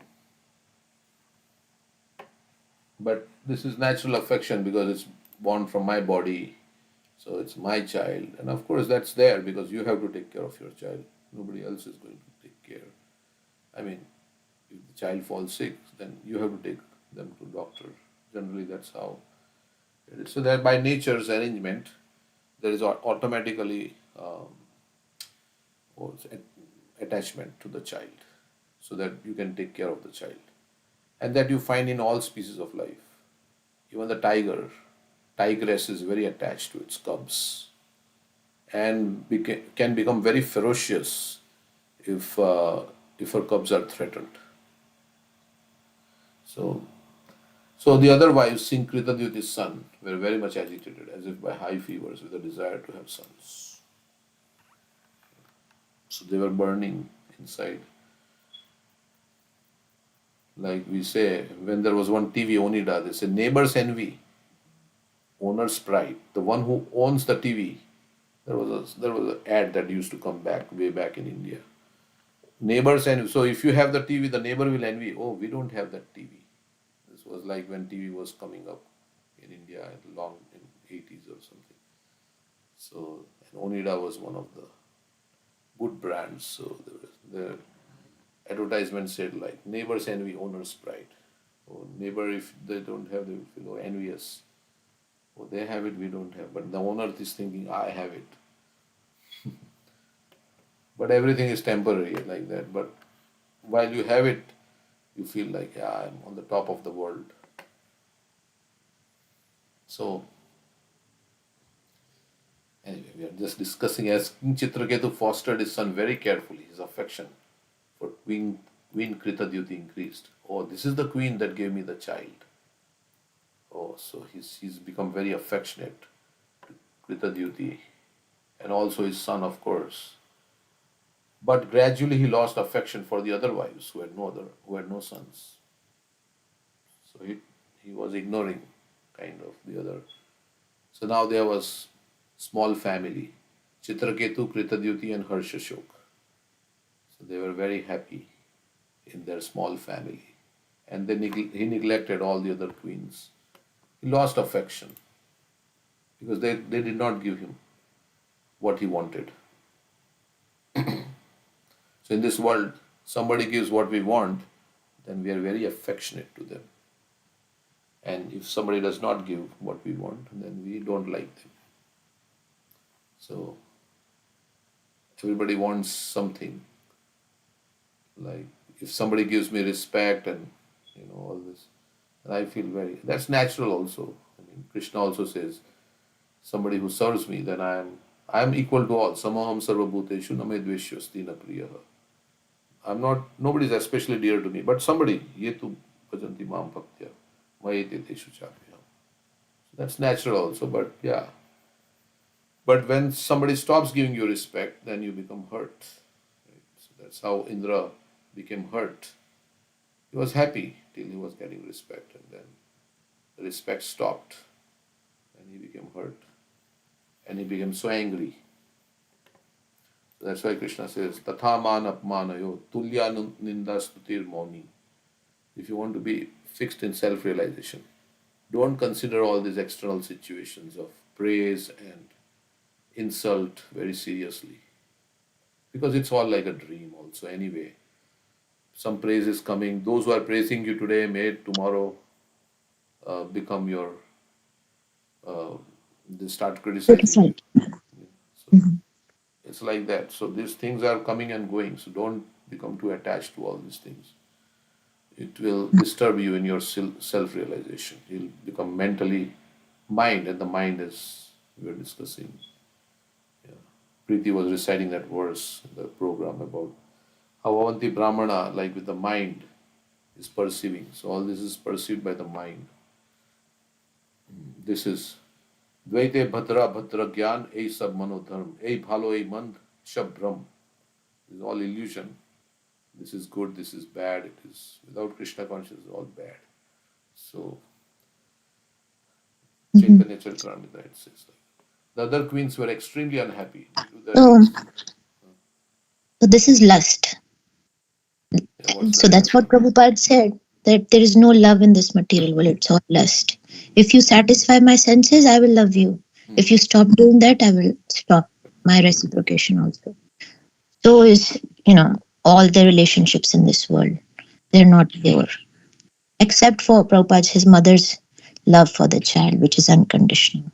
but this is natural affection because it's born from my body. So it's my child. And of course, that's there because you have to take care of your child. Nobody else is going to take care. I mean, if the child falls sick, then you have to take them to doctor. Generally, that's how it is. So that by nature's arrangement, there is automatically also attachment to the child, so that you can take care of the child, and that you find in all species of life. Even the tigress is very attached to its cubs, and can become very ferocious if her cubs are threatened. So, so the other wives, seeing Kritadyuti's son, were very much agitated, as if by high fevers, with a desire to have sons. So they were burning inside. Like we say, when there was one TV Onida, they say neighbor's envy, owner's pride. The one who owns the TV, there was an ad that used to come back way back in India. Neighbors, and so if you have the TV, the neighbor will envy. Oh, we don't have that TV. This was like when TV was coming up in India long in 80s or something. So and Onida was one of the good brands. So the advertisement said like neighbors envy, owner's pride. Oh, neighbor, if they don't have, they will feel oh, envious. Oh, they have it, we don't have. But the owner is thinking, I have it. But everything is temporary like that. But while you have it, you feel like, yeah, I'm on the top of the world. So, anyway, we are just discussing as King Chitraketu fostered his son very carefully, his affection for Queen Kritadyuti increased. Oh, this is the queen that gave me the child. Oh, so he's become very affectionate to Kritadyuti and also his son, of course. But gradually he lost affection for the other wives who had no sons. So he was ignoring kind of the other. So now there was small family, Chitraketu, Kritadyuti and Harshashok. So they were very happy in their small family. And then he neglected all the other queens. He lost affection because they did not give him what he wanted. So in this world, somebody gives what we want, then we are very affectionate to them. And if somebody does not give what we want, then we don't like them. So everybody wants something. Like if somebody gives me respect and all this, and I feel that's natural also. I mean Krishna also says, somebody who serves me, then I am equal to all. Samaham sarvabhuteshu name dveshyasti na priyaha. I'm not, nobody is especially dear to me, but somebody, yetu bhajanti mam bhaktya, mayete teshu chapyam. So that's natural also, but yeah. But when somebody stops giving you respect, then you become hurt. Right? So that's how Indra became hurt. He was happy till he was getting respect, and then the respect stopped, and he became hurt, and he became so angry. So that's why Krishna says, Tatha man apmanayo tulya ninda stutir mauni. If you want to be fixed in self-realization, don't consider all these external situations of praise and insult very seriously. Because it's all like a dream also anyway. Some praise is coming. Those who are praising you today may tomorrow become your, they start criticizing you. So it's like that. So these things are coming and going. So don't become too attached to all these things. It will disturb you in your self-realization. You'll become mentally mind, and the mind is, we were discussing. Yeah. Preeti was reciting that verse in the program about how Avanti Brahmana, like with the mind, is perceiving. So all this is perceived by the mind. This is Dvaite Bhadra Bhadra Gyan, A Sab Manodharm, A Bhalo, A Mand, Shabram. This is all illusion. This is good, this is bad. It is without Krishna consciousness, all bad. So Chaitanya Charitamrita, it says like. The other queens were extremely unhappy due to So, the. so this is lust. Yeah, what's So that? that's what Prabhupada said, that there is no love in this material world, it's all lust. If you satisfy my senses, I will love you. If you stop doing that, I will stop my reciprocation also. So is, all the relationships in this world. They're not pure. Except for Prabhupada's, his mother's love for the child, which is unconditional.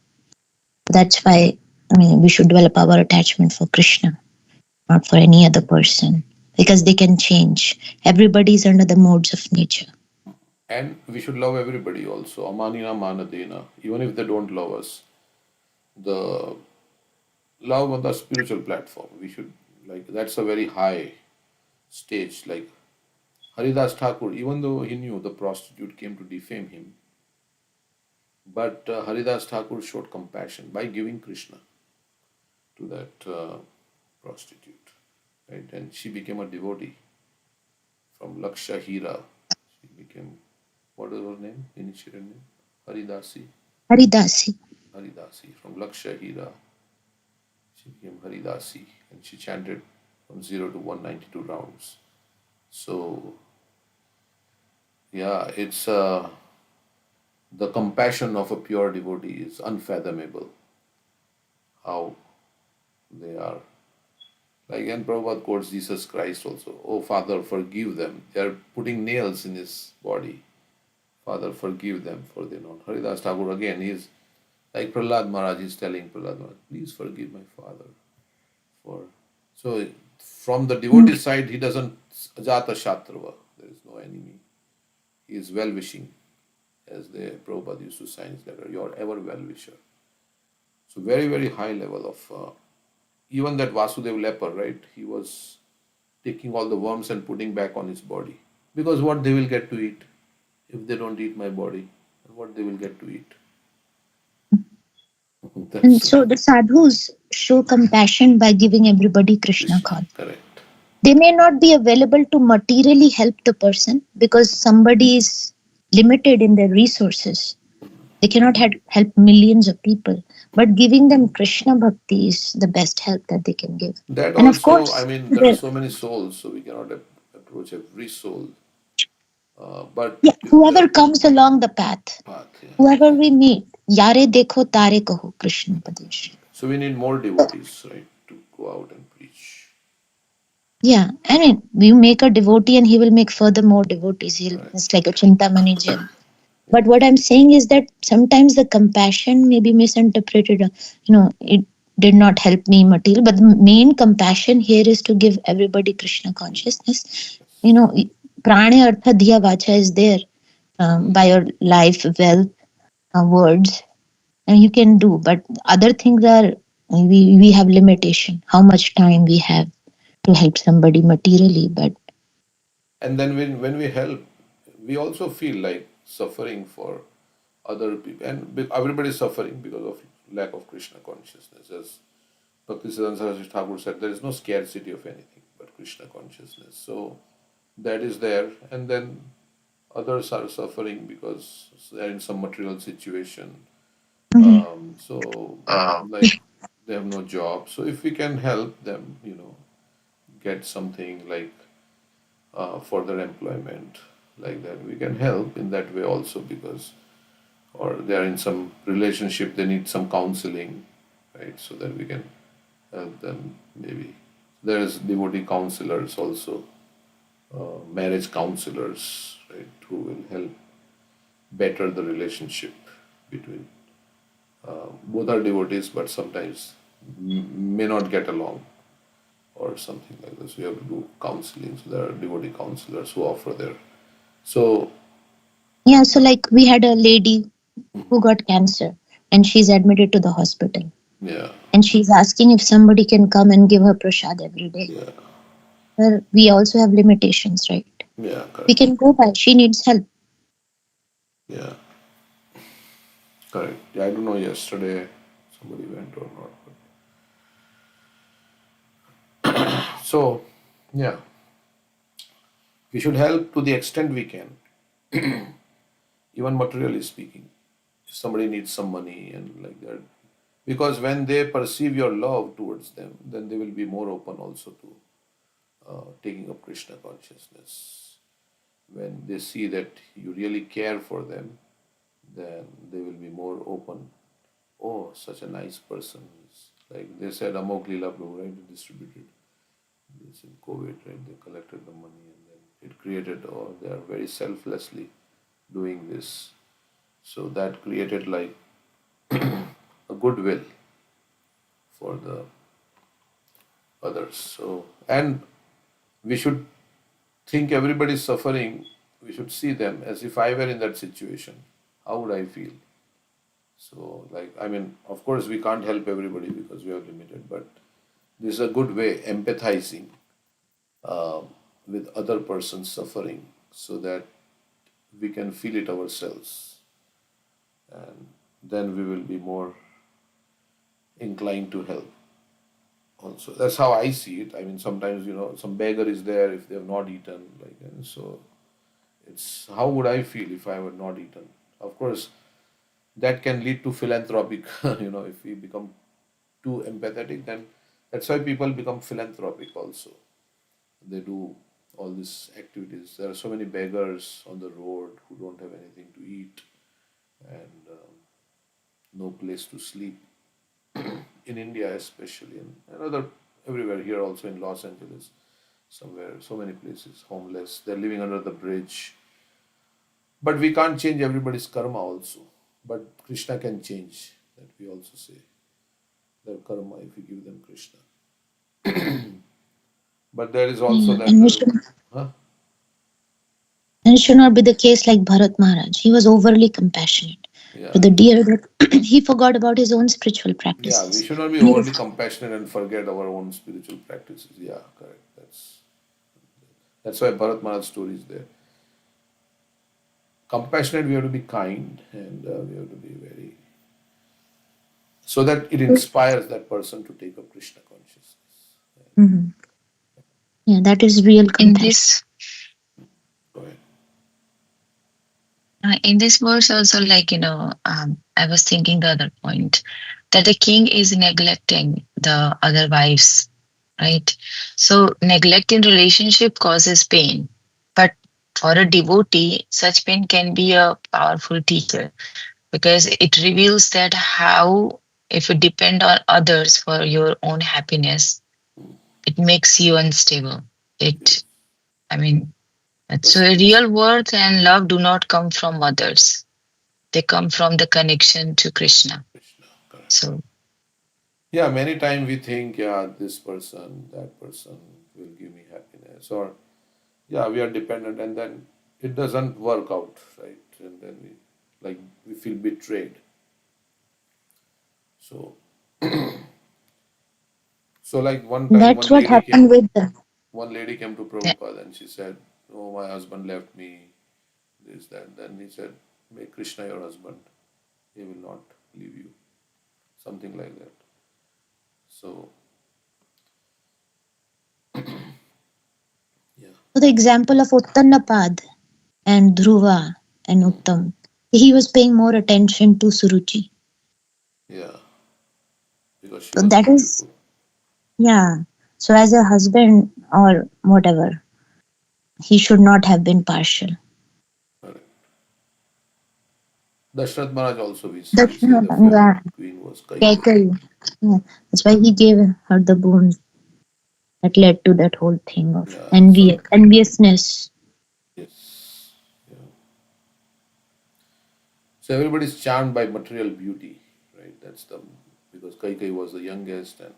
That's why, we should develop our attachment for Krishna, not for any other person, because they can change. Everybody is under the modes of nature. And we should love everybody also. Amanina manadena. Even if they don't love us. The love on the spiritual platform. We should, like, that's a very high stage. Like Haridas Thakur, even though he knew the prostitute came to defame him, but Haridas Thakur showed compassion by giving Krishna to that prostitute. Right? And she became a devotee. From Laksha Hira, she became, what was her name? Initiated name? Haridasi. Haridasi. Haridasi. From Laksha Hira, she became Haridasi, and she chanted from 0 to 192 rounds. So yeah, it's the compassion of a pure devotee is unfathomable. How they are like, and Prabhupada quotes Jesus Christ also. Oh Father, forgive them. They are putting nails in his body. Father, forgive them, for they know. Haridas Thakur again, he's like Prahlad Maharaj is telling Prahlad Maharaj, please forgive my father. For so from the devotee side, he doesn't ajata shatrava. There is no enemy. He is well wishing, as the Prabhupada used to say in his letter. You are ever well wisher. So very very high level of even that Vasudev leper, right? He was taking all the worms and putting back on his body because what they will get to eat if they don't eat my body, and what they will get to eat. And That's so the sadhus show compassion by giving everybody Krishna Krishna, call. correct. They may not be available to materially help the person because somebody is limited in their resources. They cannot help millions of people. But giving them Krishna bhakti is the best help that they can give. That And of also, I course, mean, there are so many souls, so we cannot approach every soul. But yeah, if whoever the comes along the path, path, yeah. whoever we meet, yare dekho tare kaho Krishna Padesh. So we need more devotees, right, to go out and preach. Yeah, I mean, you make a devotee and he will make further more devotees. Right. It's like a Chintamani gem. Yeah. But what I'm saying is that sometimes the compassion may be misinterpreted. It did not help me material, but the main compassion here is to give everybody Krishna consciousness. Prana Artha Dhiya Vacha is there by your life, wealth, words, and you can do. But other things are, we have limitation, how much time we have to help somebody materially. But And then when we help, we also feel like suffering for other people, and everybody is suffering because of lack of Krishna consciousness. As Bhaktisiddhanta Saraswati Thakur said, there is no scarcity of anything but Krishna consciousness. So that is there, and then others are suffering because they're in some material situation. So like they have no job. So if we can help them, get something like for their employment, like that, we can help in that way also because, or they are in some relationship, they need some counseling, right? So that we can help them maybe. There's devotee counselors also, marriage counselors, right, who will help better the relationship between both are devotees, but sometimes may not get along or something like this. We have to do counseling. So there are devotee counselors who offer their. So yeah, so like we had a lady who got cancer and she's admitted to the hospital. yeah, And she's asking if somebody can come and give her prasad every day. yeah, Well, we also have limitations, right? yeah, We correct. can go by. She needs help. Yeah, correct. Yeah, I don't know yesterday somebody went or not. So yeah, we should help to the extent we can, even materially speaking. If somebody needs some money and like that, because when they perceive your love towards them, then they will be more open also to taking up Krishna consciousness. When they see that you really care for them, then they will be more open. Oh, such a nice person. Like they said, Amok Leela Prabhu, right? They distributed this in COVID, right? They collected the money and then it created, oh, they are very selflessly doing this. So that created like a goodwill for the others. So, and we should think everybody is suffering. We should see them as if I were in that situation. How would I feel? So, like, I mean, of course, we can't help everybody because we are limited, but this is a good way, empathizing uh, with other person's suffering so that we can feel it ourselves. And then we will be more inclined to help also. That's how I see it. I mean, sometimes, some beggar is there if they have not eaten, like, and so it's how would I feel if I were not eaten? Of course, that can lead to philanthropic, if we become too empathetic, then that's why people become philanthropic also. They do all these activities. There are so many beggars on the road who don't have anything to eat and no place to sleep. In India, especially, and other everywhere here, also in Los Angeles, somewhere, so many places, homeless. They're living under the bridge. But we can't change everybody's karma also. But Krishna can change. That we also say their karma if we give them Krishna. But there is also Yeah, that. and we should Huh? and it should not be the case like Bharat Maharaj. He was overly compassionate to Yeah. the deer that he forgot about his own spiritual Yeah, we practices. should not be And he overly compassionate and forget our own spiritual practices. Yeah, correct. That's why Bharat Maharaj story is there. Compassionate, we have to be kind, and we have to be very, so that it inspires that person to take up Krishna consciousness. Mhm. Yeah, that is real In compassion. this Go ahead. in this verse also, like I was thinking the other point that the king is neglecting the other wives, right? So neglect in relationship causes pain, but for a devotee, such pain can be a powerful teacher because it reveals that how if you depend on others for your own happiness, it makes you unstable. Yes, It, I mean, so frustrates. real worth and love do not come from others. They come from the connection to Krishna. Krishna, correct. So Yeah, many times we think, yeah, this person, that person will give me happiness, or yeah, we are dependent, and then it doesn't work out, right? And then we feel betrayed. So, so like one time, That's what happened with the. one lady came to yeah, Prabhupada and she said, "Oh, my husband left me, this, that." Then he said, "Make Krishna your husband. He will not leave you." Something like that. So, yeah, So the example of Uttannapad and Dhruva and Uttam, he was paying more attention to Suruchi. yeah, because she So was that is, beautiful. yeah. So as a husband or whatever, he should not have been partial. Correct. Dashrath Maharaj also, we That's say not, the yeah, favorite queen was Kaikeyi. Yeah. That's why he gave her the boon that led to that whole thing of Yeah, so, enviousness. yes. Yeah. So everybody is charmed by material beauty, right? That's the, because Kaikeyi was the youngest, and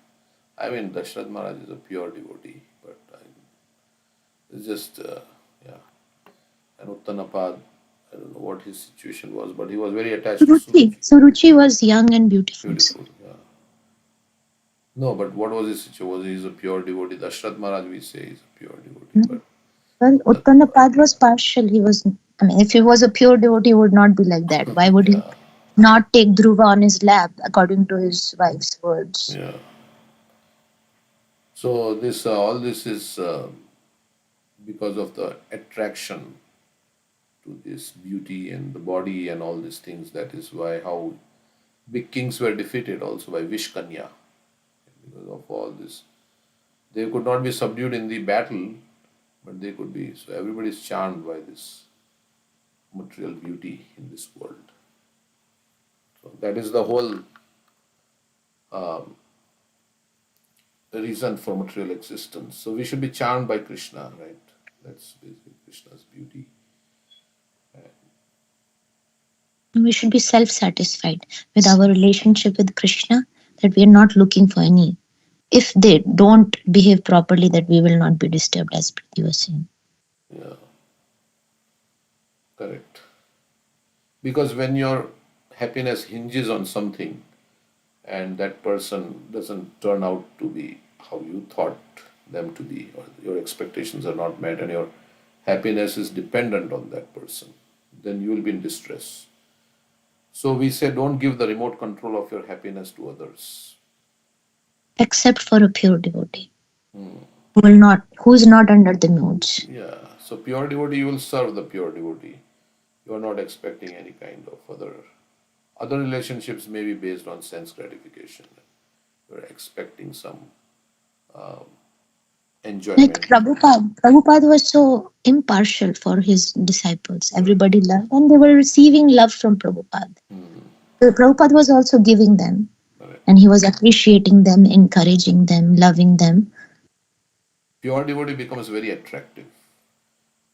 I mean, Dashrath Maharaj is a pure devotee, but it's just, yeah. And Uttanapad, I don't know what his situation was, but he was very attached to Suruchi. Suruchi. Suruchi was young and beautiful. Beautiful, yeah. No, but what was his situation? Was he a pure devotee? Dashrath Maharaj, we say, is a pure devotee, but Well, that, Uttannapad was partial. He was, I mean, if he was a pure devotee, he would not be like that. Why would he yeah, not take Dhruva on his lap, according to his wife's words? yeah. So this, all this is because of the attraction to this beauty and the body and all these things. That is why how big kings were defeated also by Vishkanya, because of all this. They could not be subdued in the battle, but they could be. So everybody is charmed by this material beauty in this world. So that is the whole um, reason for material existence. So we should be charmed by Krishna, right? That's basically Krishna's beauty. We should be self satisfied with our relationship with Krishna, that we are not looking for any. If they don't behave properly, that we will not be disturbed, as Preeti was saying. Yeah, correct. Because when your happiness hinges on something and that person doesn't turn out to be how you thought them to be, or your expectations are not met, and your happiness is dependent on that person, then you will be in distress. So we say don't give the remote control of your happiness to others. Except for a pure devotee Hmm. who is not under the moods. Yeah, so pure devotee, you will serve the pure devotee. You are not expecting any kind of other relationships may be based on sense gratification. You are expecting some Like enjoyment. Prabhupada was so impartial for his disciples. Everybody loved, and they were receiving love from Prabhupada. Prabhupada was also giving them, Correct. and he was appreciating them, encouraging them, loving them. Pure devotee becomes very attractive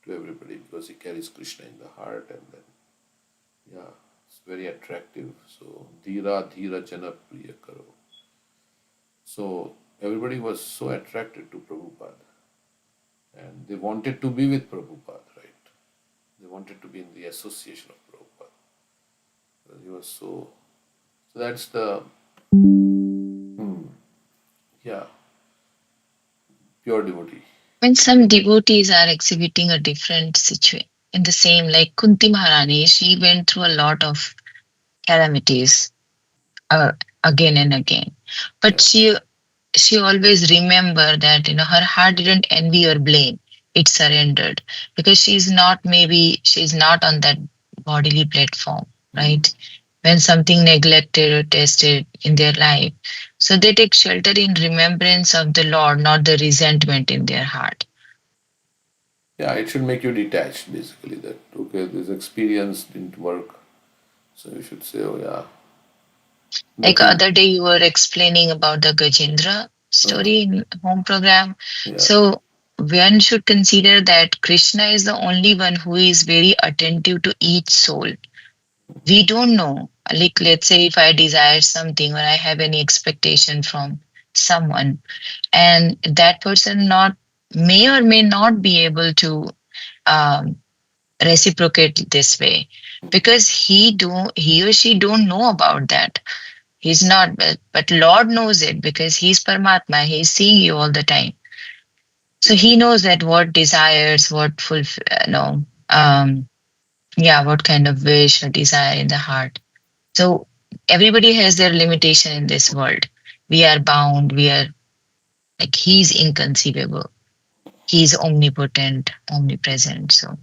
to everybody because he carries Krishna in the heart, and then yeah, it's very attractive. So dhira dhira jana priya karo. So everybody was so attracted to Prabhupada, and they wanted to be with Prabhupada, right? They wanted to be in the association of Prabhupada. Because he was so. So that's the yeah, pure devotee. When some devotees are exhibiting a different situation in the same, like Kunti Maharani, she went through a lot of calamities uh, again and again, but Yeah, she always remember that her heart didn't envy or blame, it surrendered, because she's not on that bodily platform, right? When something neglected or tested in their life, so they take shelter in remembrance of the Lord, not the resentment in their heart. yeah. It should make you detached, basically. That okay, this experience didn't work, so you should say, oh yeah, Like nothing. other day you were explaining about the Gajendra Uh, story in home program. yeah, So one should consider that Krishna is the only one who is very attentive to each soul. We don't know. Like let's say if I desire something or I have any expectation from someone, and that person not may or may not be able to um, reciprocate this way, because he or she don't know about that. He's not, but Lord knows it because He's Paramatma. He's seeing you all the time. So yeah. He knows that what desires, what yeah, what kind of wish or desire in the heart. So everybody has their limitation in this world. We are bound. We are like He's inconceivable. He's omnipotent, omnipresent. So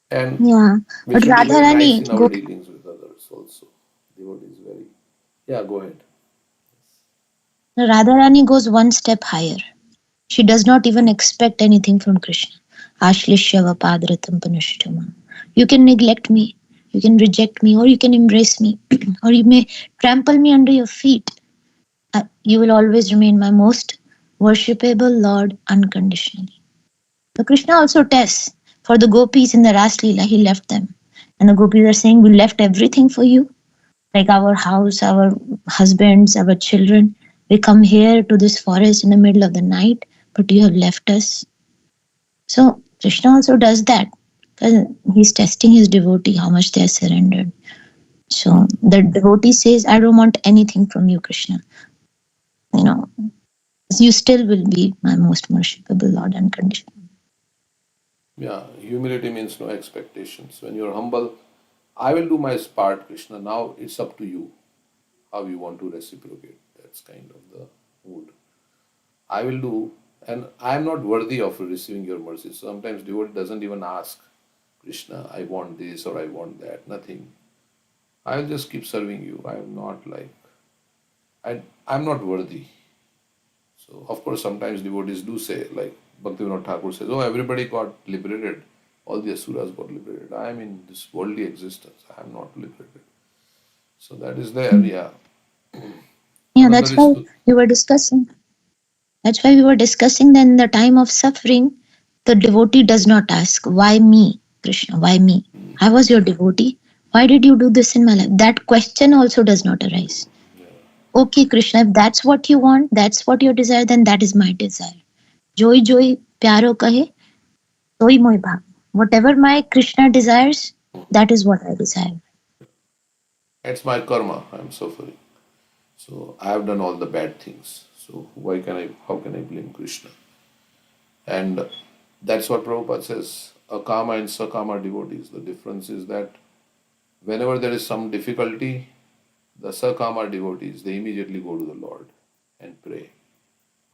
And Yeah, we but should be very nice Radharani in our dealings with others also. Devotee is very. Yeah, go ahead. Radharani goes one step higher. She does not even expect anything from Krishna. Ashlishyava padratam panushtama. You can neglect me, you can reject me, or you can embrace me, or you may trample me under your feet. You will always remain my most worshipable Lord unconditionally. So Krishna also tests for the gopis in the Ras Leela, he left them. And the gopis are saying, we left everything for you, like our house, our husbands, our children. We come here to this forest in the middle of the night, but you have left us. So Krishna also does that because he's testing his devotee, how much they are surrendered. So the devotee says, I don't want anything from you, Krishna. You know, you still will be my most worshipable Lord unconditionally. Yeah, humility means no expectations. When you're humble, I will do my part, Krishna. Now it's up to you how you want to reciprocate. That's kind of the mood. I will do, and I am not worthy of receiving your mercy. So sometimes devotee doesn't even ask, Krishna, I want this or I want that. Nothing. I'll just keep serving you. I'm not like I'm not worthy. So of course sometimes devotees do say, like Bhaktivinoda Thakur says, oh, everybody got liberated. All the asuras got liberated. I am in this worldly existence. I am not liberated. So that is there, yeah. Yeah, Another that's is why to we were discussing. That's why we were discussing that in the time of suffering, the devotee does not ask, why me, Krishna, why me? I was your devotee. Why did you do this in my life? That question also does not arise. Okay, Krishna, if that's what you want, that's what your desire, then that is my desire. Joy, joy, pyaro kahe, tohi moi bhag. Whatever my Krishna desires, that is what I desire. it's my karma. I'm suffering. So I have done all the bad things. So why can I how can I blame Krishna? And that's what Prabhupada says. Akama and Sakama devotees. The difference is that whenever there is some difficulty, the Sakama devotees, they immediately go to the Lord and pray.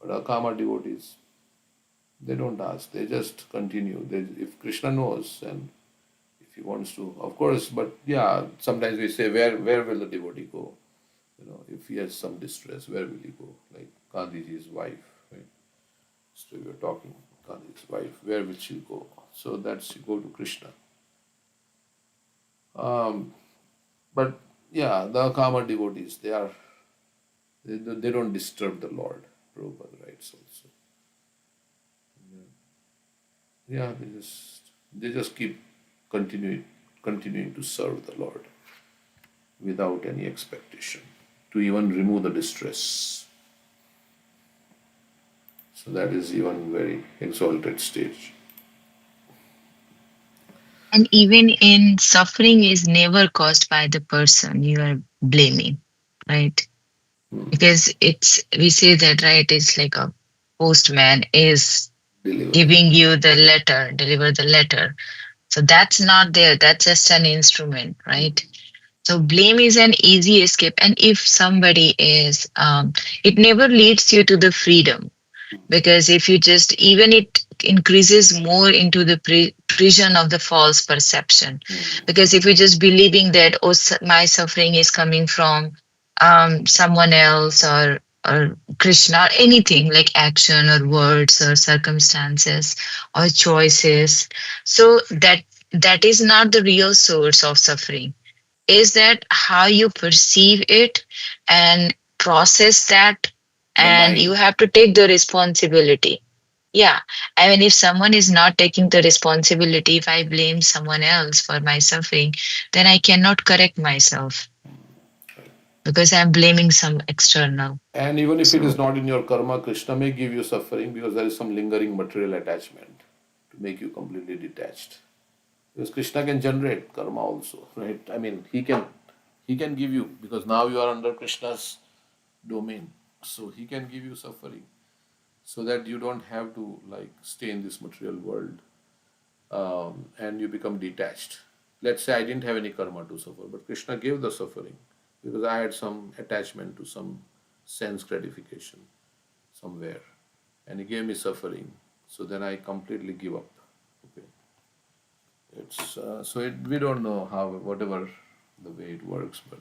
But Akama devotees, they don't ask. They just continue. If Krishna knows and if he wants to, of course. But yeah, sometimes we say, where will the devotee go? If he has some distress, where will he go? Like Gandhiji's wife, right? So we were talking, Gandhi's wife, where will she go? So that she go to Krishna. Um, but yeah, the Kama devotees, they don't disturb the Lord. Prabhupada writes also. Yeah, they just keep continuing to serve the Lord without any expectation to even remove the distress. So that is even very exalted stage. And even in suffering is never caused by the person you are blaming, right? Because we say that, right? It's like a postman is Delivering. giving you the letter, deliver the letter. So that's not there. That's just an instrument, right? So blame is an easy escape. And if somebody is, it never leads you to the freedom, because if you just, even it increases more into the prison of the false perception. Because if you're just believing that, oh, my suffering is coming from someone else, or Krishna, or anything like action or words or circumstances or choices, so that is not the real source of suffering. Is that how you perceive it and process that, The and you mind. have to take the responsibility. Yeah, I mean, if someone is not taking the responsibility, if I blame someone else for my suffering, then I cannot correct myself because I'm blaming some external. And even if it is So not in your karma, Krishna may give you suffering because there is some lingering material attachment to make you completely detached. Because Krishna can generate karma also, right? I mean, he can give you, because now you are under Krishna's domain. So he can give you suffering so that you don't have to like stay in this material world, and you become detached. Let's say I didn't have any karma to suffer, but Krishna gave the suffering because I had some attachment to some sense gratification somewhere, and he gave me suffering. So then I completely give up. Okay, it's we don't know how, whatever the way it works, but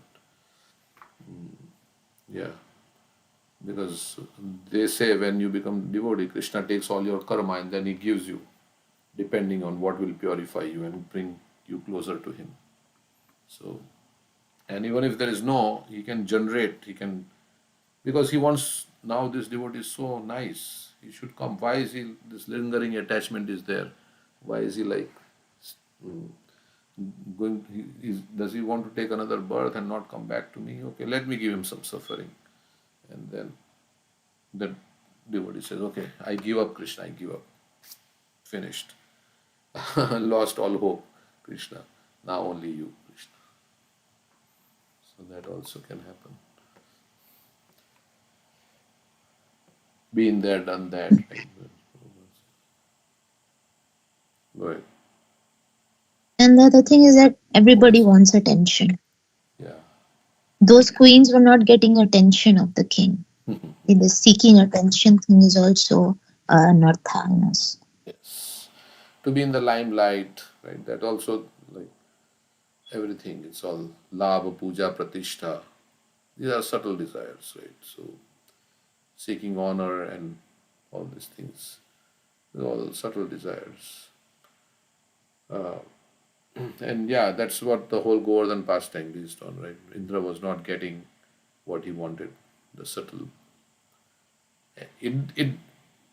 yeah, because they say when you become devotee, Krishna takes all your karma and then he gives you, depending on what will purify you and bring you closer to him. So, and even if there is no, he can generate, he can, because he wants, now this devotee is so nice, he should come. Why is he, this lingering attachment is there? Why is he like going, does he want to take another birth and not come back to me? Okay, let me give him some suffering. And then the devotee says, okay, I give up, Krishna, I give up. Finished. Lost all hope, Krishna. Now only you, Krishna. So that also can happen. Been there, done that, right? Go ahead. And the other thing is that everybody wants attention. Yeah. Those queens were not getting attention of the king. The seeking attention thing is also not thanos. Yes. To be in the limelight, right? That also, like everything, it's all labha, puja, pratishtha. These are subtle desires, right? So seeking honor and all these things, they're all subtle desires. And yeah, that's what the whole Govardhan pastime based on, right? Indra was not getting what he wanted, the subtle. It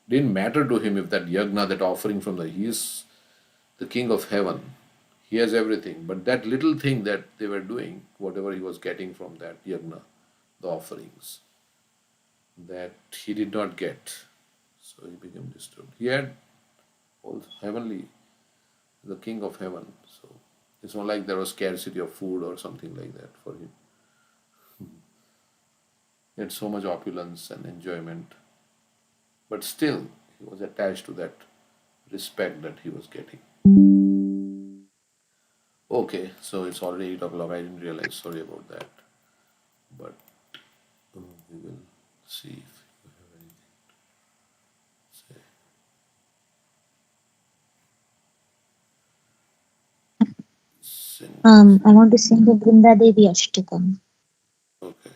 didn't matter to him if that yagna, that offering from he is the king of heaven. He has everything. But that little thing that they were doing, whatever he was getting from that yagna, the offerings, that he did not get. So he became disturbed. He had all heavenly, the king of heaven. So it's not like there was scarcity of food or something like that for him. He had so much opulence and enjoyment. But still, he was attached to that respect that he was getting. Okay, so it's already 8 o'clock. I didn't realize. Sorry about that. But we will see if you have anything to say. I want to sing the Brinda Devi Ashtakam. Okay.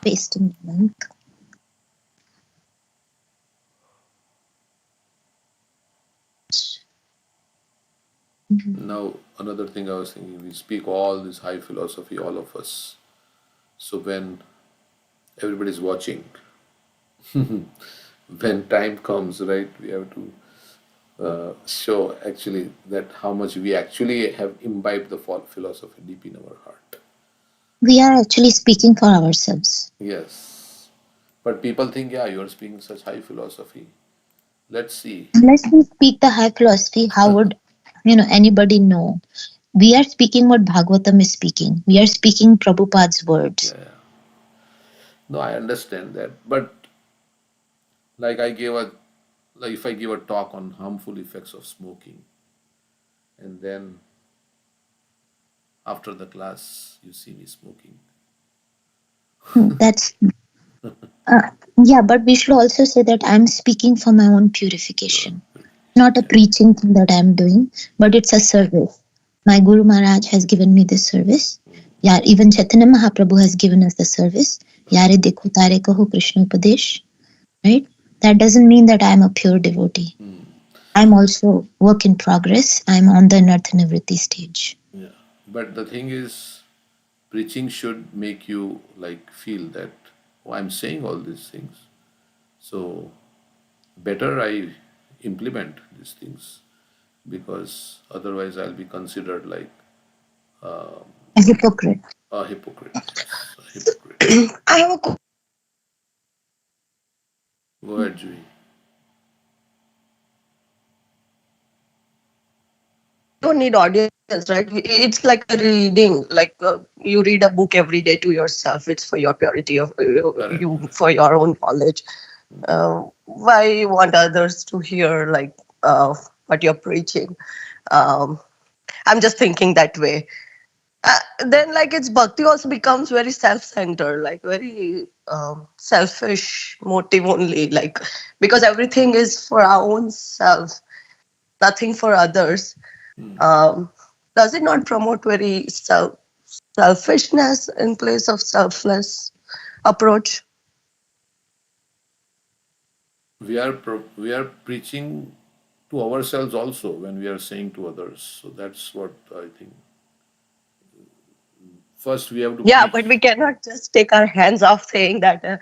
Pasting the link. Now, another thing I was thinking, we speak all this high philosophy, all of us. So when everybody's watching, when time comes, right, we have to show actually that how much we actually have imbibed the philosophy deep in our heart. We are actually speaking for ourselves. Yes. But people think, yeah, you're speaking such high philosophy. Let's see. Unless we speak the high philosophy, how would anybody know? We are speaking what Bhagavatam is speaking. We are speaking Prabhupada's words. Yeah. No, I understand that. But like I gave a like if I give a talk on harmful effects of smoking, and then after the class you see me smoking. That's yeah, but we should also say that I'm speaking for my own purification. Not a preaching thing that I'm doing, but it's a service. My Guru Maharaj has given me this service. Yeah, even Chaitanya Mahaprabhu has given us the service. Yare dekho tare kaho Krishna Upadesh. Right? That doesn't mean that I'm a pure devotee. I'm also work in progress. I'm on the Anartha Nivritti stage. Yeah. But the thing is, preaching should make you like feel that, oh, I'm saying all these things. So better I implement these things, because otherwise I'll be considered like A hypocrite. a hypocrite. Yes, a hypocrite. I have a Go ahead, Jui. don't need audience, right? It's like a reading, like you read a book every day to yourself. It's for your purity of Correct. you, for your own knowledge. Why you want others to hear like what you're preaching? Um, I'm just thinking that way. Then like its bhakti also becomes very self-centered, like very selfish motive only, like because everything is for our own self, nothing for others. um, does it not promote very selfishness in place of selfless approach? We are preaching to ourselves also when we are saying to others. So that's what I think. First, we have to Yeah, but we preach. cannot just take our hands off saying that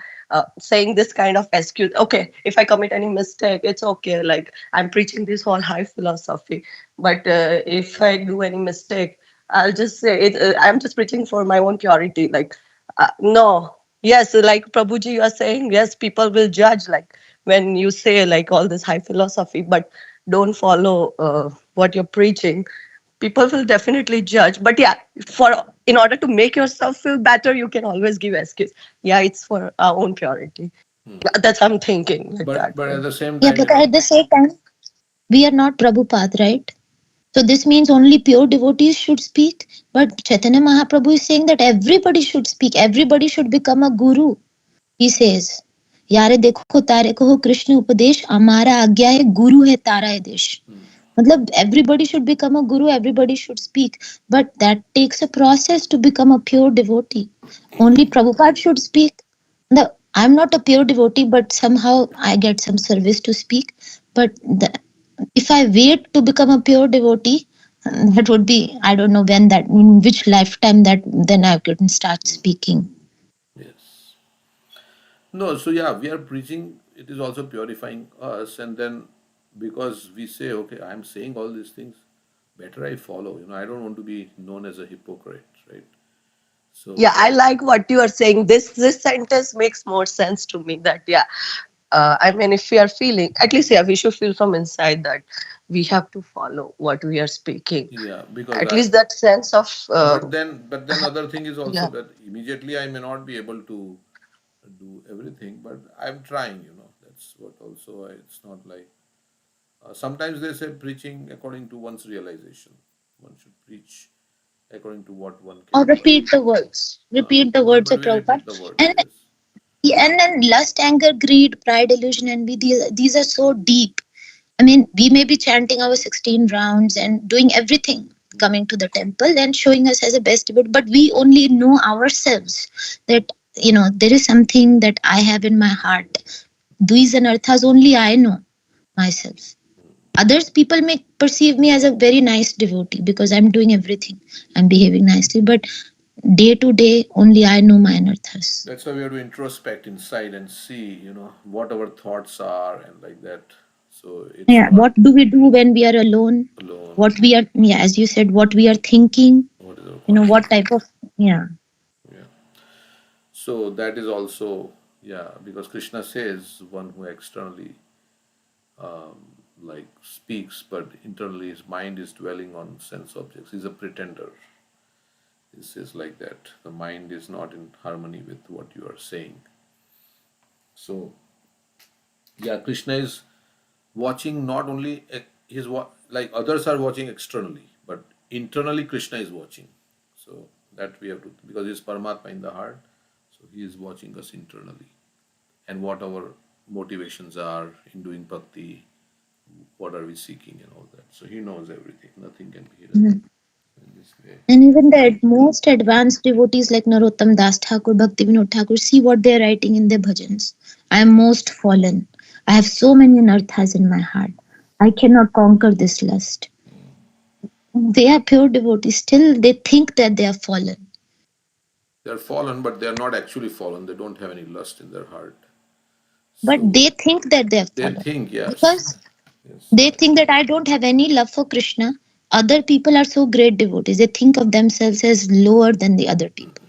saying this kind of excuse. Okay, if I commit any mistake, it's okay, like I'm preaching this whole high philosophy, but if I do any mistake, I'll just say it, I'm just preaching for my own purity, like no. Yes, like Prabhuji, you are saying, yes, people will judge, like when you say like all this high philosophy, but don't follow what you're preaching, people will definitely judge. But yeah, for in order to make yourself feel better, you can always give excuse. Yeah, it's for our own purity. That's I'm thinking like that But way. at the same Yeah, time, but at the same time, we are not Prabhupada, right? So this means only pure devotees should speak. But Chaitanya Mahaprabhu is saying that everybody should speak. Everybody should become a guru. He says, यारे देखो तारे कहो कृष्ण उपदेश हमारा आज्ञा है गुरु है तारा है देश. मतलब everybody should become a guru, everybody should speak, but that takes a process to become a pure devotee. Only Prabhupada should speak. I'm not a pure devotee, but somehow I get some service to speak. But if I wait to become a pure devotee, that would be, I don't know when that, in which lifetime that then I couldn't start speaking. yes. No, so yeah, we are preaching, it is also purifying us, and then because we say, okay, I'm saying all these things, better I follow. I don't want to be known as a hypocrite, right? Yeah, So, I like what you are saying. This sentence makes more sense to me. That yeah, I mean, if we are feeling, at least yeah, we should feel from inside that we have to follow what we are speaking. yeah, because At least that sense of but then other thing is also yeah. that immediately I may not be able to do everything, but I'm trying. That's what also it's not like sometimes they say preaching according to one's realization. One should preach according to what one Or can imbibe. repeat the words. Repeat the But words of we Prabhupada. repeat the words, And yes. and then lust, anger, greed, pride, illusion, envy, these are so deep. I mean, we may be chanting our 16 rounds and doing everything, coming to the temple and showing us as a best devotee, but we only know ourselves that there is something that I have in my heart. These anarthas only I know myself. Others people may perceive me as a very nice devotee because I'm doing everything. I'm behaving nicely, but day to day only I know my anarthas. That's why we have to introspect inside and see, what our thoughts are and like that. So it's Yeah, not what do we do when we are alone? alone. What we are, yeah, as you said, what we are thinking, What is our what conscious? type of, yeah. Yeah. So that is also, yeah, because Krishna says one who externally like speaks, but internally his mind is dwelling on sense objects. He's a pretender. He says like that. The mind is not in harmony with what you are saying. So yeah, Krishna is watching not only like others are watching externally, but internally Krishna is watching. So that we have to, because he's Paramatma in the heart, so he is watching us internally and what our motivations are in doing bhakti, what are we seeking and all that. So he knows everything. Nothing can be hidden Mhm. in this way. And even the most advanced devotees like Narottam Das Thakur, Bhaktivinoda Thakur, see what they're writing in their bhajans. I am most fallen. I have so many anarthas in my heart. I cannot conquer this lust. They are pure devotees. Still, they think that they are fallen. They are fallen, but they are not actually fallen. They don't have any lust in their heart. But So they think that they are they fallen. think, yes, Because yes, they think that I don't have any love for Krishna. Other people are so great devotees. They think of themselves as lower than the other people.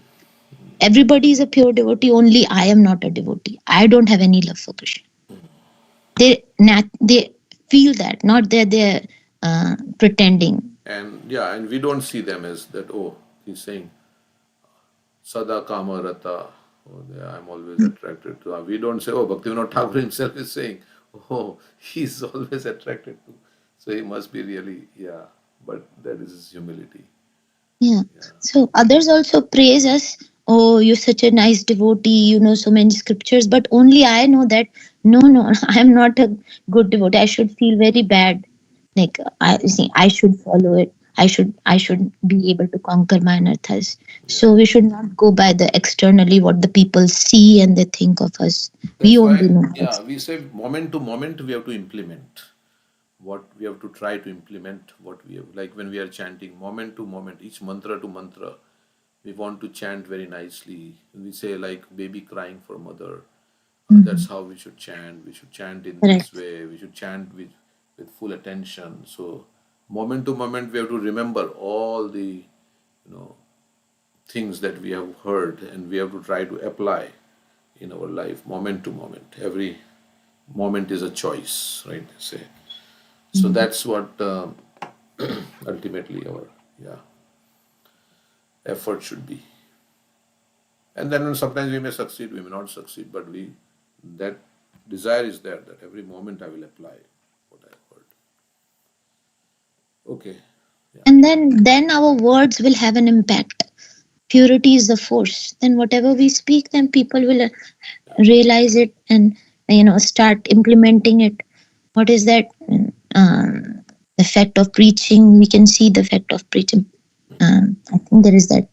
Everybody is a pure devotee. Only I am not a devotee. I don't have any love for Krishna. They feel that, not that they're pretending. and yeah, and we don't see them as that. Oh, he's saying Sada Kama Rata. Oh, yeah, I'm always attracted to. We don't say, oh, Bhaktivinoda Thakur himself is saying, oh, he's always attracted to. So he must be really, yeah. But that is his humility. Yeah. Yeah. So others also praise us. Oh, you're such a nice devotee. You know so many scriptures. But only I know that no, I'm not a good devotee. I should feel very bad. Like I see, I should follow it. I should be able to conquer my anarthas. Yeah. So we should not go by the externally what the people see and they think of us. We That's only why, know yeah, what's we say moment to moment we have to implement what we have to try to implement what we have. Like when we are chanting, moment to moment, each mantra to mantra, we want to chant very nicely. We say like baby crying for mother. That's Mhm. how we should chant. We should chant in this Correct. way. We should chant with full attention. So moment to moment, we have to remember all the things that we have heard, and we have to try to apply in our life moment to moment. Every moment is a choice, right? They say. So Mhm. that's what ultimately our, yeah, effort should be. And then sometimes we may succeed, we may not succeed, but we that desire is there that every moment I will apply what I have heard. Okay, yeah, And then our words will have an impact. Purity is the force. Then whatever we speak, then people will realize it and start implementing it. What is that effect of preaching? We can see the effect of preaching. I think there is that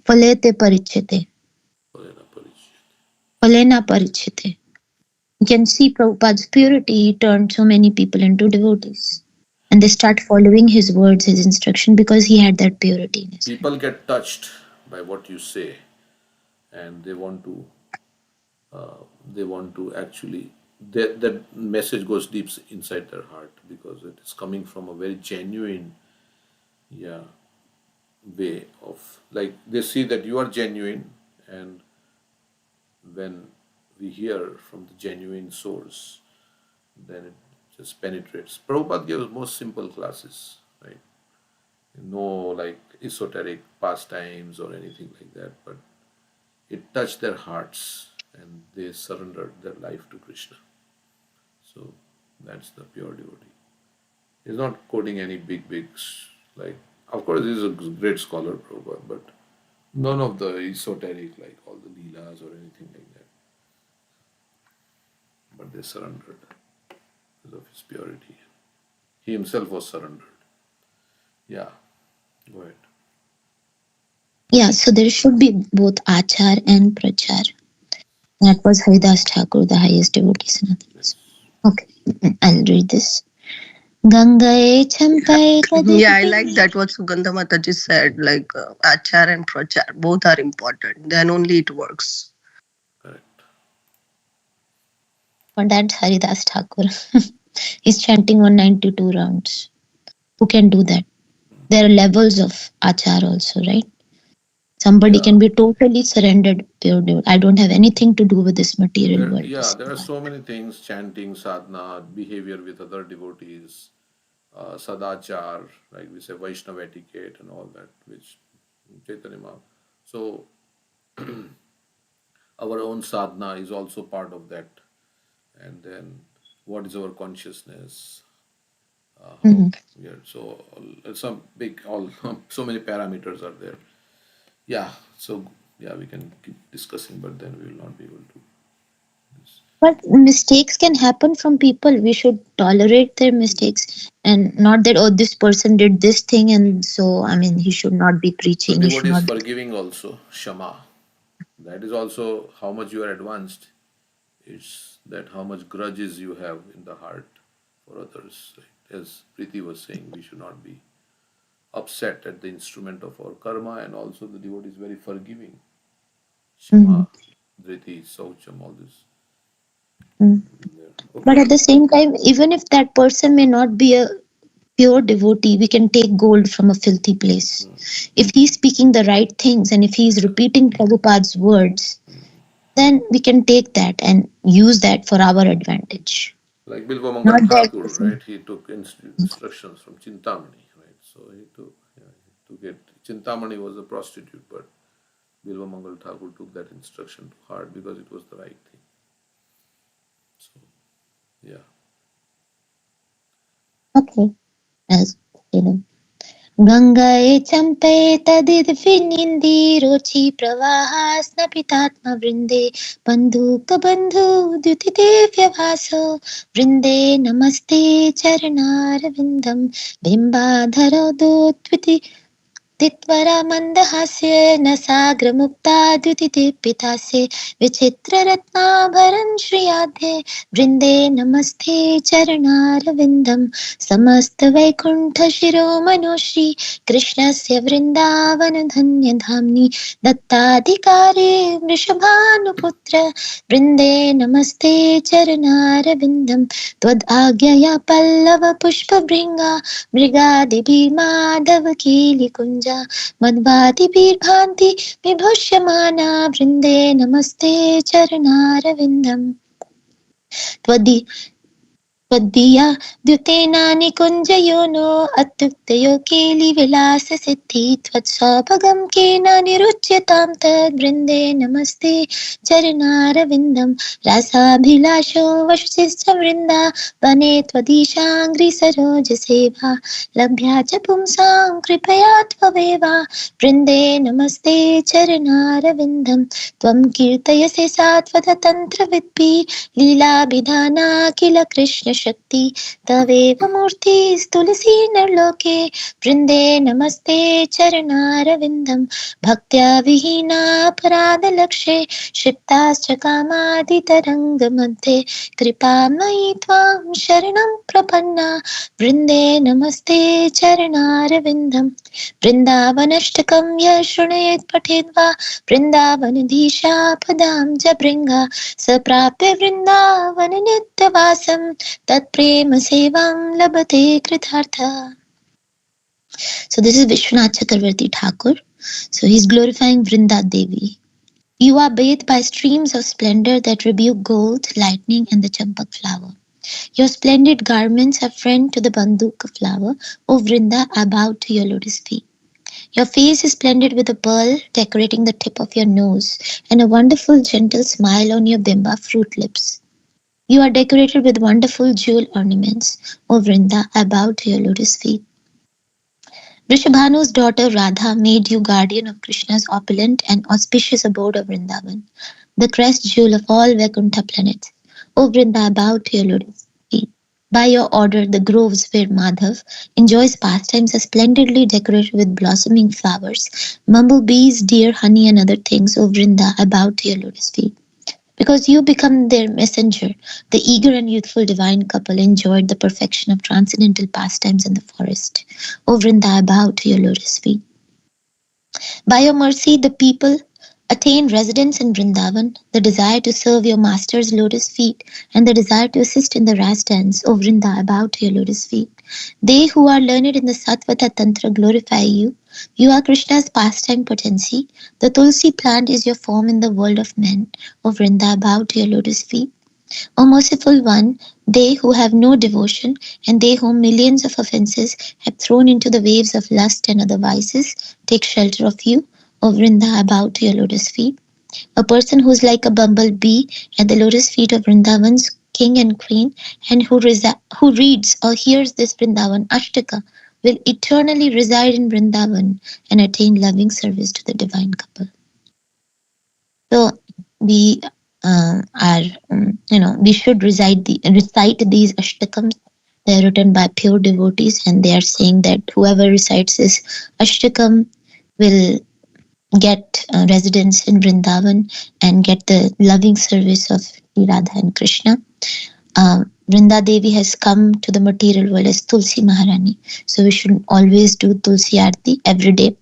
Falete parichete, Parena Parichet. Falena parichete. You can see Prabhupada's purity. He turned so many people into devotees. And they start following his words, his instruction, because he had that purity in his heart. People get touched by what you say, and they want to actually that message goes deep inside their heart because it is coming from a very genuine, yeah, way of, like, they see that you are genuine, and when we hear from the genuine source, then it just penetrates. Prabhupada gives most simple classes, right? No like esoteric pastimes or anything like that, but it touched their hearts and they surrendered their life to Krishna. So that's the pure devotee. He's not quoting any like, of course, he's a great scholar, Prabhupada, but none of the esoteric, like all the leelas or anything like that. But they surrendered because of his purity. He himself was surrendered. Yeah, go ahead. Yeah, so there should be both achar and prachar. That was Haridas Thakur, the highest devotee Sanatana. Yes. Okay, I'll read this. Gangaye champai Yeah, I like that what Sugandha Mataji said, like achar and prachar, both are important. Then only it works. Correct. for that Haridas Thakur. He's chanting 192 rounds. Who can do that? There are levels of achar also, right? Somebody Yeah. can be totally surrendered, pure devotee. I don't have anything to do with this material There, world. yeah, there are so many things: chanting, sadhana, behavior with other devotees, sadachar, like we say Vaishnava etiquette and all that, which Chaitanya Maha. So our own sadhana is also part of that. And then what is our consciousness? How Mhm. we are. So some big, all so many parameters are there. Yeah. So yeah, we can keep discussing, but then we will not be able to. But mistakes can happen from people. We should tolerate their mistakes and not that, oh, this person did this thing, and so, I mean, he should not be So preaching. He should devotee is not be. forgiving also, shama. That is also how much you are advanced. It's that how much grudges you have in the heart for others. Right? As Preeti was saying, we should not be upset at the instrument of our karma, and also the devotee is very forgiving. Mhm. Shama, Dhriti, Saucham, all this. Mm. But Okay. at the same time, even if that person may not be a pure devotee, we can take gold from a filthy place. If he's speaking the right things and if he's Yeah. repeating Prabhupada's words, then we can take that and use that for our advantage. Like Bilva Not Mangal that Thakur, right? He took instructions from Chintamani, right? So he took it. Chintamani was a prostitute, but Bilva Mangal Thakur took that instruction to heart because it was the right thing. So, yeah. okay, as you know. गङ्गये Champe तदिर्विनिन्दिरोचि प्रवाहास्नपितात्मवृन्दे बन्धुकबन्धु द्युतिदेव्यभासो वृन्दे नमस्ते चरणारविन्दं बिम्बाधरो दोद्विति तित्वरा मन्दहास्य न साग्रमुक्ता द्युतिदीपितास्य विचित्ररत्नाभरन् श्रियाध्ये वृन्दे नमस्ते चरणारविन्दं समस्तवैकुण्ठशिरोमणो कृष्णस्य वृन्दावनधन्यधाम्नि दत्ताधिकारे वृषभानुपुत्र वृन्दे नमस्ते चरणारविन्दं त्वदाज्ञया पल्लवपुष्पभृङ्गा मृगादिभिर्माधवकीलिकुञ्जा मध्वादिभिर्भान्ति विभूष्यमाना वृन्दे नमस्ते चरणारविन्दम् त्वदि त्वद्दीया द्युतेनानिकुञ्जयोनो अत्युक्तयो केलिविलाससिद्धि त्वत्सौभगं केन निरुच्यतां तद्वृन्दे नमस्ते चरणारविन्दं रसाभिलाषो वशुचिश्च वृन्दावने त्वदीशाङ्घ्रिसरोजसेवा लभ्या च पुंसां कृपया त्वमेव वृन्दे नमस्ते चरणारविन्दं त्वं कीर्तयसे सात्वतन्त्रविद्भिः लीलाभिधाना किल कृष्णशक्ति तवेव मूर्तिस्तुलसी नरलोके वृन्दे नमस्ते चरणारविन्दं भक्त्या विहीनापराधलक्षे क्षिप्ताश्च कामादितरङ्गमध्ये कृपामयि त्वां शरणं प्रपन्ना वृन्दे नमस्ते चरणारविन्दं वृन्दावनष्टकं यः शृणुयात् पठेद् वा वृन्दावनधीशापदां च भृङ्गा स प्राप्य वृन्दावन नित्यवासं तत्प्रेम सेवां लभते कृतार्थ. So this is Vishwanath Chakravarti Thakur. So he's glorifying Vrinda Devi. You are bathed by streams of splendor that rebuke gold, lightning, and the champak flower. Your splendid garments are friend to the banduk flower. O Vrinda, I bow to your lotus feet. Your face is splendid with a pearl decorating the tip of your nose and a wonderful gentle smile on your bimba fruit lips. You are decorated with wonderful jewel ornaments. O Vrinda, I bow to your lotus feet. Vrishabhanu's daughter Radha made you guardian of Krishna's opulent and auspicious abode of Vrindavan, the crest jewel of all Vaikuntha planets. O Vrinda, I bow to your lotus feet. By your order, the groves where Madhav enjoys pastimes are splendidly decorated with blossoming flowers. Bumblebees, deer, honey, and other things, O Vrinda, I bow to your lotus feet. Because you become their messenger, the eager and youthful divine couple enjoyed the perfection of transcendental pastimes in the forest. O Vrinda, I bow to your lotus feet. By your mercy, the people attain residence in Vrindavan, the desire to serve your master's lotus feet, and the desire to assist in the ras dance. O Vrinda, I bow to your lotus feet. They who are learned in the Satvata Tantra glorify you. You are Krishna's pastime potency. The Tulsi plant is your form in the world of men. O Vrinda, I bow to your lotus feet. O merciful one, they who have no devotion and they whom millions of offences have thrown into the waves of lust and other vices take shelter of you. O Vrinda, I bow to your lotus feet. A person who is like a bumblebee at the lotus feet of Vrindavan's king and queen and who reads or hears this Vrindavan Ashtaka will eternally reside in Vrindavan and attain loving service to the divine couple. So we are, we should recite these ashtakams. They are written by pure devotees, and they are saying that whoever recites this ashtakam will get residence in Vrindavan and get the loving service of Radha and Krishna. Vrinda Devi has come to the material world as Tulsi Maharani. So we should always do Tulsi Aarti every day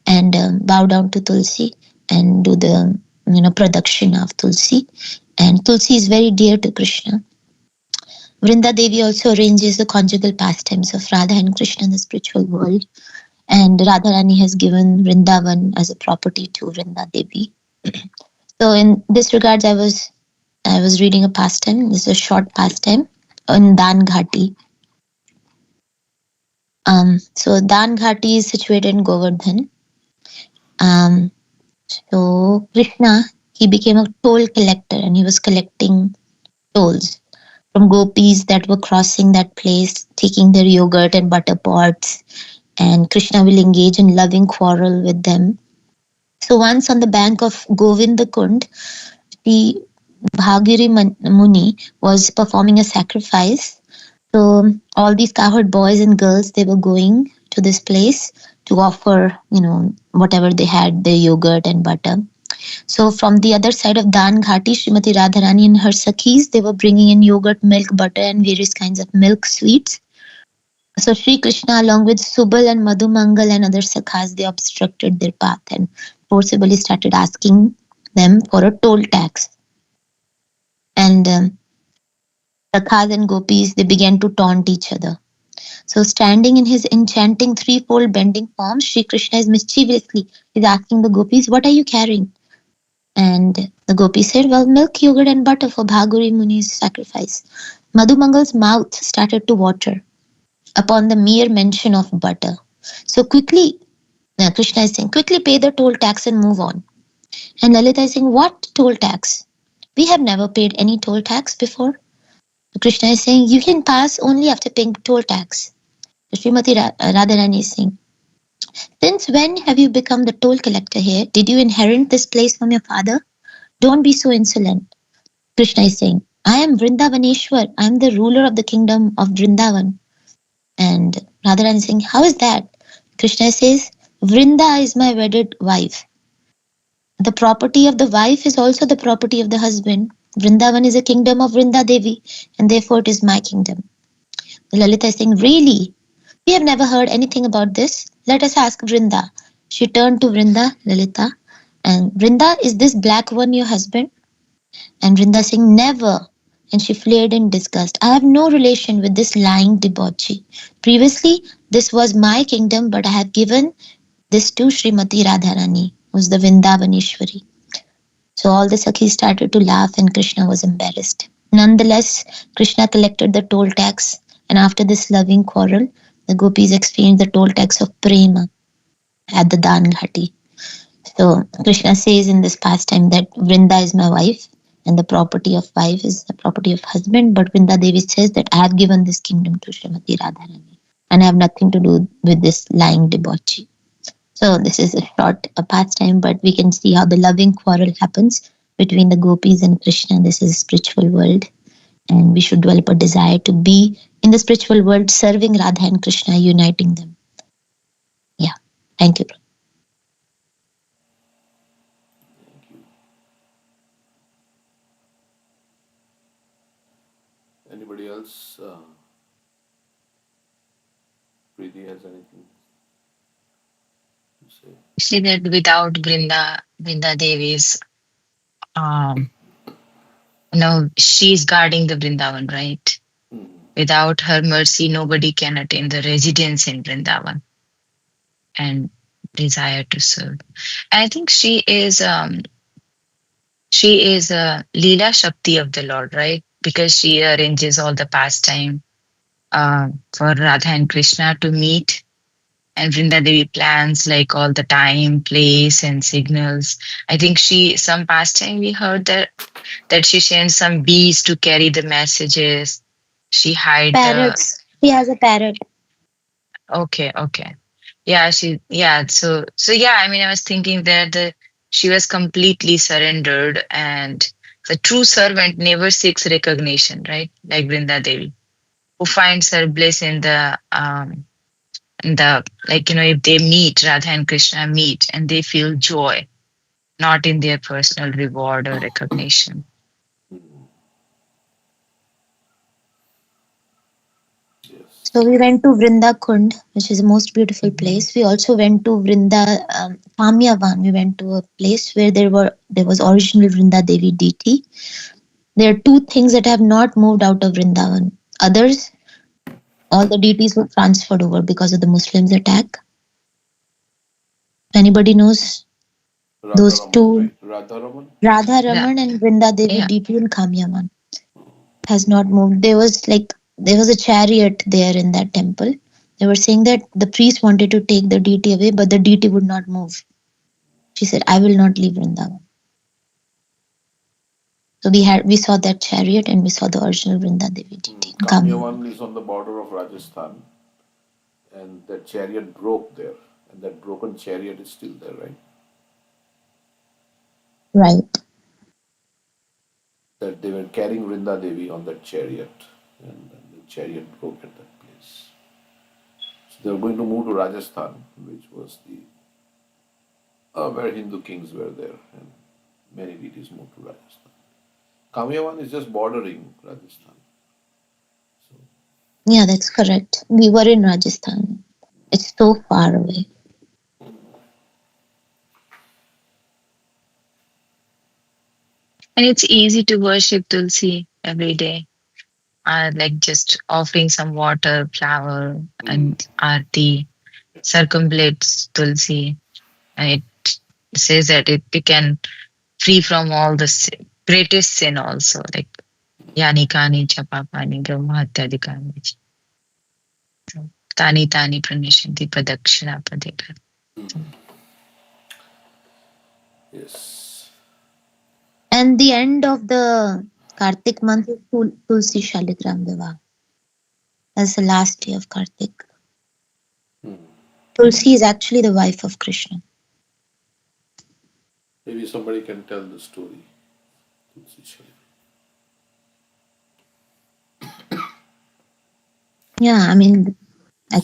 and bow down to Tulsi and do the pradakshina of Tulsi. And Tulsi is very dear to Krishna. Vrinda Devi also arranges the conjugal pastimes of Radha and Krishna in the spiritual world. And Radharani has given Vrindavan as a property to Vrinda Devi. So in this regards, I was reading a pastime. This is a short pastime on Dan Ghati. So Dan Ghati is situated in Govardhan. So Krishna, he became a toll collector and he was collecting tolls from gopis that were crossing that place, taking their yogurt and butter pots, and Krishna will engage in loving quarrel with them. So once on the bank of Govinda Kund, the Bhagiri Muni was performing a sacrifice. So all these cowherd boys and girls, they were going to this place to offer, whatever they had, their yogurt and butter. So from the other side of Dan Ghati, Srimati Radharani and her Sakhis, they were bringing in yogurt, milk, butter and various kinds of milk sweets. So Sri Krishna along with Subal and Madhumangal and other Sakhas, they obstructed their path and forcibly started asking them for a toll tax. And Sakhas and Gopis, they began to taunt each other. So standing in his enchanting threefold bending form, Sri Krishna is mischievously is asking the Gopis, what are you carrying? And the Gopis said, well, milk, yogurt and butter for Bhaguri Muni's sacrifice. Madhumangal's mouth started to water upon the mere mention of butter. So quickly, Krishna is saying, quickly pay the toll tax and move on. And Lalita is saying, what toll tax? We have never paid any toll tax before. Krishna is saying, you can pass only after paying toll tax. Srimati Radharani is saying, since when have you become the toll collector here? Did you inherit this place from your father? Don't be so insolent. Krishna is saying, I am Vrindavaneshwar. I am the ruler of the kingdom of Vrindavan. And Radharani is saying, how is that? Krishna says, Vrinda is my wedded wife. The property of the wife is also the property of the husband. Vrindavan is a kingdom of Vrinda Devi, and therefore it is my kingdom. Lalita is saying, really? We have never heard anything about this. Let us ask Vrinda. She turned to Vrinda, Lalita, and Vrinda, is this black one your husband? And Vrinda saying, never. And she flared in disgust. I have no relation with this lying debauchee. Previously, this was my kingdom, but I have given this to Srimati Radharani, who's the Vrindavaneshwari. So all the Sakhis started to laugh and Krishna was embarrassed. Nonetheless, Krishna collected the toll tax, and after this loving quarrel, the gopis experienced the toll tax of prema at the Dan Ghati. So Krishna says in this pastime that Vrinda is my wife and the property of wife is the property of husband, but Vrinda Devi says that I have given this kingdom to Srimati Radharani and I have nothing to do with this lying debauchee. So this is a short pastime, but we can see how the loving quarrel happens between the gopis and Krishna. This is a spiritual world. and we should develop a desire to be in the spiritual world, serving Radha and Krishna, uniting them. Yeah, thank you. Thank you. Anybody else? Preeti has anything to say? See that without Brinda Devi's, um, she's guarding the Vrindavan, right? Mhm. Without her mercy, nobody can attain the residence in Vrindavan and desire to serve. And I think she is a Leela Shakti of the Lord, right? Because she arranges all the pastime for Radha and Krishna to meet. And Vrinda Devi plans like all the time, place, and signals. I think some pastime we heard that she sends some bees to carry the messages. She hide the. Parrots. She has a parrot. Okay. Yeah, so yeah, I mean, I was thinking that she was completely surrendered, and the true servant never seeks recognition, right? Like Vrinda Devi, who finds her bliss in the like, if they meet, Radha and Krishna meet, and they feel joy, not in their personal reward or recognition. Mhm. Yes. So we went to Vrinda Kund, which is the most beautiful place. We also went to Vrinda Kamyavan. We went to a place where there was original Vrinda Devi deity. There are two things that have not moved out of Vrindavan. Others, all the deities were transferred over because of the Muslims' attack. Anybody knows those Radha Raman, two? right? Radha Raman? Radha Yeah, Raman and Vrinda Devi yeah. deity in Kamyavan has not moved. There was a chariot there in that temple. They were saying that the priest wanted to take the deity away, but the deity would not move. She said, "I will not leave Vrindavan." So we saw that chariot and we saw the original Vrinda Devi deity in Kamyavan. Kamyavan is on the border of Rajasthan, and that chariot broke there, and that broken chariot is still there, right? Right. That they were carrying Vrinda Devi on that chariot, and the chariot broke at that place. So they were going to move to Rajasthan, which was the where Hindu kings were there, and many deities moved to Rajasthan. Kamyavan is just bordering Rajasthan. So, Yeah, that's correct. We were in Rajasthan. It's so far away. And it's easy to worship Tulsi every day. Like just offering some water, flower, and arti circumambulates Tulsi. And it says that it can free from all the greatest sin also, like Yani Kani Japa Pani Brahma Hatyadikani. So, Tani Tani Pranashanti Pradakshina Padeka. yes. And the end of the Kartik month is Tulsi Shaligram Vivaha. That's the last day of Kartik. Tulsi is actually the wife of Krishna. Maybe somebody can tell the story. Yeah, I mean, I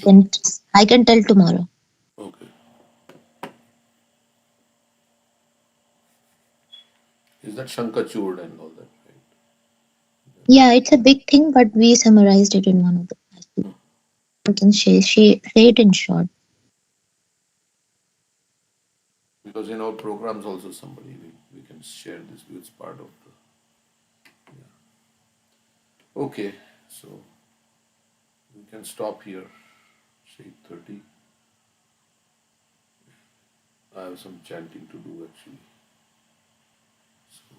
can tell tomorrow. Okay. Is that Shankachud and all that, right? Yeah, it's a big thing, but we summarized it in one of the classes. I can say it in short. Because in our programs also somebody we can share this view. It's part of the. Yeah. Okay, so we can stop here. Say 30. I have some chanting to do actually. So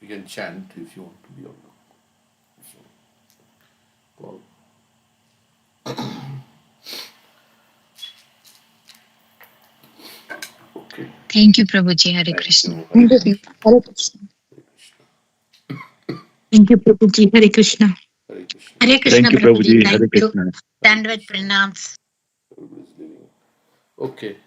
we can chant if you want to be on the. So, Paul. Okay. Thank you, Prabhuji. Hare Thank Krishna. you. Hare Krishna. Hare Krishna. Hare Krishna. Thank you, Prabhuji. Hare Krishna. Hare Krishna. Hare Krishna, Thank you, Prabhuji. Prabhuji. Hare Thank you. Krishna. Hare Dandavad Krishna. pranams. Everybody's leaving. Okay.